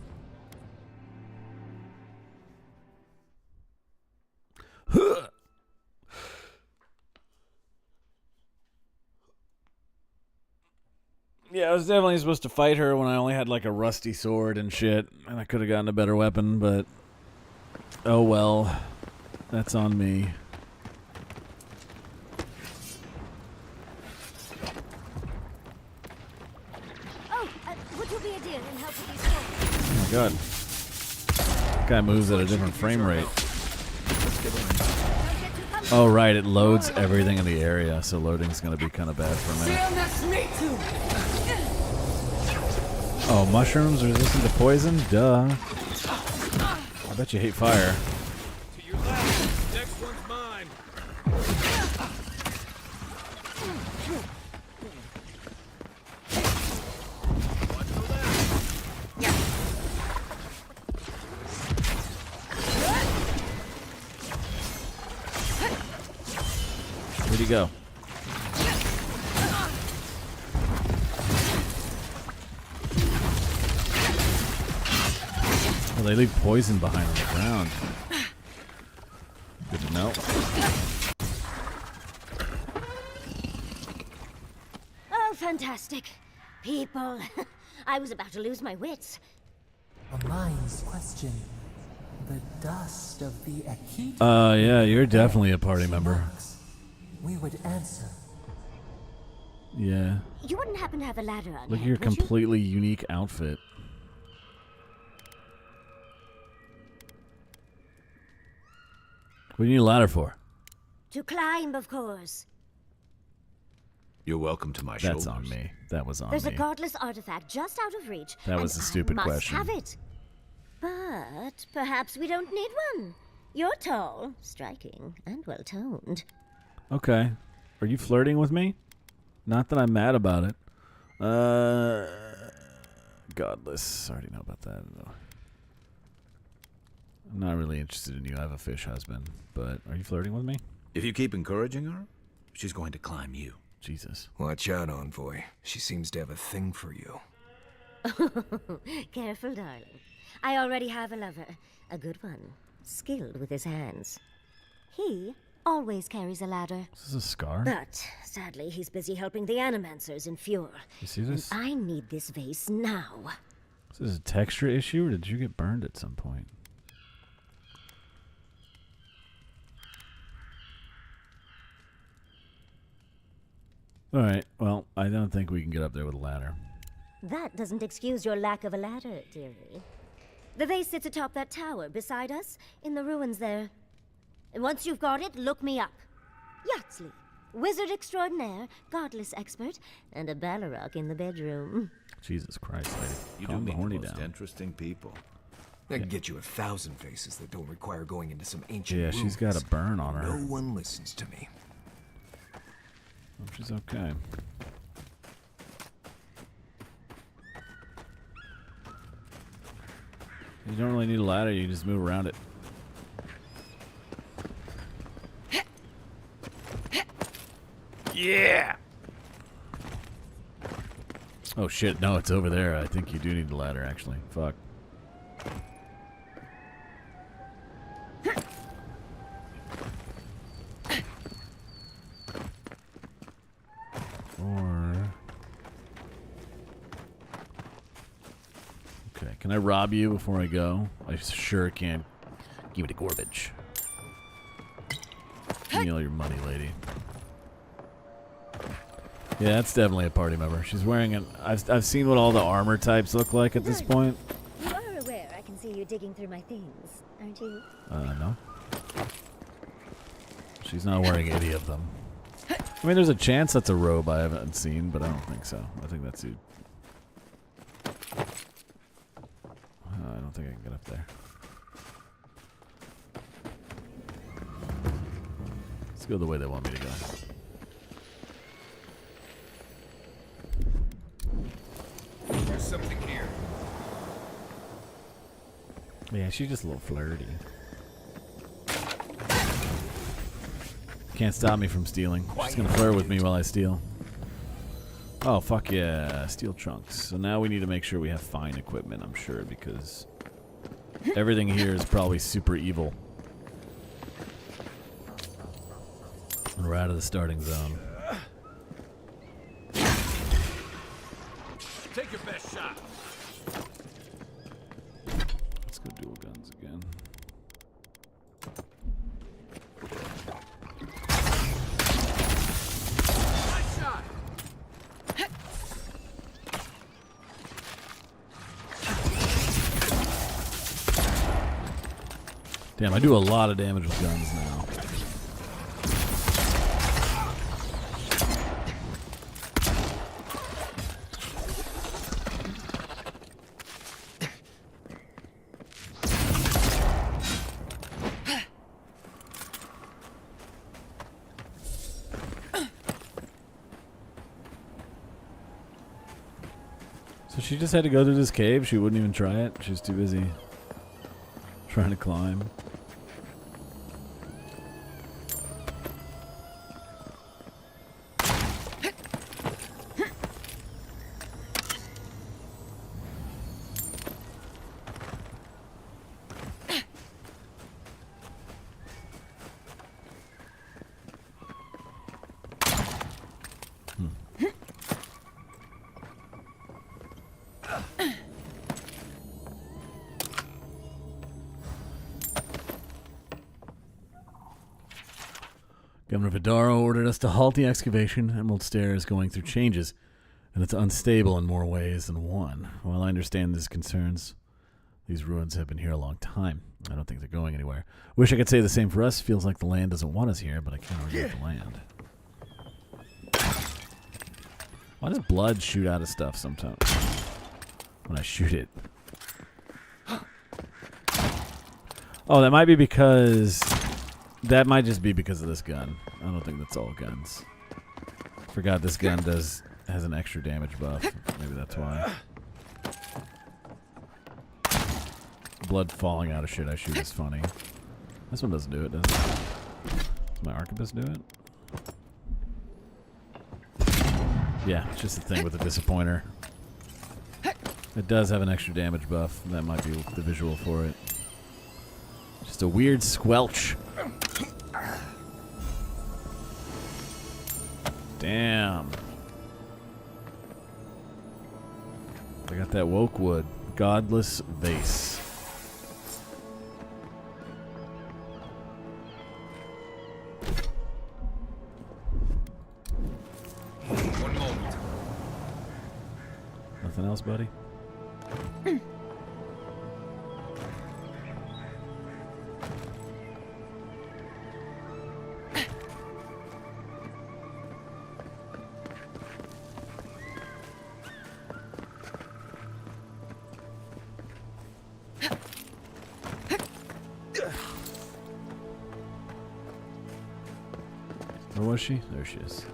Yeah, I was definitely supposed to fight her when I only had like a rusty sword and shit, and I could have gotten a better weapon, but oh well. That's on me. Would you be a dear and help with these folks? Oh my god. That guy moves at a different frame rate. Oh right, it loads everything in the area, so loading's gonna be kind of bad for a minute. Oh, mushrooms are resistant to poison? Duh. I bet you hate fire. To your left. Next one's mine. Where'd he go? Oh, they leave poison behind on the ground. Good to know. Oh, fantastic. People. I was about to lose my wits. A mind's question. The dust of the Akita. Yeah, you're definitely a party member. We would answer. Yeah. You wouldn't happen to have a ladder on Look at hand, your would you? completely unique outfit. What do you need a ladder for? To climb, of course. You're welcome to my That's shoulders. on me. That was on There's me. a godless artifact just out of reach. That was and a stupid I must question. have it. But perhaps we don't need one. You're tall, striking, and well-toned. Okay. Are you flirting with me? Not that I'm mad about it. Godless. I already know about that. I'm not really interested in you. I have a fish husband. But are you flirting with me? If you keep encouraging her, she's going to climb you. Jesus. Watch out, Envoy. She seems to have a thing for you. Careful, darling. I already have a lover. A good one. Skilled with his hands. He always carries a ladder. Is this a scar? But, sadly, he's busy helping the Animancers in Fjord. You see this? And I need this vase now. Is this a texture issue, or did you get burned at some point? Alright, well, I don't think we can get up there with a ladder. That doesn't excuse your lack of a ladder, dearie. The vase sits atop that tower beside us, in the ruins there. And once you've got it, look me up. Yatsley, wizard extraordinaire, godless expert, and a Balrog in the bedroom. Jesus Christ, lady. You Calm do the meet horny the most down. interesting people. I can get you 1,000 faces that don't require going into some ancient Yeah, she's got a ruins. burn on her. No one listens to me. Which is okay. You don't really need a ladder, you just move around it. Yeah! Oh shit, no, it's over there. I think you do need a ladder, actually. Fuck. Okay, can I rob you before I go? I sure can. Give me the garbage. Give me all your money, lady. Yeah, that's definitely a party member. She's wearing an... I've seen what all the armor types look like at this point. You are aware I can see you digging through my things, aren't you? No. She's not wearing any of them. I mean, there's a chance that's a robe I haven't seen, but I don't think so. I think that's you. I don't think I can get up there. Let's go the way they want me to go. There's something here. Yeah, she's just a little flirty. Can't stop me from stealing. She's gonna flirt with me while I steal. Oh, fuck yeah. Steel trunks. So now we need to make sure we have fine equipment, I'm sure, because everything here is probably super evil. And we're out of the starting zone. Take your best shot. Let's go dual guns again. Nice shot. Damn, I do a lot of damage with guns now. So she just had to go through this cave? She wouldn't even try it? She was too busy trying to climb. Governor Vidaro ordered us to halt the excavation. Emerald Stair is going through changes, and it's unstable in more ways than one. While I understand these concerns, these ruins have been here a long time. I don't think they're going anywhere. Wish I could say the same for us. Feels like the land doesn't want us here, but I can't argue with the land. Why does blood shoot out of stuff sometimes when I shoot it? Oh, that might be because... That might just be because of this gun. I don't think that's all guns. Forgot this gun has an extra damage buff. Maybe that's why. Blood falling out of shit I shoot is funny. This one doesn't do it, does it? Does my arquebus do it? Yeah, it's just a thing with the disappointer. It does have an extra damage buff. That might be the visual for it. Just a weird squelch. Damn. I got that woke wood. Godless vase. One moment. Nothing else, buddy? Where was she? There she is.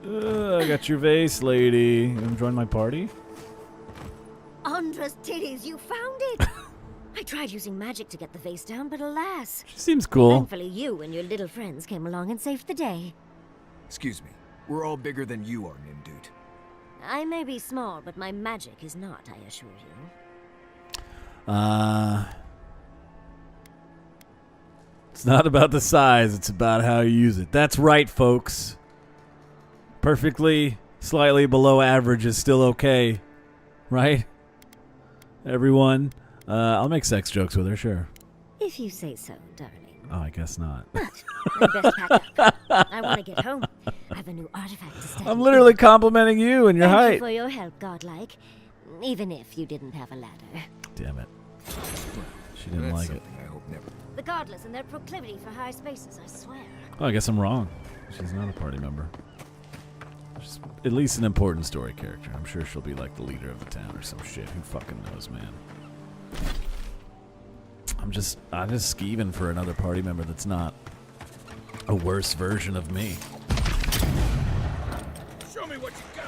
I got your vase, lady. You wanna join my party? Andra's titties, you found it! I tried using magic to get the vase down, but alas. She seems cool. Thankfully, you and your little friends came along and saved the day. Excuse me. We're all bigger than you are, Nimdude. I may be small, but my magic is not, I assure you. It's not about the size, it's about how you use it. That's right, folks. Perfectly, slightly below average is still okay. Right? Everyone? I'll make sex jokes with her, sure. If you say so, darling. Oh, I guess not. But I best pack up. I want to get home. I have a new artifact to study. I'm literally complimenting you and your Thank height. you for your help, godlike. Even if you didn't have a ladder. Damn it. She didn't That's like it. something I hope never. The godless and their proclivity for high spaces, I swear. Oh, I guess I'm wrong. She's not a party member. She's at least an important story character. I'm sure she'll be like the leader of the town or some shit. Who fucking knows, man? I'm just skeeving for another party member that's not a worse version of me. Show me what you got.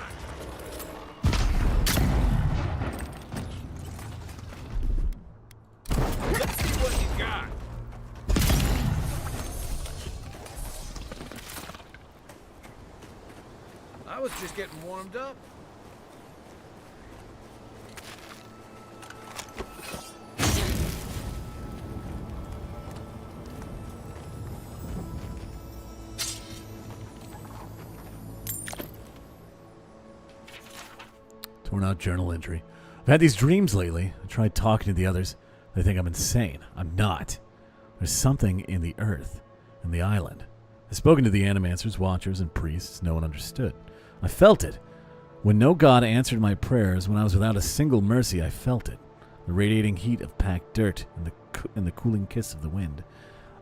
Let's see what you got. I was just getting warmed up. Torn out journal entry. I've had these dreams lately. I tried talking to the others. They think I'm insane. I'm not. There's something in the earth, in the island. I've spoken to the animancers, watchers, and priests. No one understood. I felt it. When no god answered my prayers, when I was without a single mercy, I felt it. The radiating heat of packed dirt and the cooling kiss of the wind.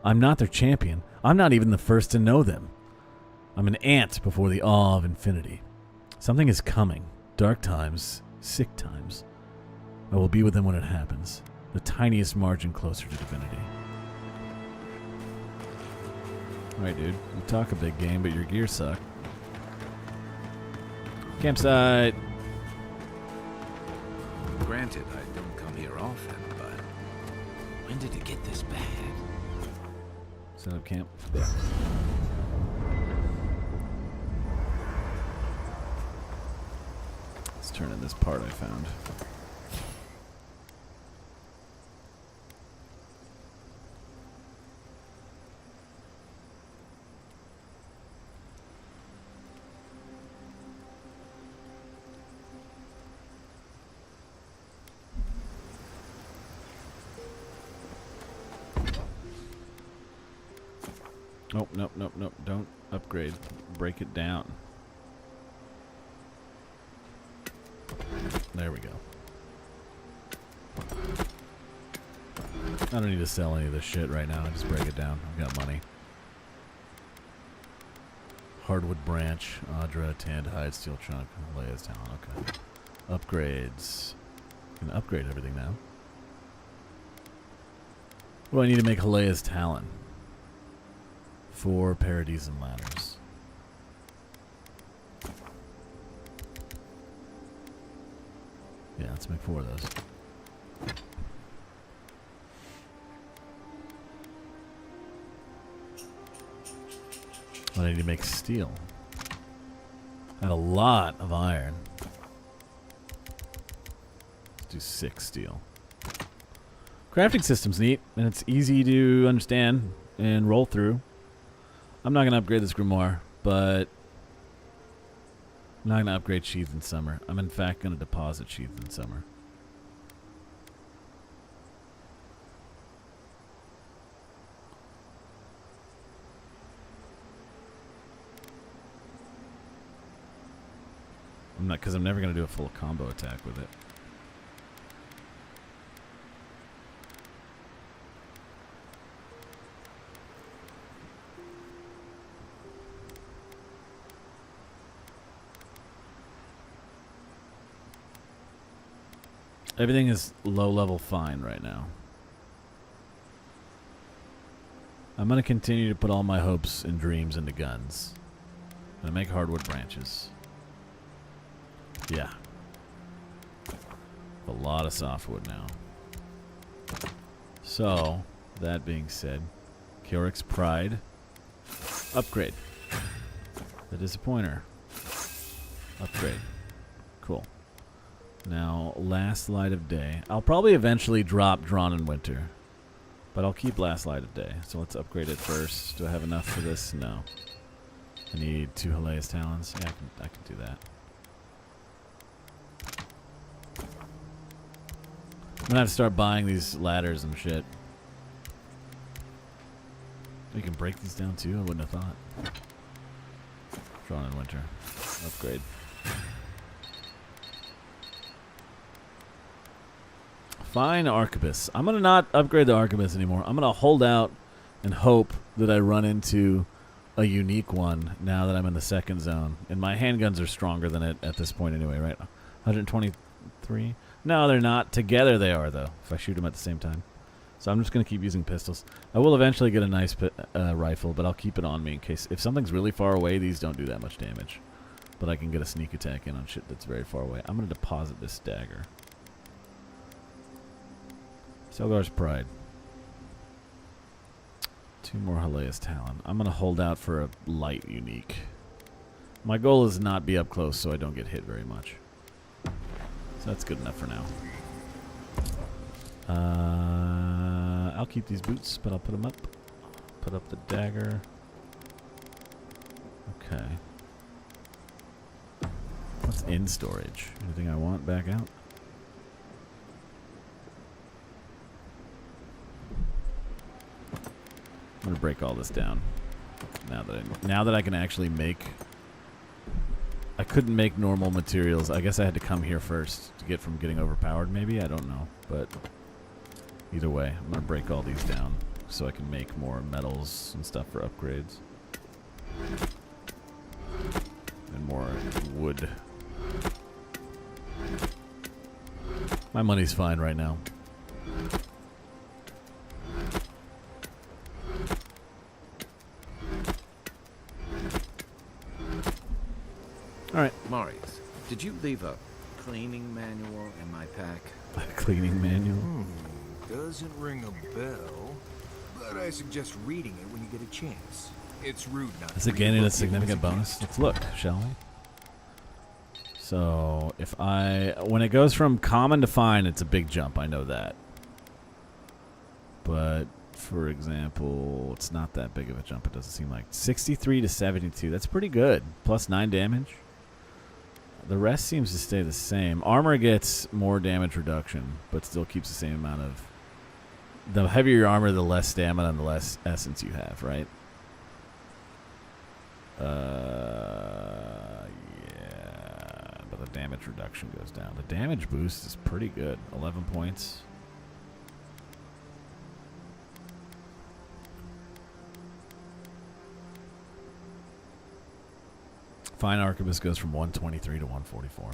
I'm not their champion. I'm not even the first to know them. I'm an ant before the awe of infinity. Something is coming. Dark times, sick times. I will be with them when it happens. The tiniest margin closer to divinity. Alright, dude. You talk a big game, but your gear suck. Campsite. Granted, I don't come here often, but when did it get this bad? Set up camp. Let's turn in this part I found. Nope, nope, nope, nope. Don't upgrade. Break it down. There we go. I don't need to sell any of this shit right now. I just break it down. I've got money. Hardwood branch, Audra, tanned hide, steel trunk, Leia's talent. Okay. Upgrades. Can upgrade everything now. What do I need to make Leia's talent? 4 parodies and ladders. Yeah, let's make 4 of those. I need to make steel. I have a lot of iron. Let's do 6 steel. Crafting system's neat, and it's easy to understand and roll through. I'm not going to upgrade this grimoire, but I'm not going to upgrade Sheath in Summer. I'm in fact going to deposit Sheath in Summer. I'm not, because I'm never going to do a full combo attack with it. Everything is low level fine right now. I'm going to continue to put all my hopes and dreams into guns. I'm going to make hardwood branches. Yeah. A lot of softwood now. So, that being said, Kioric's Pride. Upgrade. The Disappointer. Upgrade. Cool. Now, Last Light of Day. I'll probably eventually drop Drawn in Winter. But I'll keep Last Light of Day. So let's upgrade it first. Do I have enough for this? No. I need 2 Hilea's Talons. Yeah, I can do that. I'm gonna have to start buying these ladders and shit. We can break these down too? I wouldn't have thought. Drawn in Winter. Upgrade. Fine Arquebus. I'm going to not upgrade the Arquebus anymore. I'm going to hold out and hope that I run into a unique one now that I'm in the second zone. And my handguns are stronger than it at this point anyway, right? 123? No, they're not. Together they are, though, if I shoot them at the same time. So I'm just going to keep using pistols. I will eventually get a nice rifle, but I'll keep it on me in case... If something's really far away, these don't do that much damage. But I can get a sneak attack in on shit that's very far away. I'm going to deposit this dagger. Selgar's Pride. 2 more Hilea's Talon. I'm going to hold out for a light unique. My goal is not be up close so I don't get hit very much. So that's good enough for now. I'll keep these boots, but I'll put them up. Put up the dagger. Okay. What's in storage? Anything I want back out? I'm gonna break all this down. Now that I can actually make. I couldn't make normal materials. I guess I had to come here first to get from getting overpowered. Maybe I don't know, but either way, I'm gonna break all these down so I can make more metals and stuff for upgrades and more wood. My money's fine right now. Alright. Marius, did you leave a cleaning manual in my pack? A cleaning manual? Doesn't ring a bell, but I suggest reading it when you get a chance. It's rude not Is to it gaining read a significant bonus? Let's look, shall we? So, if when it goes from common to fine, it's a big jump, I know that. But, for example, it's not that big of a jump, it doesn't seem like. 63 to 72, that's pretty good. Plus 9 damage. The rest seems to stay the same. Armor gets more damage reduction, but still keeps the same amount of... The heavier your armor, the less stamina and the less essence you have, right? Yeah, but the damage reduction goes down. The damage boost is pretty good. 11 points. Fine Arquebus goes from 123 to 144.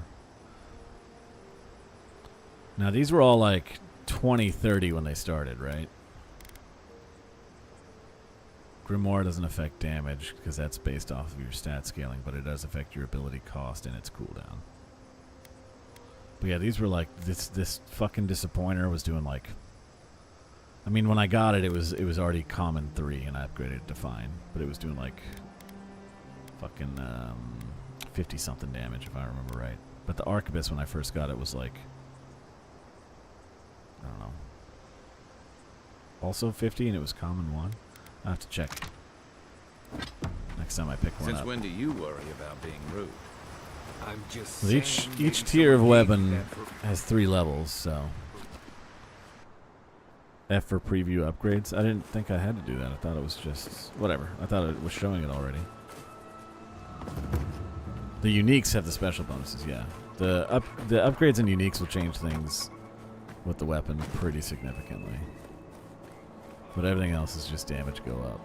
Now these were all like 20-30 when they started, right? Grimoire doesn't affect damage because that's based off of your stat scaling, but it does affect your ability cost and its cooldown. But yeah, these were like this fucking Disappointer was doing like, I mean, when I got it, it was already common 3 and I upgraded it to fine, but it was doing like fucking 50 something damage if I remember right. But the Arquebus when I first got it was like, I don't know, also 50 and it was common 1. I have to check next time I pick one up. Since when do you worry about being rude? I'm just well, each tier of weapon has 3 levels, so F for preview upgrades. I didn't think I had to do that. I thought it was just whatever. I thought it was showing it already. The uniques have the special bonuses, yeah. The upgrades and uniques will change things with the weapon pretty significantly. But everything else is just damage go up.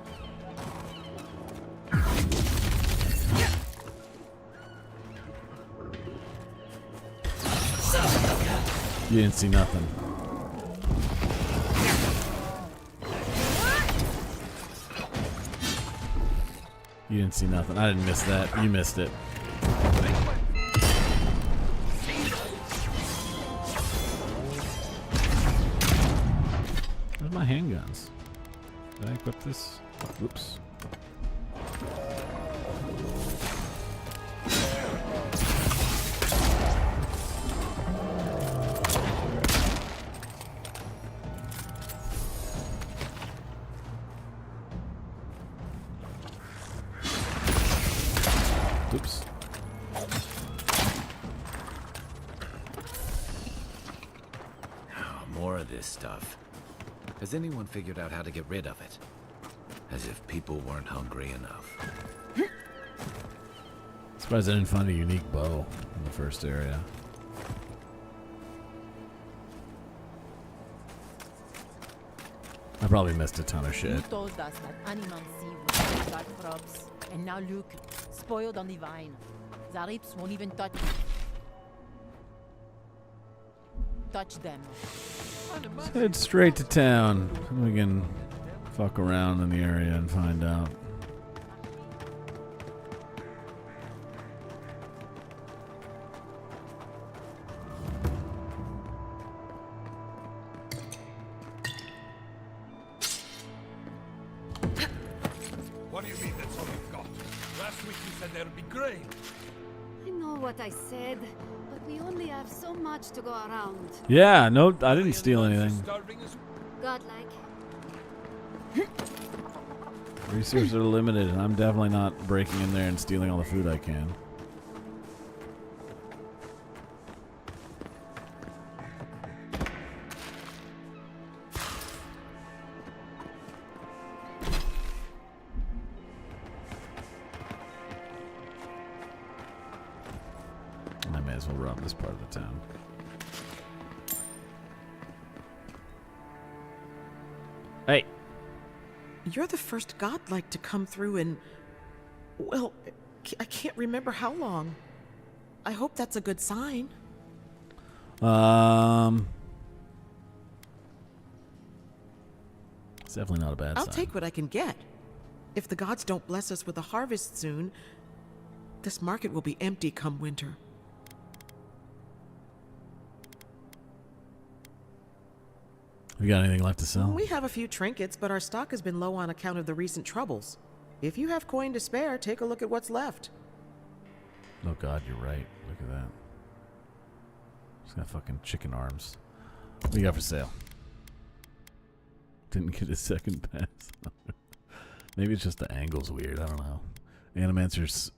You didn't see nothing. You didn't see nothing. I didn't miss that. You missed it. Where's my handguns? Did I equip this? Oops. Oops. More of this stuff. Has anyone figured out how to get rid of it? As if people weren't hungry enough. Surprised I didn't find a unique bow in the first area. I probably missed a ton of shit. You told us that animals see with dark crops, and now look, spoiled on the vine. Zarips won't even touch them. Let's head straight to town. We can fuck around in the area and find out. What do you mean that's all you've got? Last week you said there'd be grain. I know what I said, but we only have so much to go around. Yeah, no, I didn't steal anything. Godlike. Resources are limited, and I'm definitely not breaking in there and stealing all the food I can. I may as well rob this part of the town. Hey. You're the first godlike to come through in, well, I can't remember how long. I hope that's a good sign. It's definitely not a bad I'll sign. take what I can get. If the gods don't bless us with a harvest soon, this market will be empty come winter. You got anything left to sell? We have a few trinkets, but our stock has been low on account of the recent troubles. If you have coin to spare, take a look at what's left. Oh god, you're right. Look at that. Just got fucking chicken arms. What do you got for sale? Didn't get a second pass. Maybe it's just the angle's weird. I don't know. Animancer's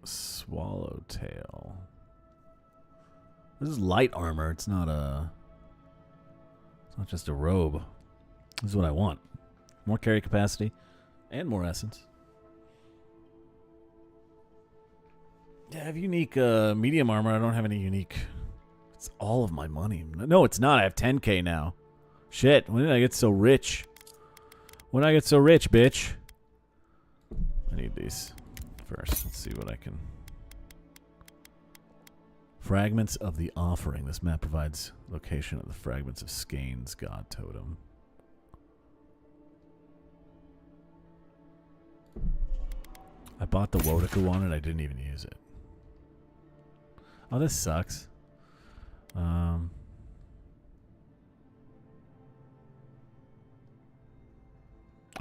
Swallowtail. This is light armor. It's not just a robe. This is what I want. More carry capacity and more essence. Yeah, I have unique medium armor. I don't have any unique. It's all of my money. No, it's not. I have 10k now. Shit. When did I get so rich? When did I get so rich, bitch? I need these first. Let's see what I can. Fragments of the Offering. This map provides location of the fragments of Skane's god totem. I bought the Wodica one and I didn't even use it. Oh, this sucks.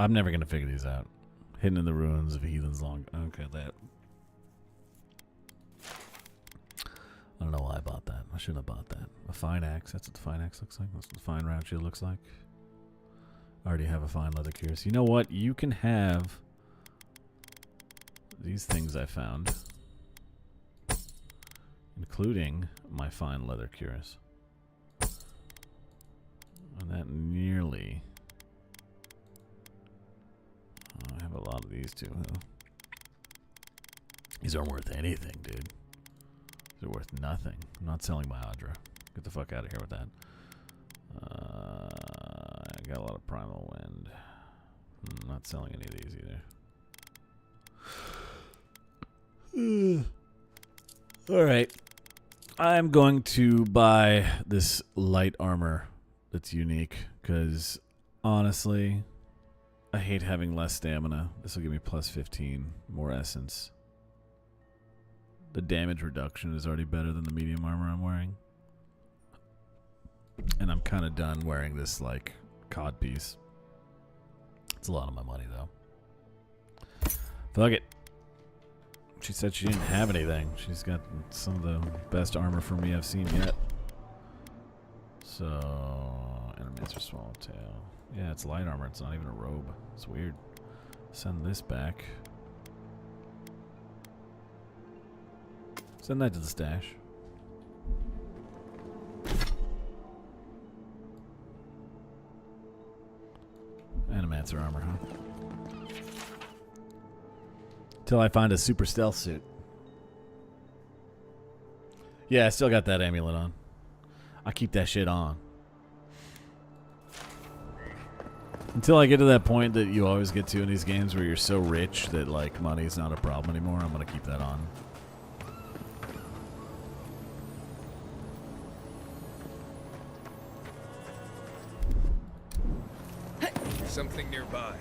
I'm never going to figure these out. Hidden in the ruins of heathens long. Okay, that. I don't know why I bought that. I shouldn't have bought that. A fine axe. That's what the fine axe looks like. That's what the fine round shield looks like. I already have a fine leather cuirass. You know what? You can have these things I found, including my fine leather cuirass. And that nearly... Oh, I have a lot of these too, huh? These aren't worth anything, dude. They're worth nothing. I'm not selling my Audra. Get the fuck out of here with that. I got a lot of Primal Wind. I'm not selling any of these either. Alright. I'm going to buy this light armor that's unique, because honestly, I hate having less stamina. This will give me plus 15, more essence. The damage reduction is already better than the medium armor I'm wearing. And I'm kind of done wearing this, like, cod piece. It's a lot of my money, though. Fuck it. She said she didn't have anything. She's got some of the best armor for me I've seen yet. So, Endermancer Swallowtail. Yeah, it's light armor. It's not even a robe. It's weird. Send this back. Send that to the stash. Animancer armor, huh? Till I find a super stealth suit. Yeah, I still got that amulet on. I keep that shit on. Until I get to that point that you always get to in these games where you're so rich that, like, money's not a problem anymore, I'm gonna keep that on. Something nearby.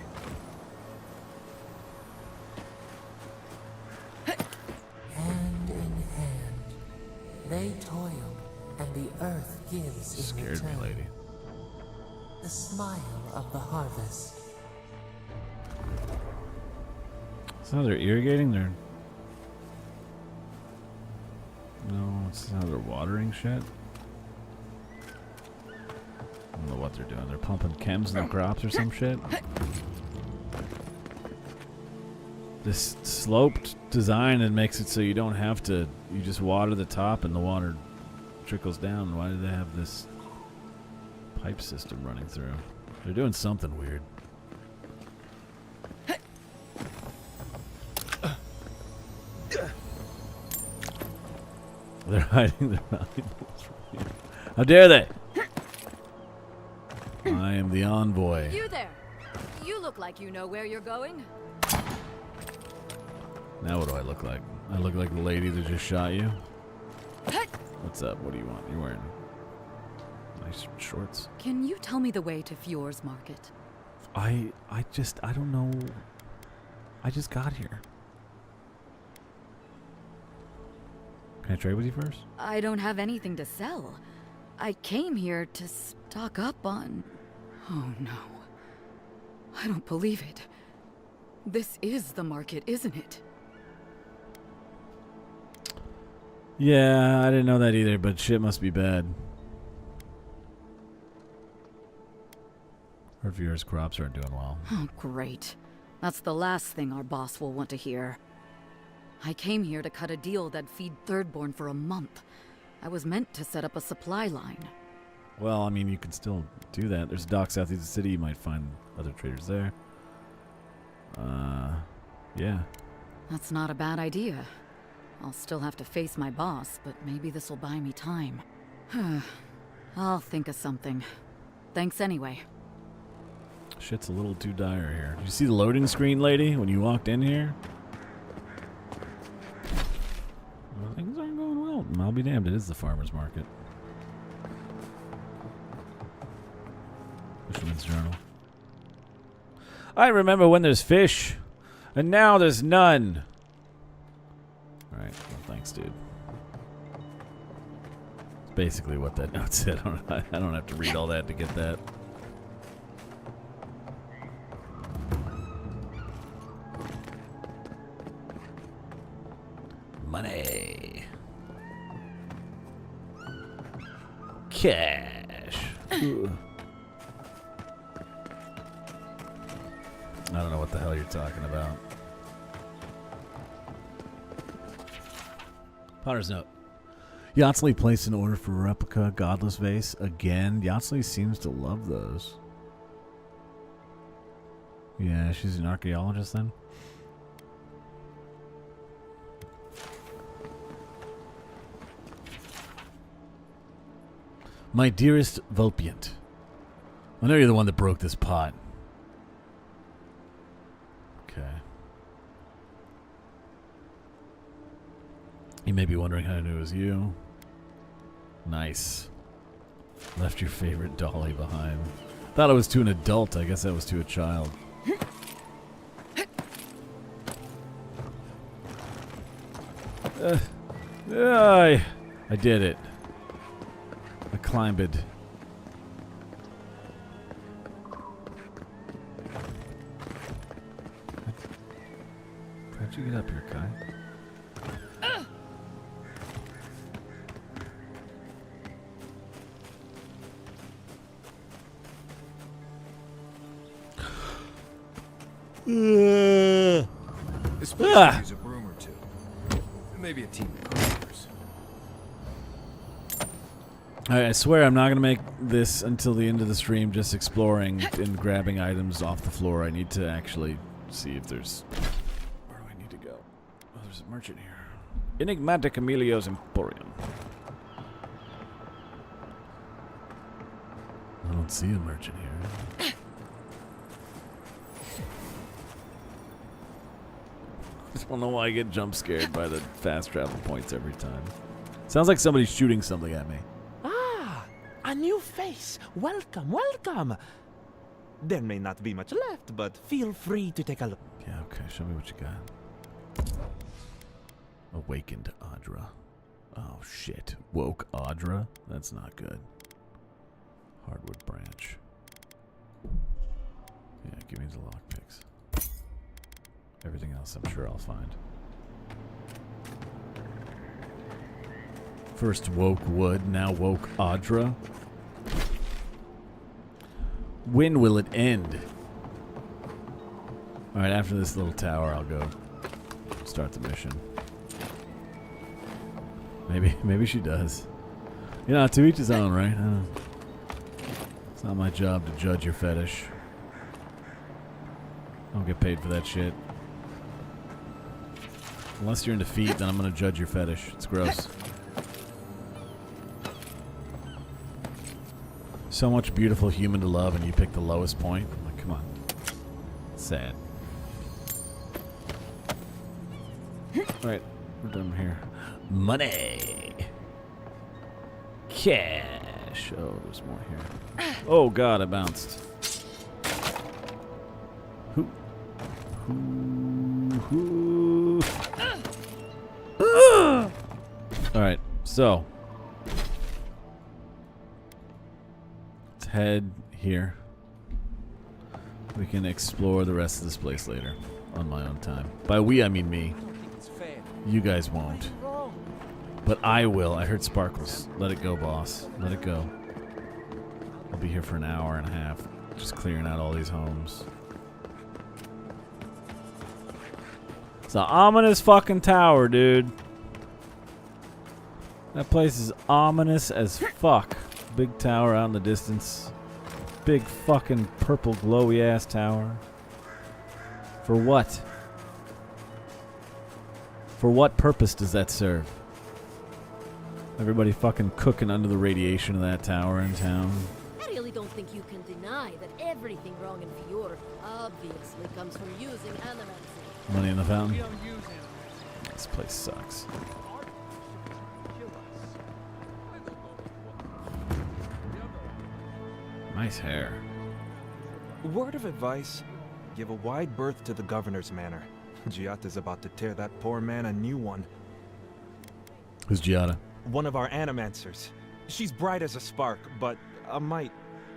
Hand in hand, they toil, and the earth gives in Scared return. me, lady. The smile of the harvest. So they're irrigating their... No, it's how they're watering shit. I don't know what they're doing. They're pumping chems in their crops or some shit. This sloped design, it makes it so you don't have to... You just water the top and the water trickles down. Why do they have this pipe system running through? They're doing something weird. They're hiding their valuables from you. How dare they? I am the envoy. You there. You look like you know where you're going. Now what do I look like? I look like the lady that just shot you? What's up? What do you want? You're wearing nice shorts. Can you tell me the way to Fjord's Market? I don't know. I just got here. Can I trade with you first? I don't have anything to sell. I came here to stock up on... Oh no. I don't believe it. This is the market, isn't it? Yeah, I didn't know that either, but shit must be bad. Her viewers' crops aren't doing well. Oh, great. That's the last thing our boss will want to hear. I came here to cut a deal that'd feed Thirdborn for a month. I was meant to set up a supply line. Well, I mean, you can still do that. There's a dock southeast of the city. You might find other traders there. Yeah. That's not a bad idea. I'll still have to face my boss, but maybe this'll buy me time. I'll think of something. Thanks anyway. Shit's a little too dire here. Did you see the loading screen, lady, when you walked in here? Well, things aren't going well. I'll be damned. It is the farmer's market. Fisherman's Journal. I remember when there's fish, and now there's none. Alright, well, thanks, dude. It's basically what that note said. I don't have to read all that to get that. Money. Cash. I don't know what the hell you're talking about. Potter's note. Yatsley placed an order for a replica Godless vase again. Yatsley seems to love those. Yeah, she's an archaeologist then. My dearest Vulpiant, I know you're the one that broke this pot. Okay. You may be wondering how I knew it was you. Nice. Left your favorite dolly behind. Thought it was to an adult. I guess that was to a child. I did it. I climbed it. How'd you get up here, Kai? Especially use a broom or two. Maybe a team of carpenters. Alright, I swear I'm not going to make this until the end of the stream just exploring and grabbing items off the floor. I need to actually see if there's... Where do I need to go? Oh, there's a merchant here. Enigmatic Emilio's Emporium. I don't see a merchant here. I don't know why I get jump scared by the fast travel points every time. Sounds like somebody's shooting something at me. Ah, a new face. Welcome, welcome. There may not be much left, but feel free to take a look. Yeah, okay. Show me what you got. Awakened Audra. Oh, shit. Woke Audra? That's not good. Hardwood branch. Yeah, give me the lockpicks. Everything else I'm sure I'll find. First woke wood, now woke Audra. When will it end? Alright, after this little tower, I'll go start the mission. Maybe she does. You know, to each his own, right? It's not my job to judge your fetish. I don't get paid for that shit. Unless you're in defeat, then I'm gonna judge your fetish. It's gross. So much beautiful human to love, and you pick the lowest point. I'm like, come on. Sad. Alright, we're done here. Money! Cash! Oh, there's more here. Oh god, I bounced. Who? Alright, so let's head here. We can explore the rest of this place later on my own time. By we, I mean me. You guys won't. But I will. I heard sparkles. Let it go, boss. Let it go. I'll be here for an hour and a half, just clearing out all these homes. It's an ominous fucking tower, dude. That place is ominous as fuck. Big tower out in the distance. Big fucking purple glowy ass tower. For what? For what purpose does that serve? Everybody fucking cooking under the radiation of that tower in town. I really don't think you can deny that everything wrong in Fior obviously comes from using animals. Money in the fountain. This place sucks. Nice hair. Word of advice, give a wide berth to the governor's manor. Giada's about to tear that poor man a new one. Who's Giada? One of our animancers. She's bright as a spark, but a mite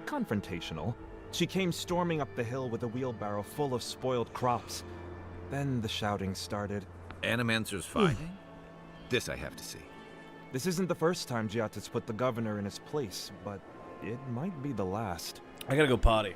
confrontational. She came storming up the hill with a wheelbarrow full of spoiled crops. Then the shouting started. Animancers fighting? This I have to see. This isn't the first time Giada's put the governor in his place, but it might be the last. I gotta go potty.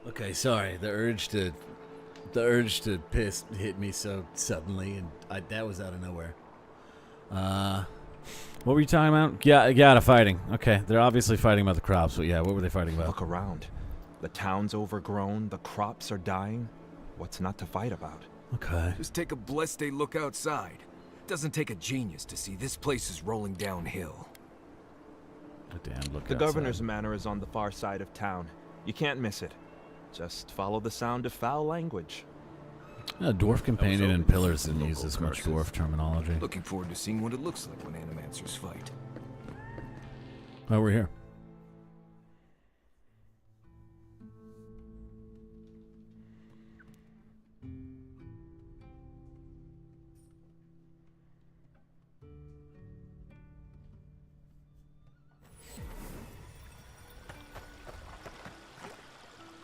Okay, sorry. The urge to piss hit me so suddenly, and that was out of nowhere. What were you talking about? Yeah, fighting. Okay, they're obviously fighting about the crops, but yeah, what were they fighting about? Look around. The town's overgrown, the crops are dying. What's not to fight about? Okay. Just take a blessed day look outside. Doesn't take a genius to see this place is rolling downhill. Damn, look The outside. governor's manor is on the far side of town. You can't miss it. Just follow the sound of foul language. Dwarf Companion and Pillars didn't use this much dwarf terminology. Looking forward to seeing what it looks like when animancers fight. Oh, we're here.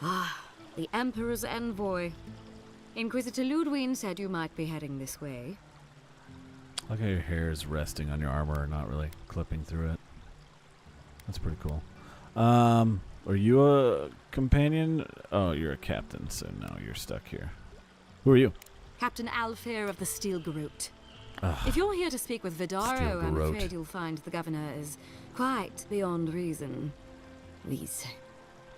Ah, the Emperor's envoy. Inquisitor Ludwig said you might be heading this way. Look how your hair is resting on your armor and not really clipping through it. That's pretty cool. Are you a companion? Oh, you're a captain, so no, you're stuck here. Who are you? Captain Alfair of the Steel Garrote. Ugh. If you're here to speak with Vidaro, I'm Garrote. afraid you'll find the governor is quite beyond reason. These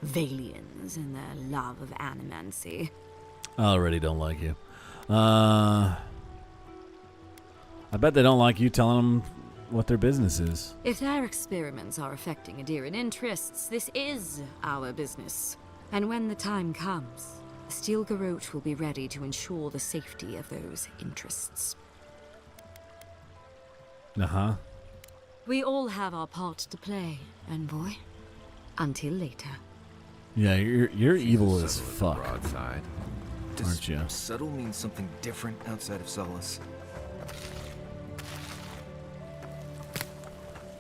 Valians and their love of animancy. I already don't like you. I bet they don't like you telling them what their business is. If their experiments are affecting Adirian interests, this is our business. And when the time comes, the Steel Garrote will be ready to ensure the safety of those interests. Uh-huh. We all have our part to play, envoy. Until later. Yeah, you're evil as fuck. Broadside. Aren't you? Subtle means something different outside of Solace.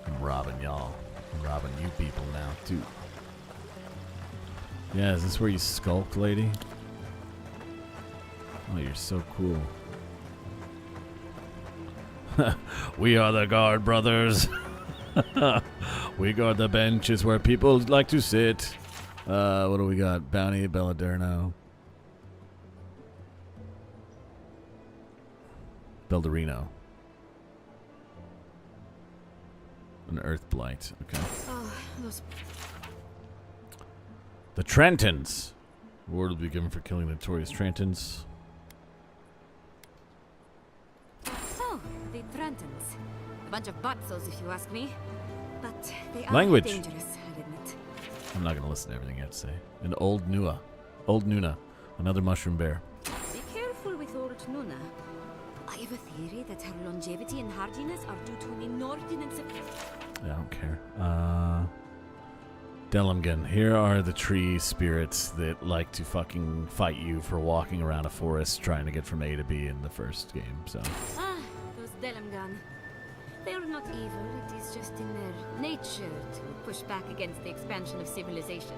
I'm robbing y'all. I'm robbing you people now, too. Yeah, is this where you skulk, lady? Oh, you're so cool. We are the guard brothers. We guard the benches where people like to sit. What do we got? Bounty, Belladurno. Beldarino. An Earth Blight. Okay. Oh, those... The Trentons. Reward will be given for killing the notorious Trentons. So, the Trentons. A bunch of butzos, if you ask me. But they are Language. dangerous, I'll admit. I'm not going to listen to everything you have to say. And Old Nua. Old Nuna. Another mushroom bear. Be careful with Old Nuna. I have a theory that her longevity and hardiness are due to an inordinate... Yeah, I don't care. Delimgan. Here are the tree spirits that like to fucking fight you for walking around a forest trying to get from A to B in the first game, so... Ah, those Delimgan. They're not evil, it is just in their nature to push back against the expansion of civilization.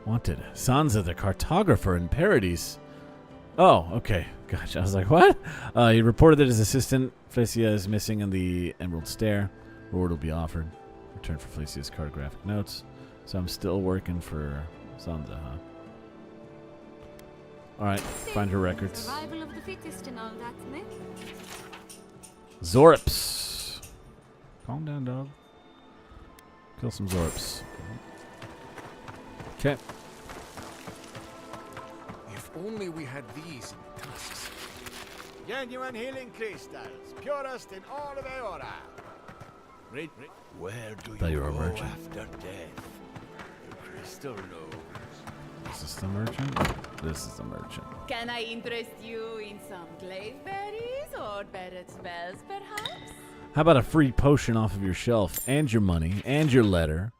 Wanted. Sansa the cartographer in Paradise. Oh, okay. Gotcha. I was like, what? He reported that his assistant, Felicia, is missing in the Emerald Stair. Reward will be offered. Return for Felicia's cartographic notes. So I'm still working for Sansa, huh? Alright, find her records. Survival of the fittest and all that, Nick. Zorps. Calm down, dog. Kill some Zorps. Okay. If only we had these in the tusks. Genuine healing crystals, purest in all of Eora. Where do Thought you you were a go merchant. after death? The crystal knows. Is this the merchant? This is the merchant. Can I interest you in some glaive berries or better spells, perhaps? How about a free potion off of your shelf and your money and your letter?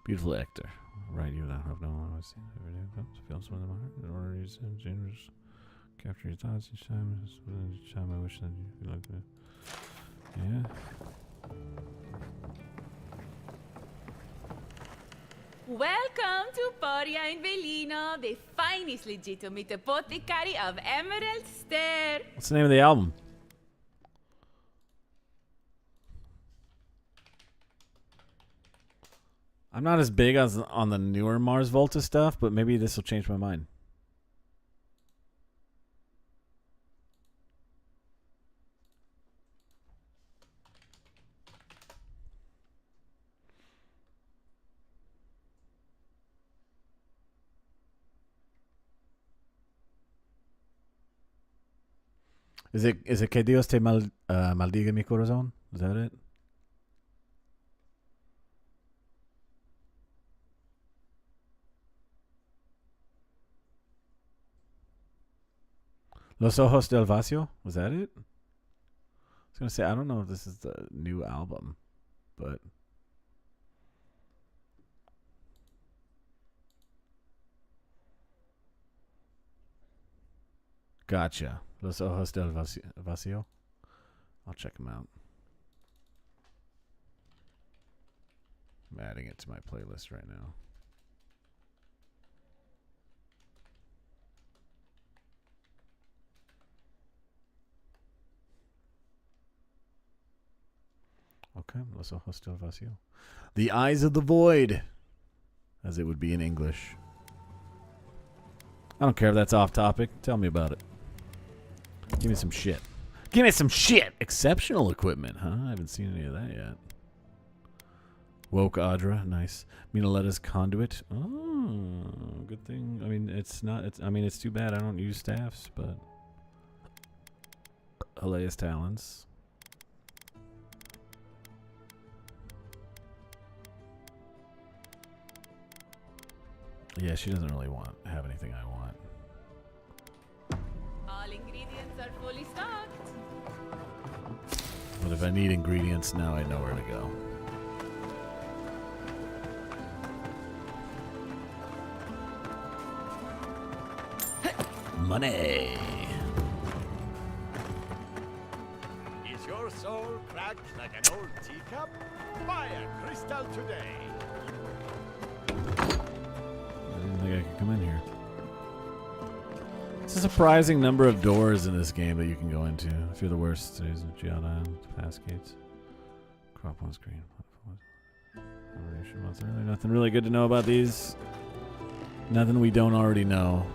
Beautiful Hector. Right, you don't have no one. I see. Every day comes, feels with my heart. In order to use generous, capture your thoughts each time. Each time I wish that you could like to. Yeah. Welcome to Poria in Velino, the finest legitimate apothecary of Emerald Stair. What's the name of the album? I'm not as big as on the newer Mars Volta stuff, but maybe this will change my mind. Is it Que Dios te maldiga mi corazón? Is that it? Los Ojos del Vacío? Was that it? I was going to say, I don't know if this is the new album, but... Gotcha. Los Ojos del Vacío. I'll check them out. I'm adding it to my playlist right now. Okay, Los Ojos del Vacío. The Eyes of the Void, as it would be in English. I don't care if that's off topic. Tell me about it. Give me some shit. Give me some shit! Exceptional equipment, huh? I haven't seen any of that yet. Woke Audra, nice. Minaletta's Conduit. Oh, good thing. I mean, it's not. It's too bad I don't use staffs, but. Alea's Talons. Yeah, she doesn't really have anything I want. All ingredients are fully stocked. But if I need ingredients, now I know where to go. Money. Is your soul cracked like an old teacup? Buy a crystal today. I didn't think I could come in here. It's a surprising number of doors in this game that you can go into. If you're the worst, there's Gianna and Fast Gates. Crop on screen. Nothing really good to know about these. Nothing we don't already know.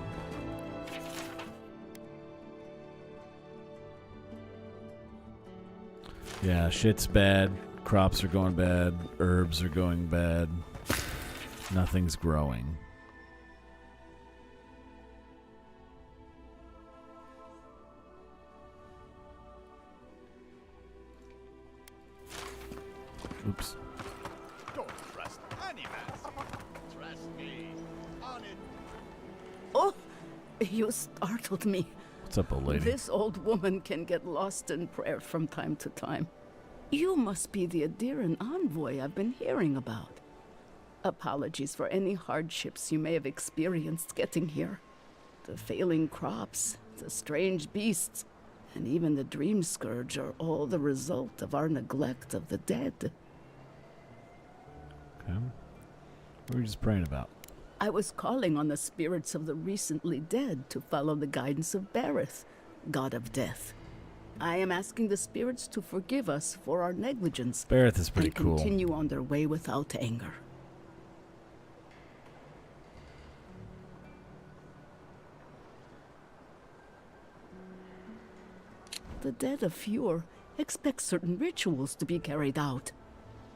Yeah, shit's bad. Crops are going bad. Herbs are going bad. Nothing's growing. Oops. Don't trust any man. Trust me. On it. Oh, you startled me. What's up, old lady? This old woman can get lost in prayer from time to time. You must be the Adiran envoy I've been hearing about. Apologies for any hardships you may have experienced getting here. The failing crops, the strange beasts, and even the dream scourge are all the result of our neglect of the dead. Okay. What were you just praying about? I was calling on the spirits of the recently dead to follow the guidance of Bareth, god of death. I am asking the spirits to forgive us for our negligence. Bareth is pretty and cool. Continue on their way without anger. The dead of Fjord expect certain rituals to be carried out.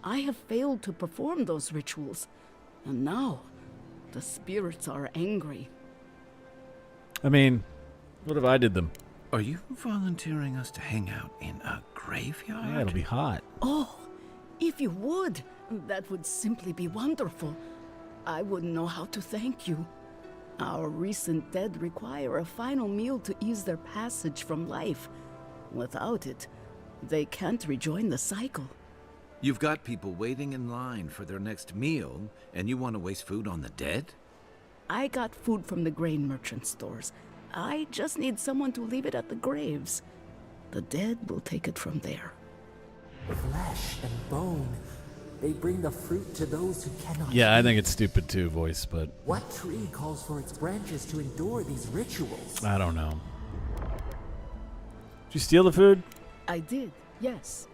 I have failed to perform those rituals, and now the spirits are angry. I mean, what if I did them? Are you volunteering us to hang out in a graveyard? Yeah, it'll be hot. Oh, if you would, that would simply be wonderful. I wouldn't know how to thank you. Our recent dead require a final meal to ease their passage from life. Without it, they can't rejoin the cycle. You've got people waiting in line for their next meal, and you want to waste food on the dead? I got food from the grain merchant stores. I just need someone to leave it at the graves. The dead will take it from there. Flesh and bone. They bring the fruit to those who cannot. Yeah, I think it's stupid too, voice, but What tree calls for its branches to endure these rituals? I don't know. Did you steal the food? I did, yes.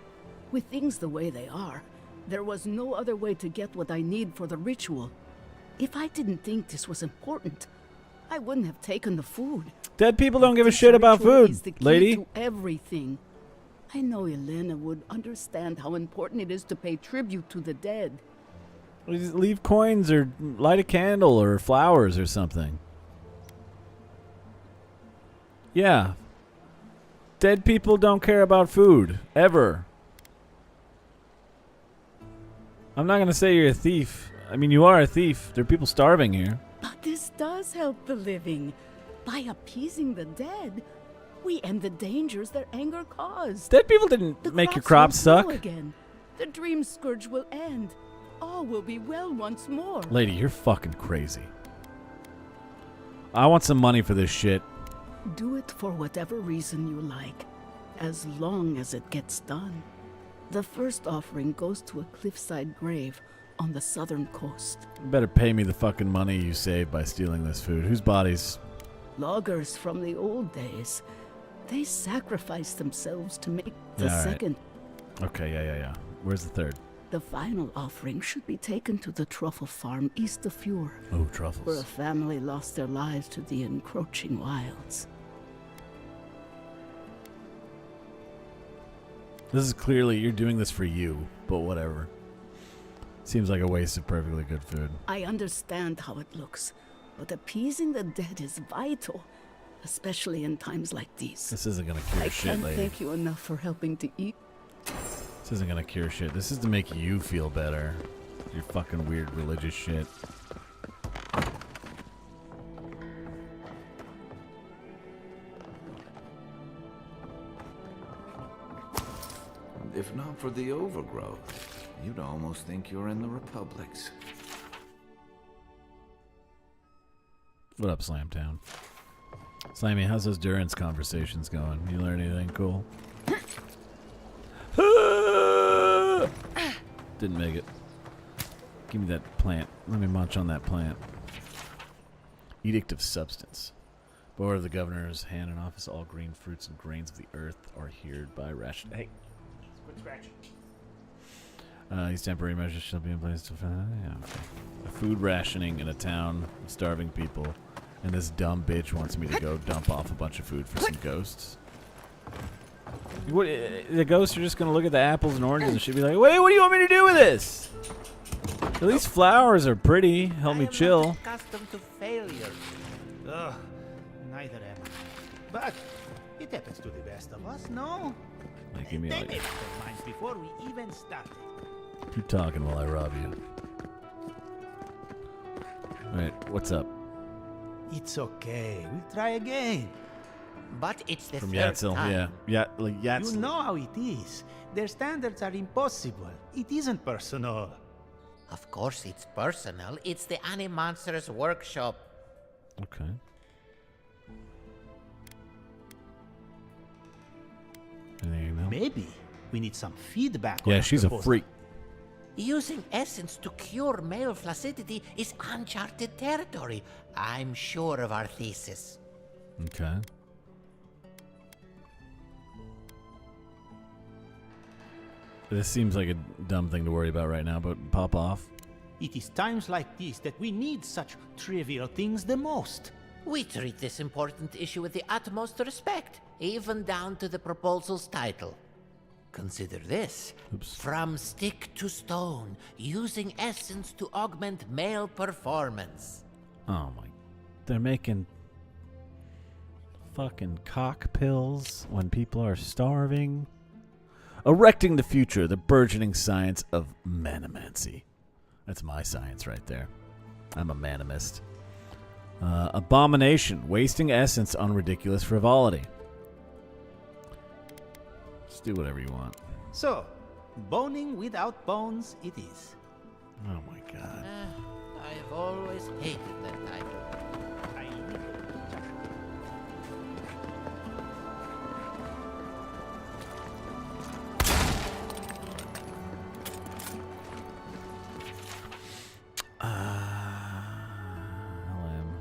With things the way they are, There was no other way to get what I need for the ritual. If I didn't think this was important, I wouldn't have taken the food. Dead people don't give a This shit about ritual food, is the key lady. to everything. I know Elena would understand how important it is to pay tribute to the dead. Just leave coins or light a candle or flowers or something. Yeah. Dead people don't care about food. Ever. I'm not going to say you're a thief. I mean, you are a thief. There are people starving here. But this does help the living. By appeasing the dead, we end the dangers their anger caused. Dead people didn't make your crops will suck. grow again. The dream scourge will end. All will be well once more. Lady, you're fucking crazy. I want some money for this shit. Do it for whatever reason you like, as long as it gets done. The first offering goes to a cliffside grave on the southern coast. You better pay me the fucking money you saved by stealing this food. Whose bodies? Loggers from the old days. They sacrificed themselves to make the Yeah, all right. second. Okay, yeah. Where's the third? The final offering should be taken to the truffle farm east of Fjord, Oh, where a truffles. family lost their lives to the encroaching wilds. This is clearly, you're doing this for you, but whatever. Seems like a waste of perfectly good food. I understand how it looks, but appeasing the dead is vital, especially in times like these. This isn't gonna cure I shit, can't lady. thank you enough for helping to eat. This isn't gonna cure shit. This is to make you feel better. Your fucking weird religious shit. If not for the overgrowth, you'd almost think you're in the Republics. What up, Slamtown? Slammy, how's those Durance conversations going? You learn anything cool? Didn't make it. Give me that plant. Let me munch on that plant. Edict of Substance. Board of the Governor's hand in office. All green fruits and grains of the earth are hereby rationed. Hey, quit scratching. These temporary measures shall be in place to... yeah, okay. A food rationing in a town of starving people. And this dumb bitch wants me to go dump off a bunch of food for some ghosts. What, the ghosts are just going to look at the apples and oranges and she'd be like, wait, what do you want me to do with this? At least flowers are pretty. Help me chill. Accustomed to failure. Ugh, neither am I. But it happens to the best of us, no? Like, give me They all made your... up their minds before we even started. Keep talking while I rob you. Alright, what's up? It's okay. We'll try again. But it's the From third Yatzil, time. yeah. Yeah, like Yatzil. You know how it is. Their standards are impossible. It isn't personal. Of course it's personal. It's the Animonsters workshop. Okay. Anything else? Maybe we need some feedback. Yeah, on our she's a proposal. freak. Using essence to cure male flaccidity is uncharted territory. I'm sure of our thesis. Okay. This seems like a dumb thing to worry about right now, but pop off. It is times like these that we need such trivial things the most. We treat this important issue with the utmost respect, even down to the proposal's title. Consider this. From stick to stone, using essence to augment male performance. Oh my. They're making fucking cock pills when people are starving. Erecting the future, the burgeoning science of manimancy. That's my science right there. I'm a manimist. Abomination, wasting essence on ridiculous frivolity. Just do whatever you want. So, boning without bones it is. Oh my god. I've always hated that title. LM.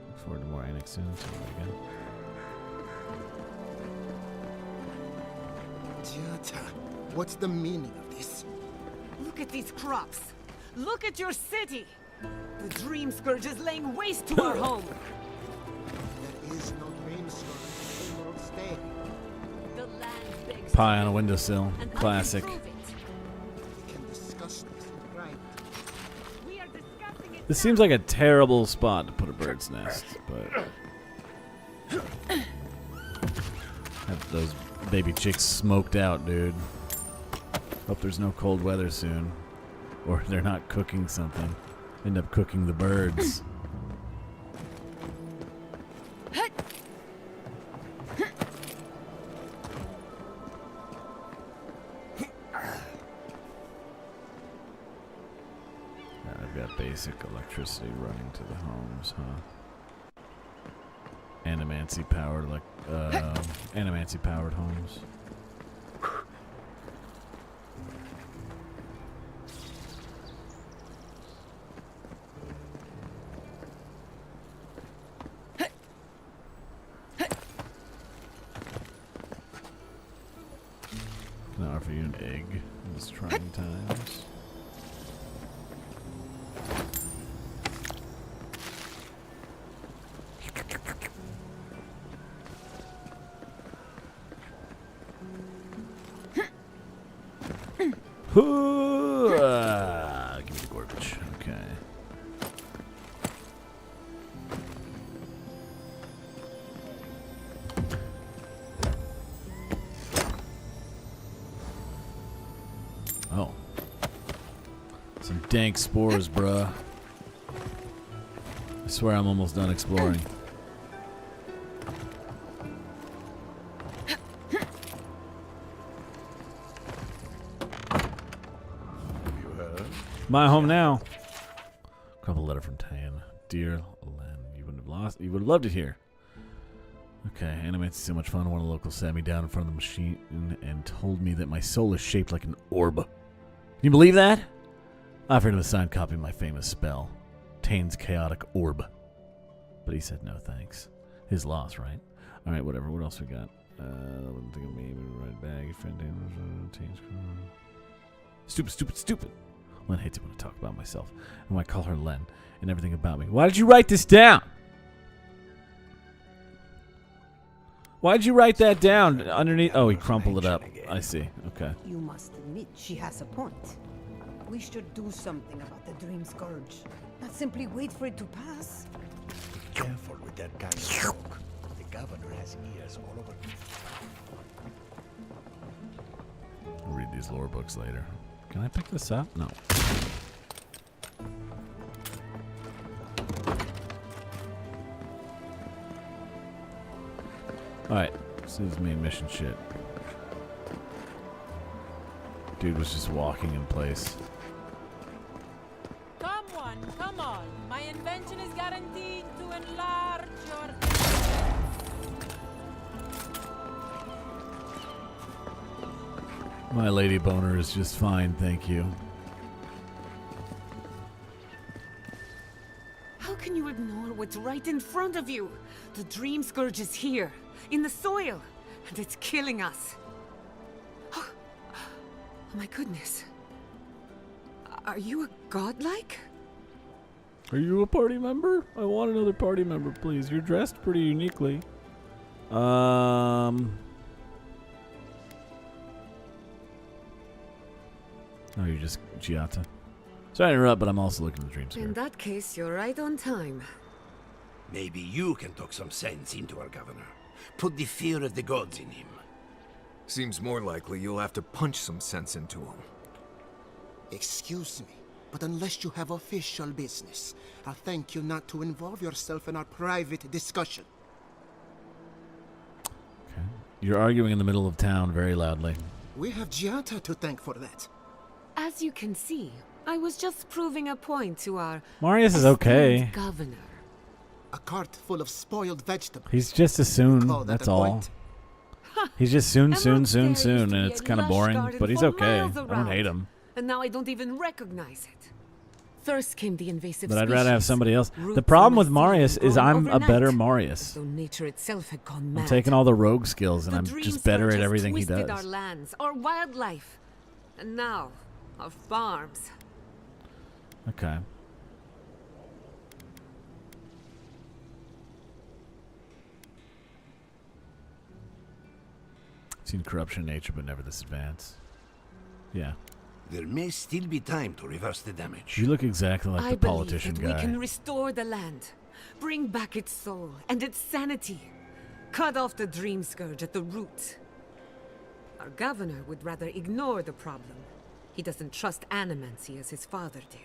Look forward to more annex soon. So there we go. Jota, What's the meaning of this? Look at these crops. Look at your city. The Dream Scourge is laying waste to our home. There is no dream scourge. It will stay. The land begs Pie on a windowsill. Classic. We can discuss this in private. We are discussing it. This seems like a terrible spot to put a bird's nest, but have those baby chicks smoked out, dude. Hope there's no cold weather soon, or they're not cooking something. End up cooking the birds. I've got basic electricity running to the homes, huh? Animancy powered, like animancy powered homes. Can I offer you an egg in these trying times? Give me the garbage. Okay. Oh. Some dank spores, bruh. I swear I'm almost done exploring. My home now. Couple letter from Tan. Dear Len, you wouldn't have lost. You would have loved it here. Okay, animate's so much fun. One of the locals sat me down in front of the machine and told me that my soul is shaped like an orb. Can you believe that? I offered him a signed copy of my famous spell, Tane's Chaotic Orb. But he said no thanks. His loss, right? All right, whatever. What else we got? I wouldn't think of me. Right bag. Tane's. Stupid. Len hates it when I talk about myself, and when I call her Len, and everything about me. Why did you write this down? Why did you write that down underneath? Oh, he crumpled it up. I see. Okay. You must admit she has a point. We should do something about the Dream Scourge. Not simply wait for it to pass. Be careful with that kind of talk. The governor has ears all over. I'll read these lore books later. Can I pick this up? No. Alright, this is main mission shit. Dude was just walking in place. Come on. My invention is guaranteed to enlarge your... My lady boner is just fine, thank you. How can you ignore what's right in front of you? The Dream Scourge is here, in the soil, and it's killing us. Oh my goodness. Are you a godlike? Are you a party member? I want another party member, please. You're dressed pretty uniquely. Oh, you're just Giata. Sorry to interrupt, but I'm also looking at the Dream Scourge. In that case, you're right on time. Maybe you can talk some sense into our governor. Put the fear of the gods in him. Seems more likely you'll have to punch some sense into him. Excuse me, but unless you have official business, I'll thank you not to involve yourself in our private discussion. Okay. You're arguing in the middle of town very loudly. We have Giata to thank for that. As you can see, I was just proving a point to our Marius is okay. governor. A cart full of spoiled vegetables. He's just a soon, that's all. Point. He's just soon, and it's kind of boring, but he's okay. I don't hate him. And now I don't even recognize it. First came the invasive But I'd rather have somebody else. The problem with Marius is I'm a better Marius. So nature itself had gone mad. I'm taking all the rogue skills, and I'm just better at everything he does. Our lands, our wildlife. And now, our farms. Okay. Seen corruption in nature, but never this advanced. Yeah. There may still be time to reverse the damage. You look exactly like I the politician believe that guy. we can restore the land, bring back its soul and its sanity, cut off the dream scourge at the root. Our governor would rather ignore the problem. He doesn't trust animancy as his father did.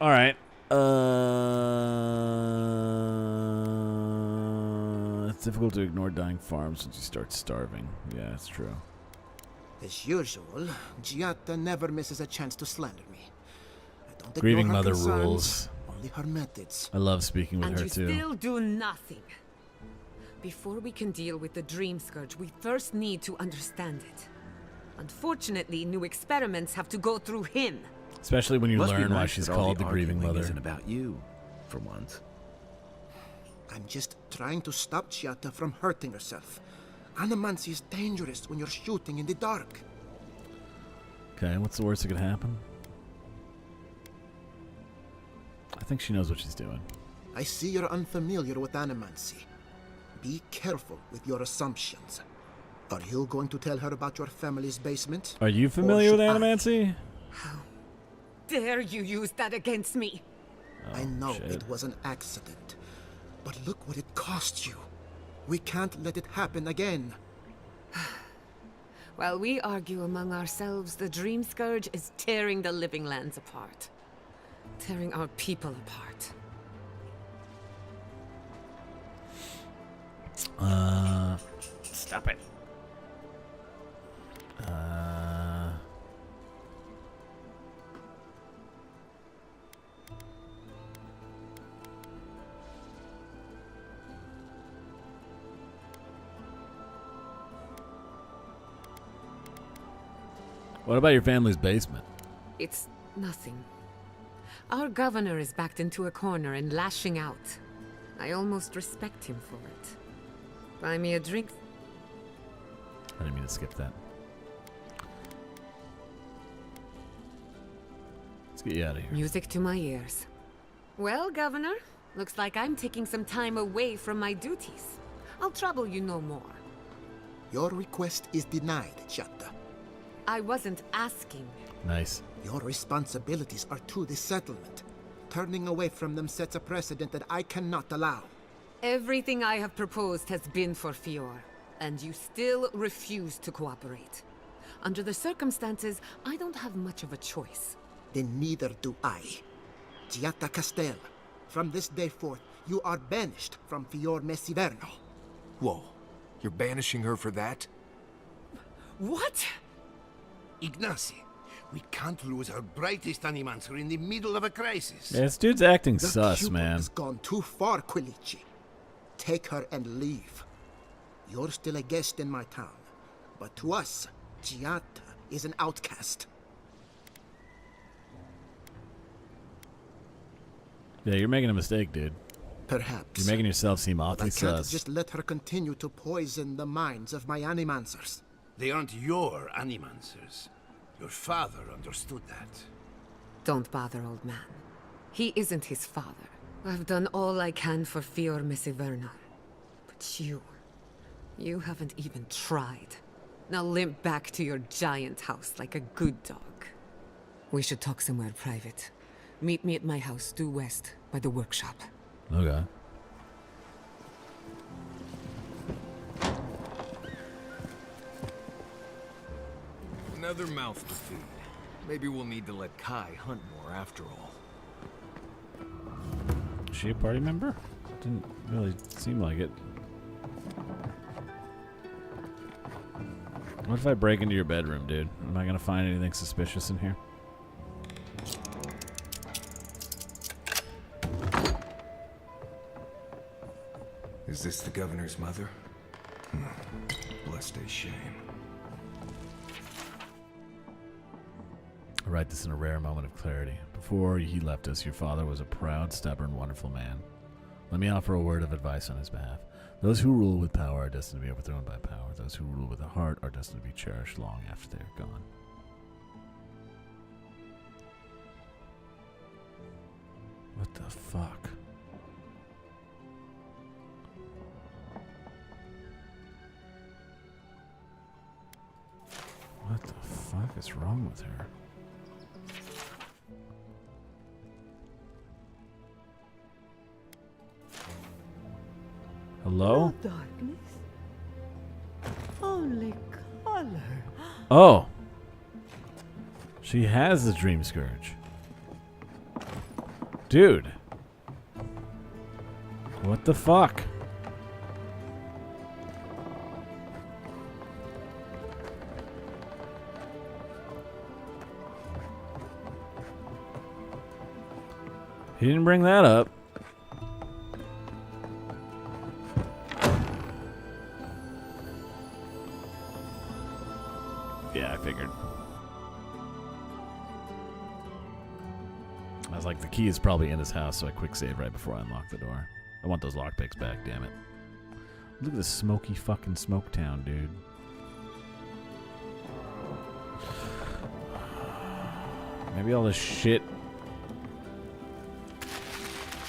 All right. It's difficult to ignore dying farms once you start starving. Yeah, that's true. As usual, Giatta never misses a chance to slander me. I don't Grieving ignore her mother concerns, rules. only her methods. I love speaking with And her you too. still do nothing. Before we can deal with the dream scourge, we first need to understand it. Unfortunately, new experiments have to go through him. Especially when you Must be learn why nice she's that all called the grieving arguing mother. Isn't about you, for once. I'm just trying to stop Giatta from hurting herself. Animancy is dangerous when you're shooting in the dark. Okay, what's the worst that could happen? I think she knows what she's doing. I see you're unfamiliar with animancy. Be careful with your assumptions. Are you going to tell her about your family's basement? Are you familiar with animancy? Dare you use that against me? I know shit. it was an accident, but look what it cost you. We can't let it happen again. While we argue among ourselves, the dream scourge is tearing the living lands apart. Tearing our people apart. Stop it. What about your family's basement? It's nothing. Our governor is backed into a corner and lashing out. I almost respect him for it. Buy me a drink. I didn't mean to skip that. Let's get you out of here. Music to my ears. Well, Governor, looks like I'm taking some time away from my duties. I'll trouble you no more. Your request is denied, Giatta. I wasn't asking. Nice. Your responsibilities are to the settlement. Turning away from them sets a precedent that I cannot allow. Everything I have proposed has been for Fior, and you still refuse to cooperate. Under the circumstances, I don't have much of a choice. Then neither do I. Giatta Castel, from this day forth, you are banished from Fior Messiverno. Whoa, you're banishing her for that? What? Ignacy, we can't lose our brightest animancer in the middle of a crisis. Yeah, this dude's acting The sus, Cupid man. has gone too far, Quilici. Take her and leave. You're still a guest in my town, but to us, Giatta is an outcast. Yeah, you're making a mistake, dude. Perhaps. You're making yourself seem But I awfully can't sus. just let her continue to poison the minds of my animancers. They aren't your animancers. Your father understood that. Don't bother, old man. He isn't his father. I've done all I can for Fior Messiverno. But you haven't even tried. Now limp back to your giant house like a good dog. We should talk somewhere private. Meet me at my house due west by the workshop. Okay. Another mouth to feed. Maybe we'll need to let Kai hunt more after all. Is she a party member? Didn't really seem like it. What if I break into your bedroom, dude? Am I gonna find anything suspicious in here? Is this the governor's mother? Blessed a shame. I write this in a rare moment of clarity. Before he left us, your father was a proud, stubborn, wonderful man. Let me offer a word of advice on his behalf. Those who rule with power are destined to be overthrown by power. Those who rule with a heart are destined to be cherished long after they are gone. What the fuck? What the fuck is wrong with her? Hello? No darkness. Only color. Oh. She has the Dream Scourge. Dude. What the fuck? He didn't bring that up. Yeah, I figured. I was like, the key is probably in his house, so I quick save right before I unlock the door. I want those lockpicks back, damn it. Look at this smoky fucking smoke town, dude. Maybe all this shit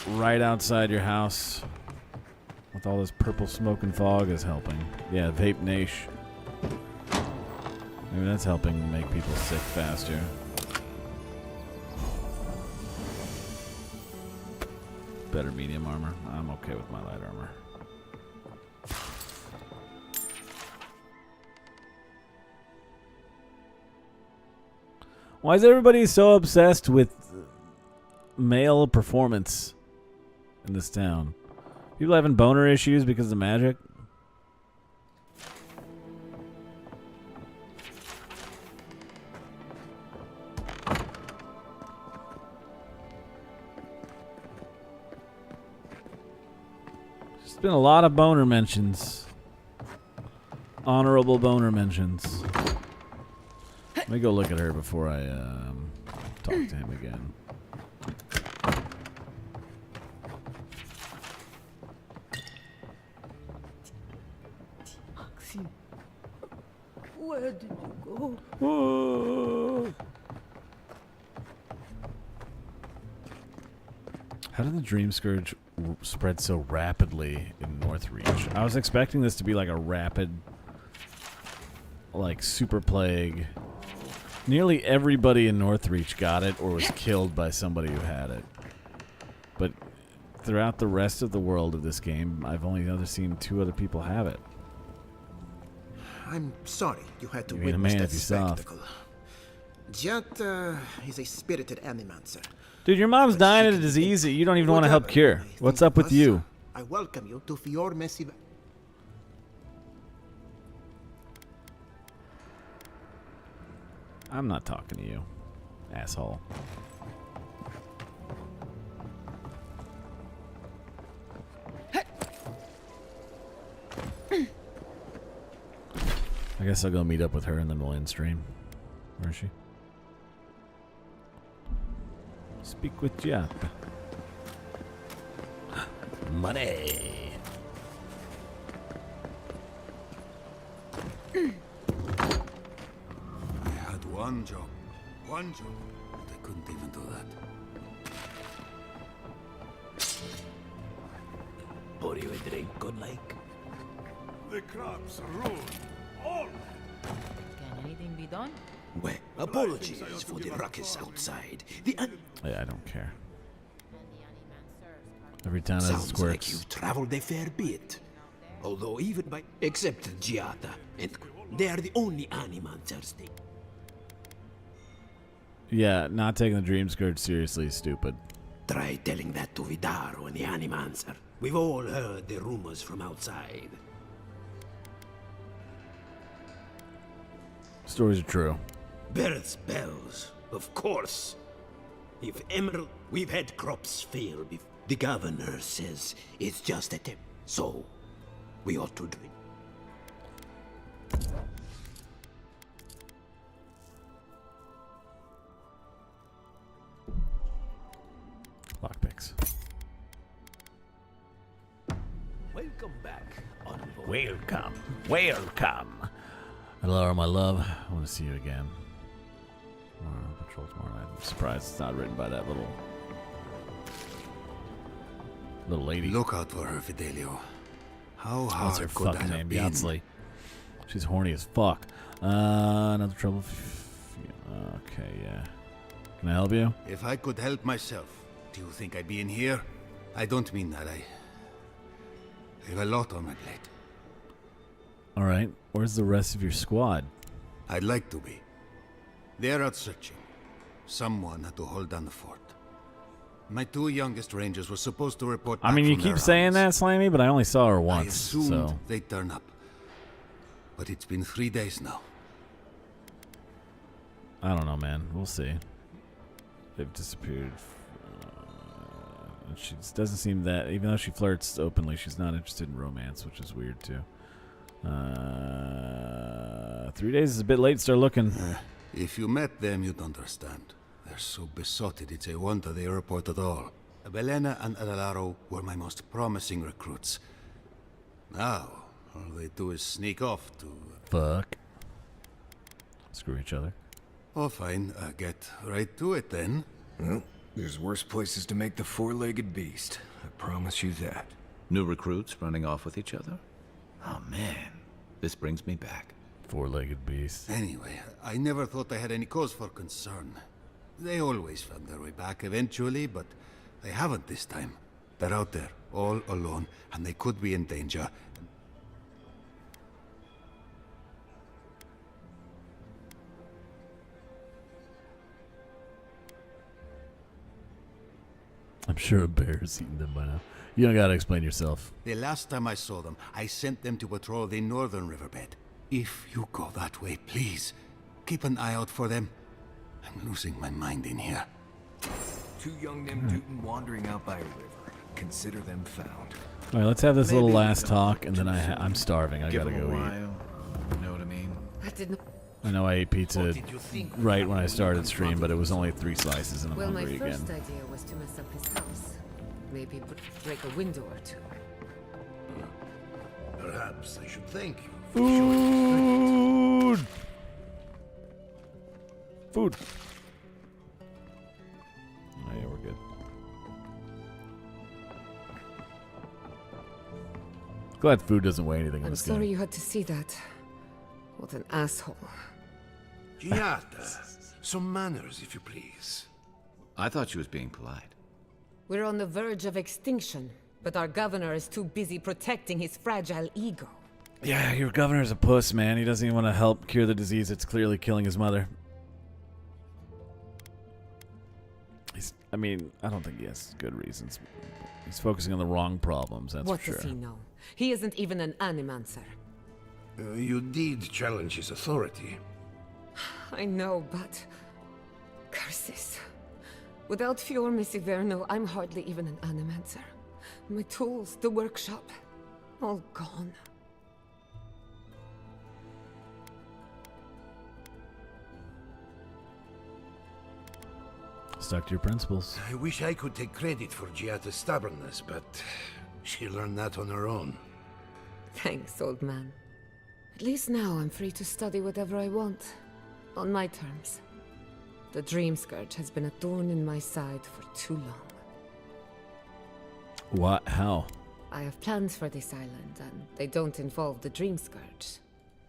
right outside your house with all this purple smoke and fog is helping. Yeah, Vape Nash. Maybe that's helping make people sick faster. Better medium armor. I'm okay with my light armor. Why is everybody so obsessed with male performance in this town? People having boner issues because of magic? There's been a lot of boner mentions. Honorable boner mentions. Let me go look at her before I talk to him again. Maxim, where did you go? Whoa. How did the Dream Scourge spread so rapidly in Northreach? I was expecting this to be like a rapid, like, super plague. Nearly everybody in Northreach got it or was killed by somebody who had it. But throughout the rest of the world of this game, I've only ever seen 2 other people have it. I'm sorry you had to You ain't a witness man that if you soft. spectacle. Giat is a spirited animancer. Dude, your mom's dying of a disease that you don't even want to help cure. What's up with you? I welcome you to Fior Messiv. I'm not talking to you, asshole. I guess I'll go meet up with her and then we'll end stream. Where is she? Speak with Jap. Money. I had one job, but I couldn't even do that. Pour you a drink, good like? The crabs rule all. Can anything be done? Well, apologies for the ruckus outside. Yeah, I don't care. Every town has Sounds its like quirks. you've traveled a fair bit. Although even by... Except Giata. And they are the only animancers they... Yeah, not taking the Dream Scourge seriously is stupid. Try telling that to Vidaro and the Animancer. We've all heard the rumors from outside. Stories are true. Birds, bells, of course. If Emerald... We've had crops fail before. The governor says it's just a tip. So, we ought to drink. Lockpicks. Welcome back. Welcome. Welcome. Hello, my love. I want to see you again. Patrol tomorrow night. I'm surprised it's not written by that little lady. Look out for her, Fidelio. How What's her hard could fucking that name? have been? Beyoncé. She's horny as fuck. Another trouble. Okay, yeah. Can I help you? If I could help myself, do you think I'd be in here? I don't mean that. I have a lot on my plate. All right. Where's the rest of your squad? I'd like to be. They're out searching. Someone had to hold down the fort. My 2 youngest rangers were supposed to report I back mean, you from their keep saying that, rounds. Slammy, but I only saw her I once, assumed so... they'd turn up. But it's been 3 days now. I don't know, man. We'll see. They've disappeared. She doesn't seem that... Even though she flirts openly, she's not interested in romance, which is weird, too. 3 days is a bit late to start looking. If you met them, you'd understand. They're so besotted, it's a wonder they report at all. Belena and Adelaro were my most promising recruits. Now, all they do is sneak off to... Fuck. Screw each other. Oh, fine. Get right to it, then. Well, there's worse places to make the four-legged beast. I promise you that. New recruits running off with each other? Oh, man. This brings me back. Four-legged beast. Anyway, I never thought I had any cause for concern. They always found their way back eventually, but they haven't this time. They're out there, all alone, and they could be in danger. I'm sure a bear has eaten them by now. You don't gotta explain yourself. The last time I saw them, I sent them to patrol the northern riverbed. If you go that way, please, keep an eye out for them. I'm losing my mind in here. 2 young Nemdutin wandering out by a river. Consider them found. All right, let's have this little Maybe last we talk, don't and then I'm starving. I Give gotta them go a eat. while. You know what I mean? I didn't. I know I ate pizza right when I started stream, but it was only 3 slices, and I'm Well, my hungry first again. idea was to mess up his house. Maybe break a window or 2. Perhaps I should thank you. Food! Food. Oh yeah, we're good. Glad food doesn't weigh anything in I'm this sorry game. you had to see that. What an asshole. Giata, some manners, if you please. I thought she was being polite. We're on the verge of extinction, but our governor is too busy protecting his fragile ego. Yeah, your governor's a puss, man. He doesn't even want to help cure the disease that's clearly killing his mother. I mean, I don't think he has good reasons. He's focusing on the wrong problems, that's What for sure. does he know? He isn't even an animancer. You did challenge his authority. I know, but... Curses. Without Fior Messiverno, I'm hardly even an animancer. My tools, the workshop, all gone. Stuck to your principles. I wish I could take credit for Giata's stubbornness, but she learned that on her own. Thanks, old man. At least now I'm free to study whatever I want. On my terms. The Dream Scourge has been a thorn in my side for too long. What? How? I have plans for this island, and they don't involve the Dream Scourge.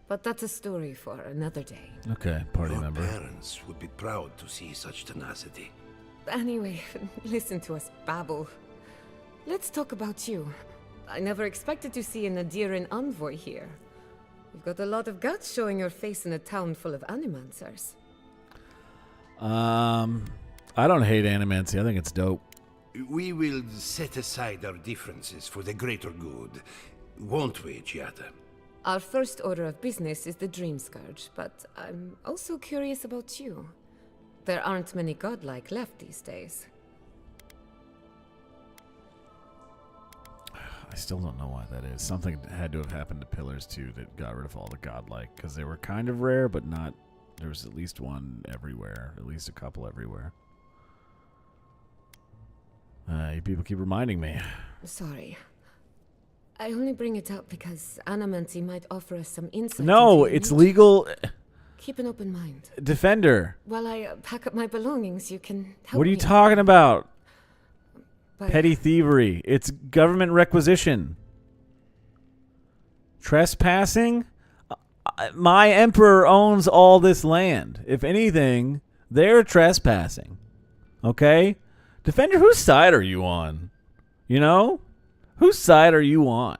But that's a story for another day. Okay, party Your member. parents would be proud to see such tenacity. Anyway, listen to us babble. Let's talk about you. I never expected to see a Nadiran envoy here. You've got a lot of guts showing your face in a town full of animancers. I don't hate animancy. I think it's dope. We will set aside our differences for the greater good, won't we, Giata? Our first order of business is the Dream Scourge, but I'm also curious about you. There aren't many godlike left these days. I still don't know why that is. Something had to have happened to Pillars 2 that got rid of all the godlike, because they were kind of rare, but not... There was at least one everywhere. At least a couple everywhere. You people keep reminding me. Sorry. I only bring it up because Anamancy might offer us some insight. No, into it's your legal. Keep an open mind. Defender. While I pack up my belongings, you can help What are you me. talking about? But Petty thievery. It's government requisition. Trespassing? My emperor owns all this land. If anything, they're trespassing. Okay? Defender, whose side are you on? You know? Whose side are you on?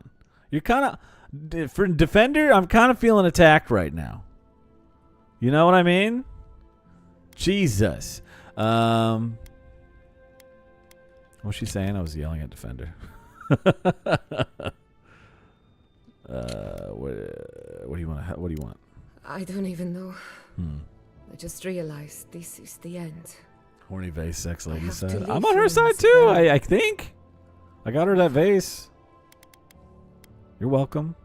You're kind of... For Defender, I'm kind of feeling attacked right now. You know what I mean? Jesus. What's she saying? I was yelling at Defender. What do you want? What do you want? I don't even know. I just realized this is the end. Horny vase, sex lady have to side. leave I'm on her you side in too. this I think. I got her that vase. You're welcome.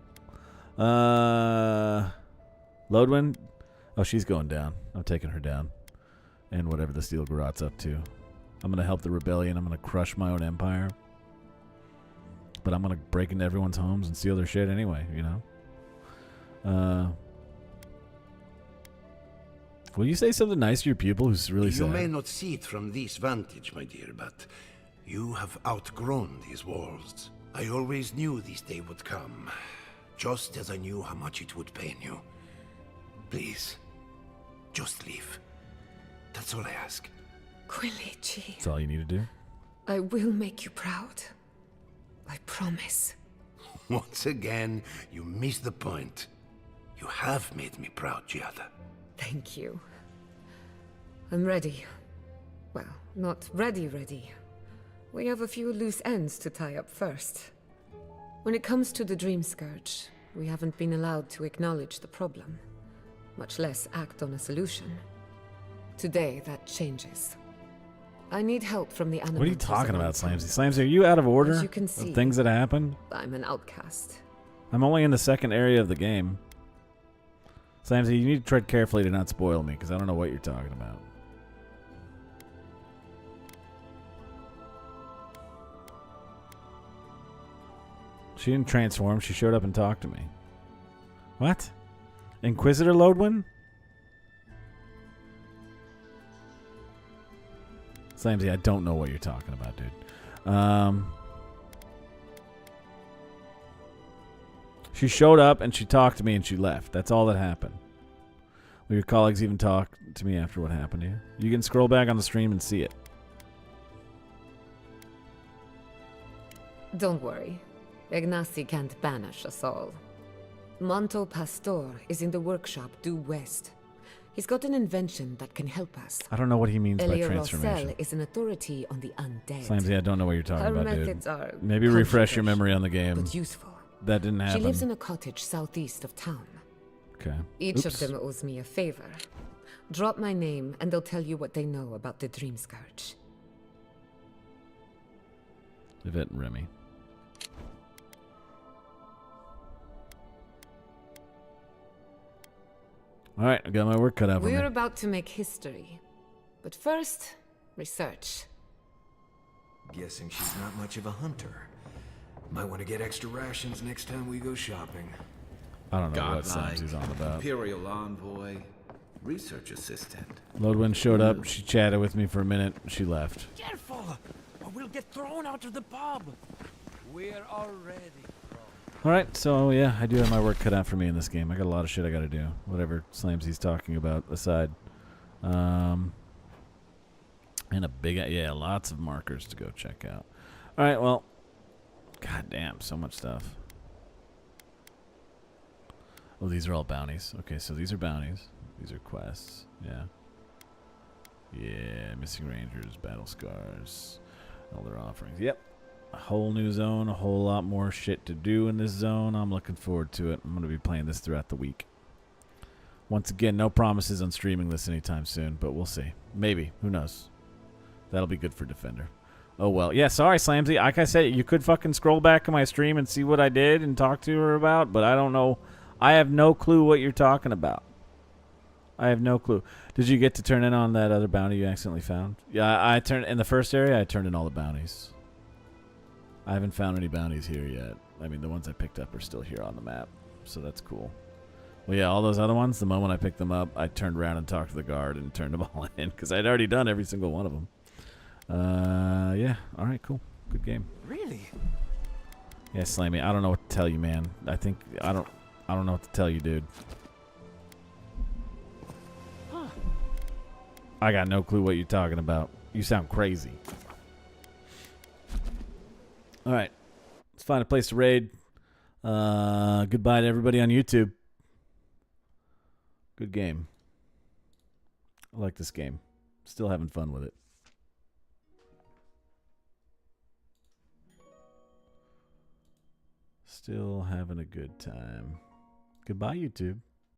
Lodwin. Oh, she's going down. I'm taking her down. And whatever the Steel Garrot's up to. I'm going to help the rebellion. I'm going to crush my own empire. But I'm going to break into everyone's homes and steal their shit anyway, you know? Will you say something nice to your pupil who's really sad? You may not see it from this vantage, my dear, but you have outgrown these walls. I always knew this day would come, just as I knew how much it would pain you. Please, just leave. That's all I ask. Quilici, That's all you need to do? I will make you proud. I promise. Once again, you missed the point. You have made me proud, Giada. Thank you. I'm ready. Well, not ready. We have a few loose ends to tie up first. When it comes to the Dream Scourge, we haven't been allowed to acknowledge the problem, much less act on a solution. Today, that changes. I need help from the animals. What are you talking about, Slamsy? Slamsy, are you out of order? As you can see, of things that happened? I'm an outcast. I'm only in the second area of the game. Slamsy, you need to tread carefully to not spoil me, because I don't know what you're talking about. She didn't transform. She showed up and talked to me. What? Inquisitor Lodwin? Slamsy, I don't know what you're talking about, dude. She showed up and she talked to me and she left. That's all that happened. Will your colleagues even talk to me after what happened to you? You can scroll back on the stream and see it. Don't worry. Ignacy can't banish us all. Monto Pastor is in the workshop due west. He's got an invention that can help us. I don't know what he means by Elia transformation. Rossell is an authority on the undead. Slamsy, I don't know what you're talking Her about, methods dude. are Maybe refresh your memory on the game. but useful. That didn't happen. She lives in a cottage southeast of town. Okay. Each of Oops. them owes me a favor. Drop my name and they'll tell you what they know about the Dream Scourge. Yvette and Remy. All right, I got my work cut out for me. We're about to make history. But first, research. Guessing she's not much of a hunter. Might want to get extra rations next time we go shopping. I don't know what Godlike, Slamsy's on about. Imperial envoy, research assistant. Lodwin showed up. She chatted with me for a minute. She left. Careful, or we'll get thrown out of the pub. We're already. All right, so yeah, I do have my work cut out for me in this game. I got a lot of shit I got to do. Whatever Slamsy's talking about aside. And a big, yeah, lots of markers to go check out. All right, well, god damn, so much stuff. Oh, these are all bounties. Okay, so these are bounties. These are quests. Yeah. Yeah, missing rangers, battle scars, elder offerings. Yep. A whole new zone, a whole lot more shit to do in this zone. I'm looking forward to it. I'm going to be playing this throughout the week. Once again, no promises on streaming this anytime soon, but we'll see. Maybe. Who knows? That'll be good for Defender. Oh, well. Yeah, sorry, Slamsy. Like I said, you could fucking scroll back on my stream and see what I did and talk to her about, but I don't know. I have no clue what you're talking about. I have no clue. Did you get to turn in on that other bounty you accidentally found? Yeah, I turned in the first area. I turned in all the bounties. I haven't found any bounties here yet. I mean, the ones I picked up are still here on the map, so that's cool. Well, yeah, all those other ones, the moment I picked them up, I turned around and talked to the guard and turned them all in, because I'd already done every single one of them. Yeah, alright, cool. Good game. Really? Yeah, Slammy, I don't know what to tell you, man. I don't know what to tell you, dude. Huh. I got no clue what you're talking about. You sound crazy. Alright. Let's find a place to raid. Goodbye to everybody on YouTube. Good game. I like this game. Still having fun with it. Still having a good time. Goodbye, YouTube.